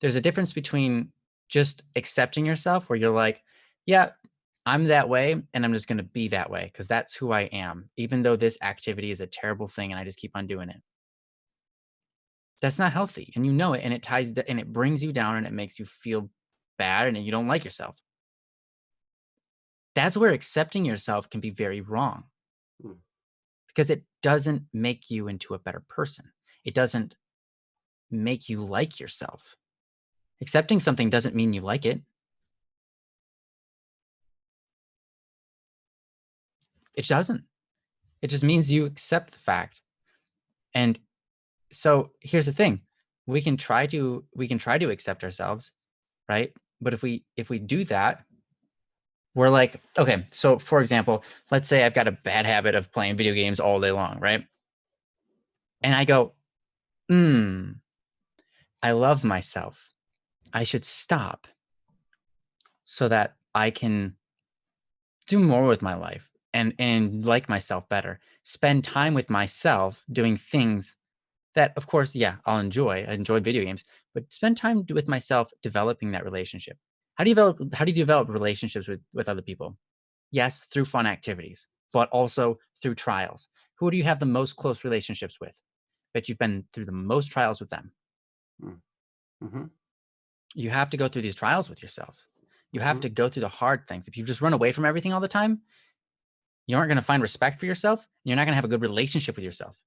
there's a difference between just accepting yourself where you're like, yeah, I'm that way and I'm just going to be that way because that's who I am, even though this activity is a terrible thing and I just keep on doing it. That's not healthy. And you know it. And and it brings you down and it makes you feel bad and you don't like yourself. That's where accepting yourself can be very wrong mm, because it doesn't make you into a better person. It doesn't make you like yourself. Accepting something doesn't mean you like it. It doesn't. It just means you accept the fact. And so here's the thing. We can try to accept ourselves, right? But if we do that, we're like, okay, so for example, let's say I've got a bad habit of playing video games all day long, right? And I go, I love myself. I should stop so that I can do more with my life and like myself better. Spend time with myself doing things that, of course, yeah, I'll enjoy. I enjoy video games, but spend time with myself developing that relationship. How do you develop relationships with other people? Yes, through fun activities, but also through trials. Who do you have the most close relationships with? That you've been through the most trials with them. mm, mhm, You have to go through these trials with yourself. You have mhm, to go through the hard things. If you just run away from everything all the time, you aren't going to find respect for yourself. You're not going to have a good relationship with yourself,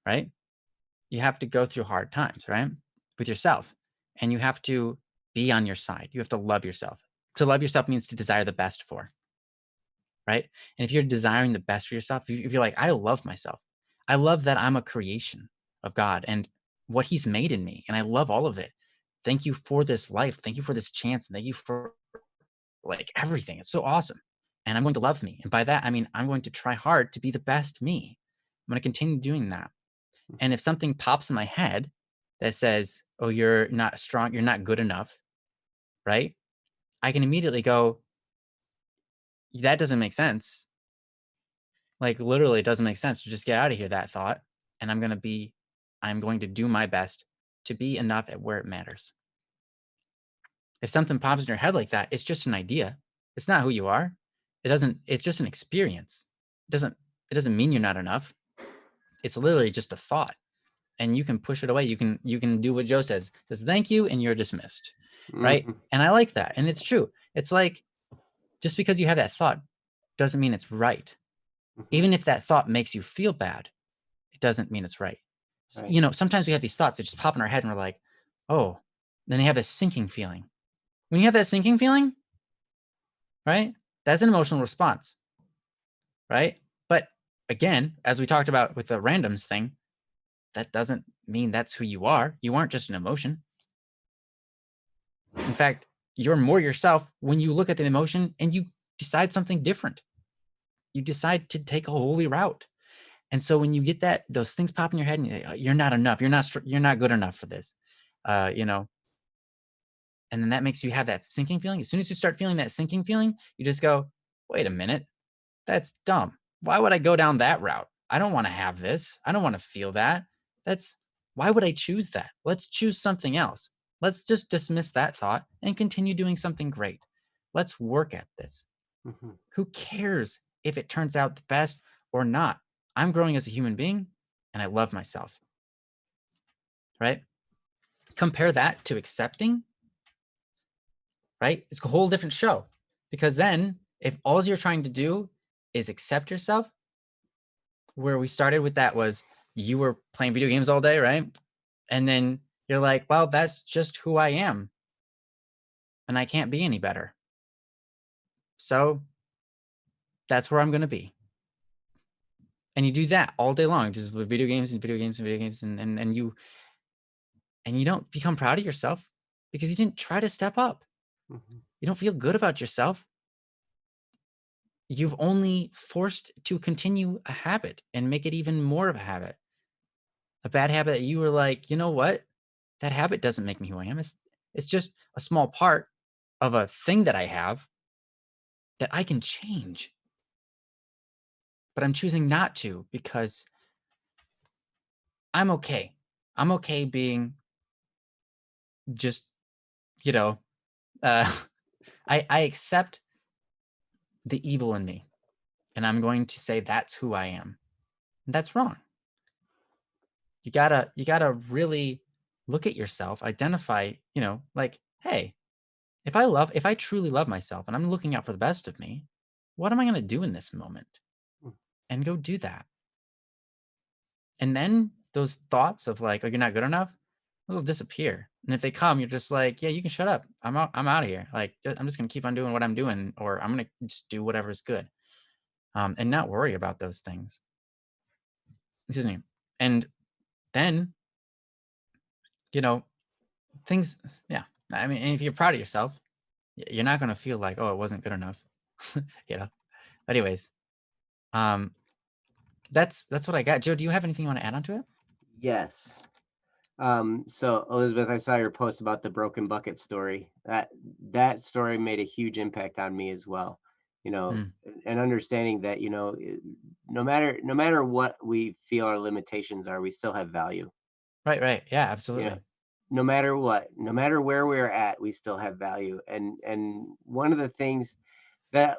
right? You have to go through hard times, right? With yourself. And you have to be on your side. You have to love yourself. To love yourself means to desire the best for, right? And if you're desiring the best for yourself, if you're like, I love myself, I love that I'm a creation of God and what He's made in me, and I love all of it. Thank you for this life. Thank you for this chance. And thank you for like everything. It's so awesome. And I'm going to love me. And by that, I mean, I'm going to try hard to be the best me. I'm going to continue doing that. And if something pops in my head that says, oh, you're not strong, you're not good enough, right? I can immediately go, that doesn't make sense. Like literally, it doesn't make sense to just get out of here, that thought. And I'm going to do my best to be enough at where it matters. If something pops in your head like that, it's just an idea. It's not who you are. It's just an experience. It doesn't mean you're not enough. It's literally just a thought. And you can push it away. You can do what Joe says thank you, and you're dismissed. Right. mhm, And I like that. And it's true. It's like just because you have that thought doesn't mean it's right. mhm, Even if that thought makes you feel bad, it doesn't mean it's right. right. Sometimes we have these thoughts that just pop in our head and we're like, oh, then they have this sinking feeling. When you have that sinking feeling, right? That's an emotional response, right? But again, as we talked about with the randoms thing, that doesn't mean that's who you are. You aren't just an emotion. In fact, you're more yourself when you look at the emotion and you decide something different. you decide to take a holy route. And so when you get those things pop in your head, and you're not enough, you're not good enough for this, you know, and then that makes you have that sinking feeling. As soon as you start feeling that sinking feeling, you just go, wait a minute, that's dumb. Why would I go down that route? I don't want to have this. I don't want to feel that. That's Why would I choose that? Let's choose something else. Let's just dismiss that thought and continue doing something great. Let's work at this. Mhm. Who cares if it turns out the best or not? I'm growing as a human being and I love myself, right? Compare that to accepting, right? It's a whole different show, because then if all you're trying to do is accept yourself, where we started with that was you were playing video games all day, right? And then you're like, well, that's just who I am and I can't be any better. So that's where I'm going to be. And you do that all day long, just with video games and video games and video games. And you don't become proud of yourself because you didn't try to step up. Mhm. You don't feel good about yourself. You've only forced to continue a habit and make it even more of a habit. A bad habit that you were like, you know what? That habit doesn't make me who I am. It's just a small part of a thing that I have that I can change. But I'm choosing not to because I'm okay. I'm okay being just, you know, uh, I accept the evil in me, and I'm going to say that's who I am. And that's wrong. You gotta really look at yourself, identify, like, hey, if I truly love myself and I'm looking out for the best of me, what am I gonna do in this moment? Mm. And go do that. And then those thoughts of like, oh, you're not good enough, those will disappear. And if they come, you're just like, yeah, you can shut up. I'm out of here. Like, I'm just gonna keep on doing what I'm doing, or I'm gonna just do whatever's good. And not worry about those things. Excuse me. And then, you know, things, yeah. I mean, and if you're proud of yourself, you're not gonna feel like, oh, it wasn't good enough. you know. Anyways, um, that's what I got. Joe, do you have anything you want to add on to it? Yes. So Elizabeth, I saw your post about the broken bucket story. That story made a huge impact on me as well. You know, Mm, and understanding that, no matter what we feel our limitations are, we still have value. right, right. Yeah, You know, absolutely. no matter what, no matter where we're at, we still have value. And one of the things that,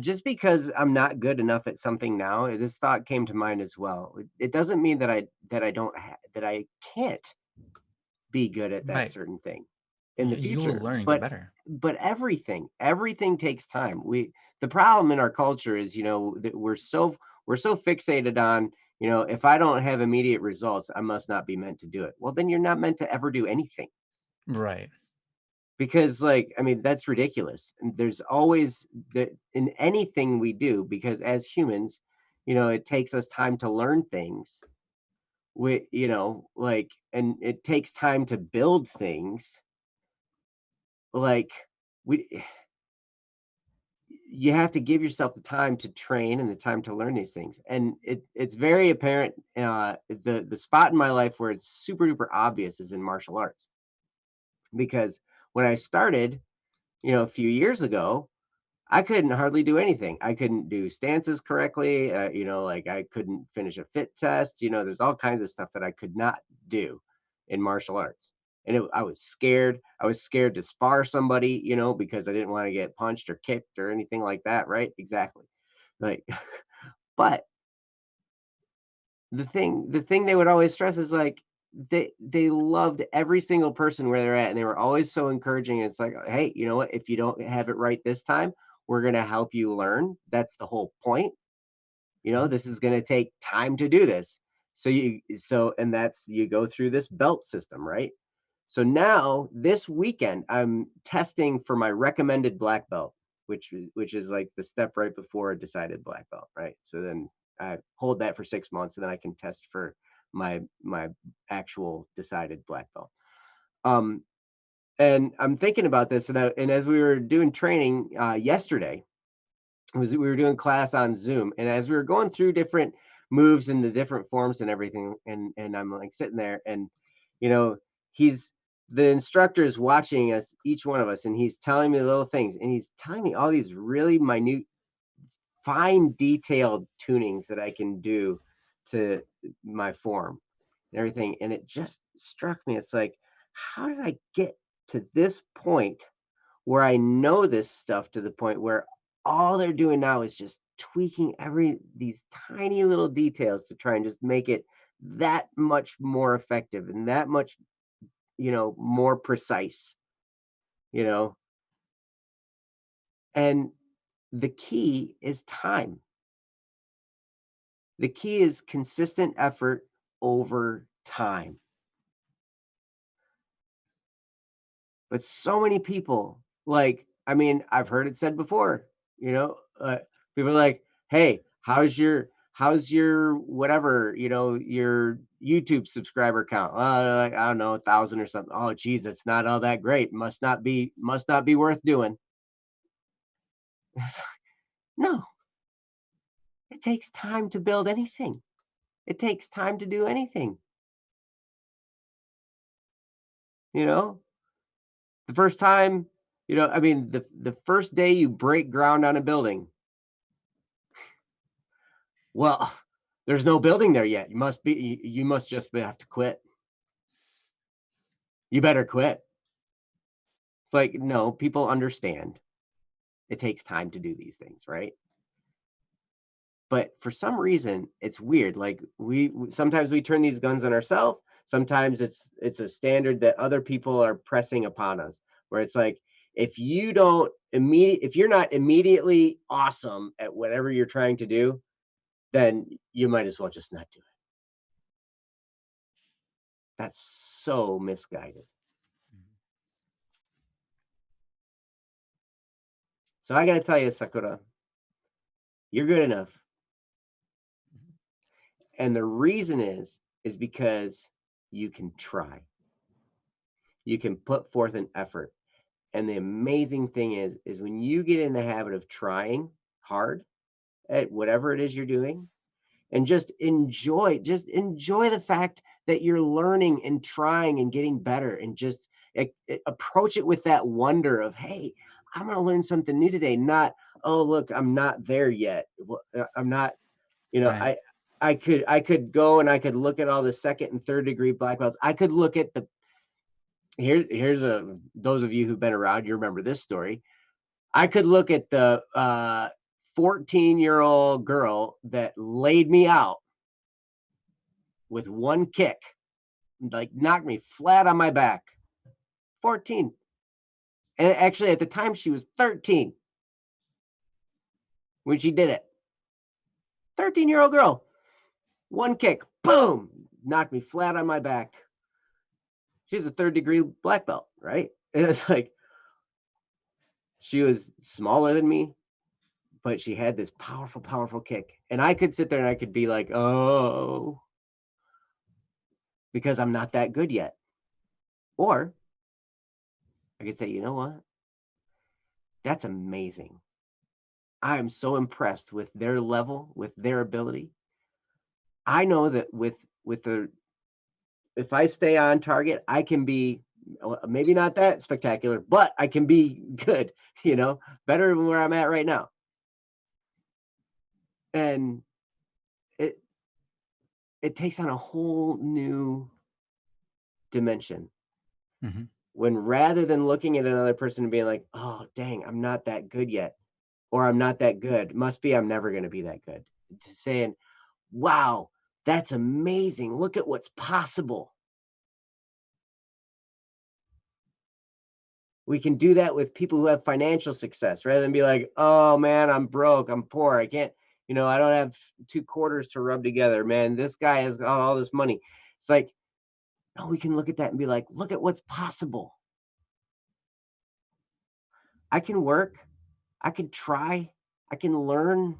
just because I'm not good enough at something now, this thought came to mind as well. It doesn't mean that I can't be good at that Right. certain thing in the You will future. learn and get But better. everything takes time. The problem in our culture is, that we're so fixated on, if I don't have immediate results, I must not be meant to do it. Well, then you're not meant to ever do anything, Right. because, like, I mean, that's ridiculous. And there's always that in anything we do, because as humans, it takes us time to learn things. Like, and it takes time to build things. Like, we you have to give yourself the time to train and the time to learn these things. And it's very apparent. The spot in my life where it's super duper obvious is in martial arts, because when I started, a few years ago, I couldn't hardly do anything. I couldn't do stances correctly. Like, I couldn't finish a fit test. There's all kinds of stuff that I could not do in martial arts. And I was scared. I was scared to spar somebody, because I didn't want to get punched or kicked or anything like that. Right? Exactly. Like, but the thing they would always stress is, like, they loved every single person where they're at, and they were always so encouraging. It's like, hey, you know what, if you don't have it right this time, we're going to help you learn. That's the whole point. This is going to take time to do this. And that's, you go through this belt system, right? So now this weekend I'm testing for my recommended black belt, which is like the step right before a decided black belt, right? So then I hold that for 6 months, and then I can test for my actual decided black belt. Um, and I'm thinking about this, and as we were doing training yesterday, we were doing class on Zoom, and as we were going through different moves and the different forms and everything, and I'm like sitting there, and you know, he's the instructor is watching us, each one of us, and he's telling me little things, and he's telling me all these really minute, fine, detailed tunings that I can do to my form and everything. And it just struck me. It's like, how did I get to this point where I know this stuff to the point where all they're doing now is just tweaking these tiny little details to try and just make it that much more effective and that much, more precise, you know. And the key is time. The key is consistent effort over time. But so many people, like, I mean, I've heard it said before, people are like, "Hey, how's your whatever, your YouTube subscriber count?" Like, I don't know, 1,000 or something. Oh, geez, it's not all that great. Must not be worth doing. No, it takes time to build anything. It takes time to do anything. You know, the first time, I mean, the first day you break ground on a building, well, there's no building there yet. You must just have to quit. You better quit. It's like, no, people understand. It takes time to do these things, right? But for some reason, it's weird. Like sometimes we turn these guns on ourselves. Sometimes it's a standard that other people are pressing upon us, where it's like, if you're not immediately awesome at whatever you're trying to do, then you might as well just not do it. That's so misguided. So I got to tell you, Sakura, you're good enough. And the reason is because you can try. You can put forth an effort. And the amazing thing is when you get in the habit of trying hard at whatever it is you're doing, and just enjoy the fact that you're learning and trying and getting better, and just approach it with that wonder of, hey, I'm going to learn something new today, not, oh, look, I'm not there yet. I'm not, Right. I could go and I could look at all the second and third degree black belts. I could look at here's those of you who've been around, you remember this story. I could look at the 14-year-old girl that laid me out with one kick, like knocked me flat on my back. 14. And actually, at the time, she was 13 when she did it. 13-year-old girl, one kick, boom, knocked me flat on my back. She's a third degree black belt, right? And it's like, she was smaller than me, but she had this powerful, powerful kick. And I could sit there and I could be like, oh, because I'm not that good yet. Or I could say, you know what? That's amazing. I am so impressed with their level, with their ability. I know that with the if I stay on target, I can be maybe not that spectacular, but I can be good, better than where I'm at right now. And it it takes on a whole new dimension Hmm. when, rather than looking at another person and being like, oh, dang, I'm not that good yet, or I'm not that good, must be I'm never going to be that good, to saying, wow, that's amazing. Look at what's possible. We can do that with people who have financial success, rather than be like, oh man, I'm broke, I'm poor, I can't, I don't have 2 quarters to rub together, man. This guy has got all this money. It's like, no, we can look at that and be like, look at what's possible. I can work, I can try, I can learn,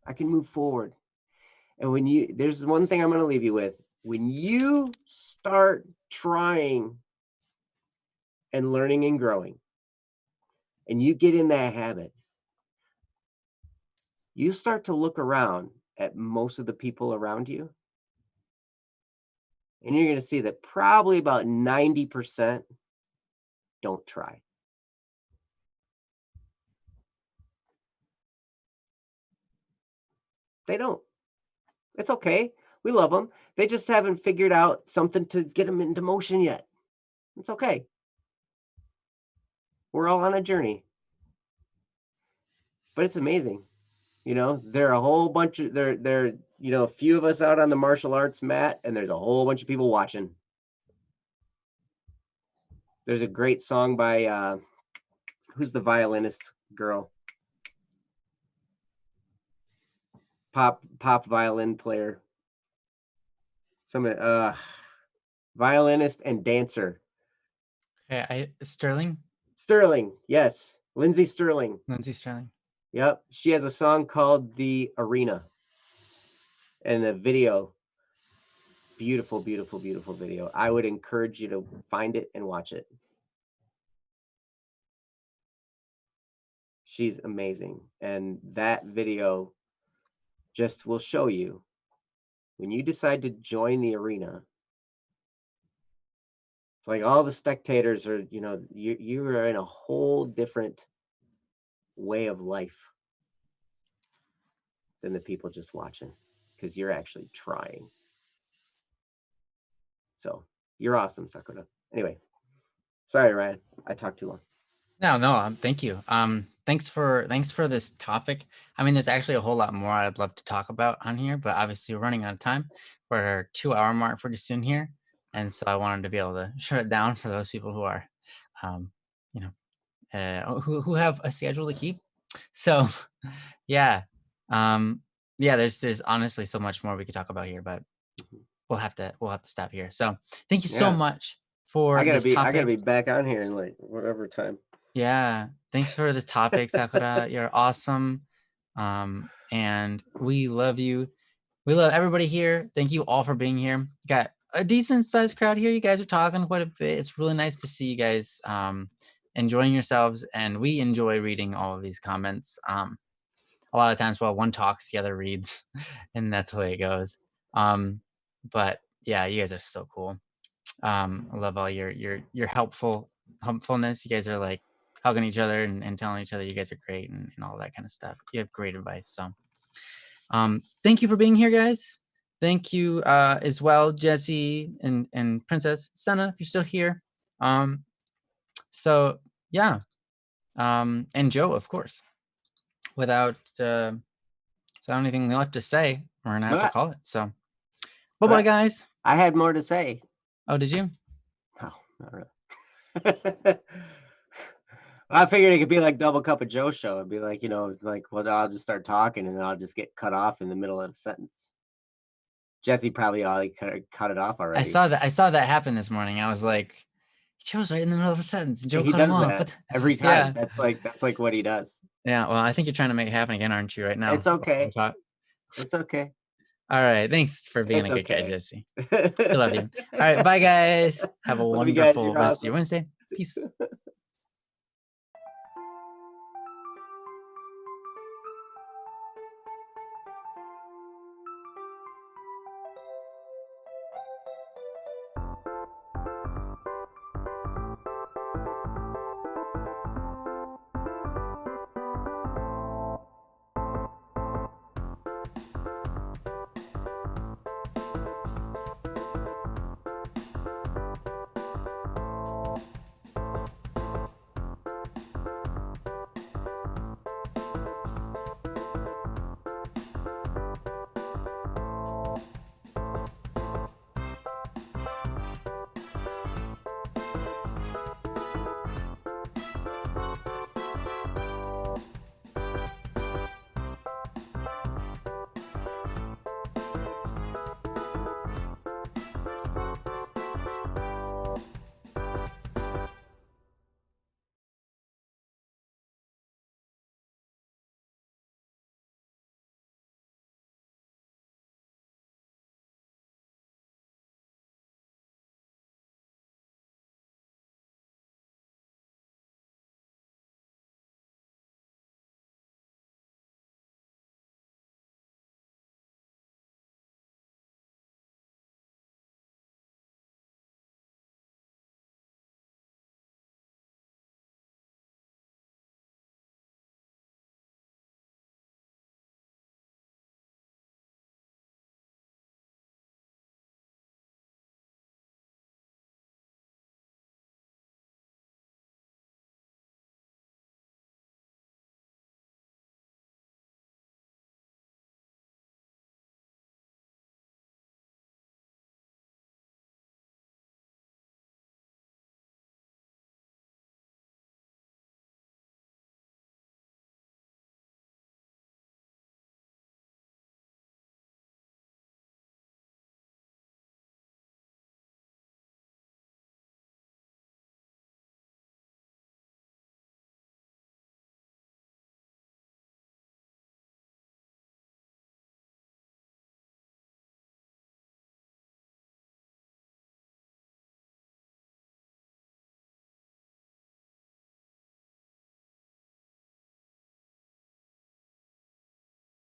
I can move forward. And there's one thing I'm going to leave you with. When you start trying and learning and growing, and you get in that habit, you start to look around at most of the people around you, and you're going to see that probably about 90% don't try. They don't. It's okay. We love them. They just haven't figured out something to get them into motion yet. It's okay. We're all on a journey. But it's amazing. You know, there are a whole bunch of a few of us out on the martial arts mat, and there's a whole bunch of people watching. There's a great song by who's the violinist girl? Pop violin player. Somebody violinist and dancer. Okay, Sterling. Sterling, yes. Lindsey Sterling. Lindsey Sterling. Yep. She has a song called The Arena. And the video, beautiful, beautiful, beautiful video. I would encourage you to find it and watch it. She's amazing. And that video just will show you when you decide to join the arena. It's like all the spectators are, you are in a whole different way of life than the people just watching, because you're actually trying. So you're awesome, Sakura. Anyway, sorry, Ryan, I talked too long. No, thank you. Thanks for this topic. I mean, there's actually a whole lot more I'd love to talk about on here, but obviously we're running out of time. We're at our 2-hour mark pretty soon here, and so I wanted to be able to shut it down for those people who are, who have a schedule to keep. So, yeah, there's honestly so much more we could talk about here, but we'll have to stop here. So, thank you so much for this topic. I gotta be back on here in like whatever time. Yeah, thanks for the topic, Sakura. You're awesome. And we love you. We love everybody here. Thank you all for being here. Got a decent sized crowd here. You guys are talking quite a bit. It's really nice to see you guys enjoying yourselves, and we enjoy reading all of these comments. A lot of times while one talks, the other reads, and that's the way it goes. But yeah, you guys are so cool. I love all your helpfulness. You guys are like hugging each other and telling each other you guys are great and all that kind of stuff. You have great advice. So thank you for being here, guys. Thank you as well, Jesse and Princess Senna, if you're still here. So yeah, and Joe, of course. Without anything left to say, we're gonna have to call it. So bye guys. I had more to say. Oh, did you? No, not really. I figured it could be like Double Cup of Joe show. It'd be like, well, I'll just start talking and then I'll just get cut off in the middle of a sentence. Jesse probably already cut it off already. I saw that happen this morning. I was like, Joe's right in the middle of a sentence. Joe cut him off. That every time. Yeah. That's like what he does. Yeah. Well, I think you're trying to make it happen again, aren't you? Right now. It's okay. It's okay. All right. Thanks for being a good guy, Jesse. I love you. All right. Bye, guys. Have a wonderful rest of your Wednesday. Peace.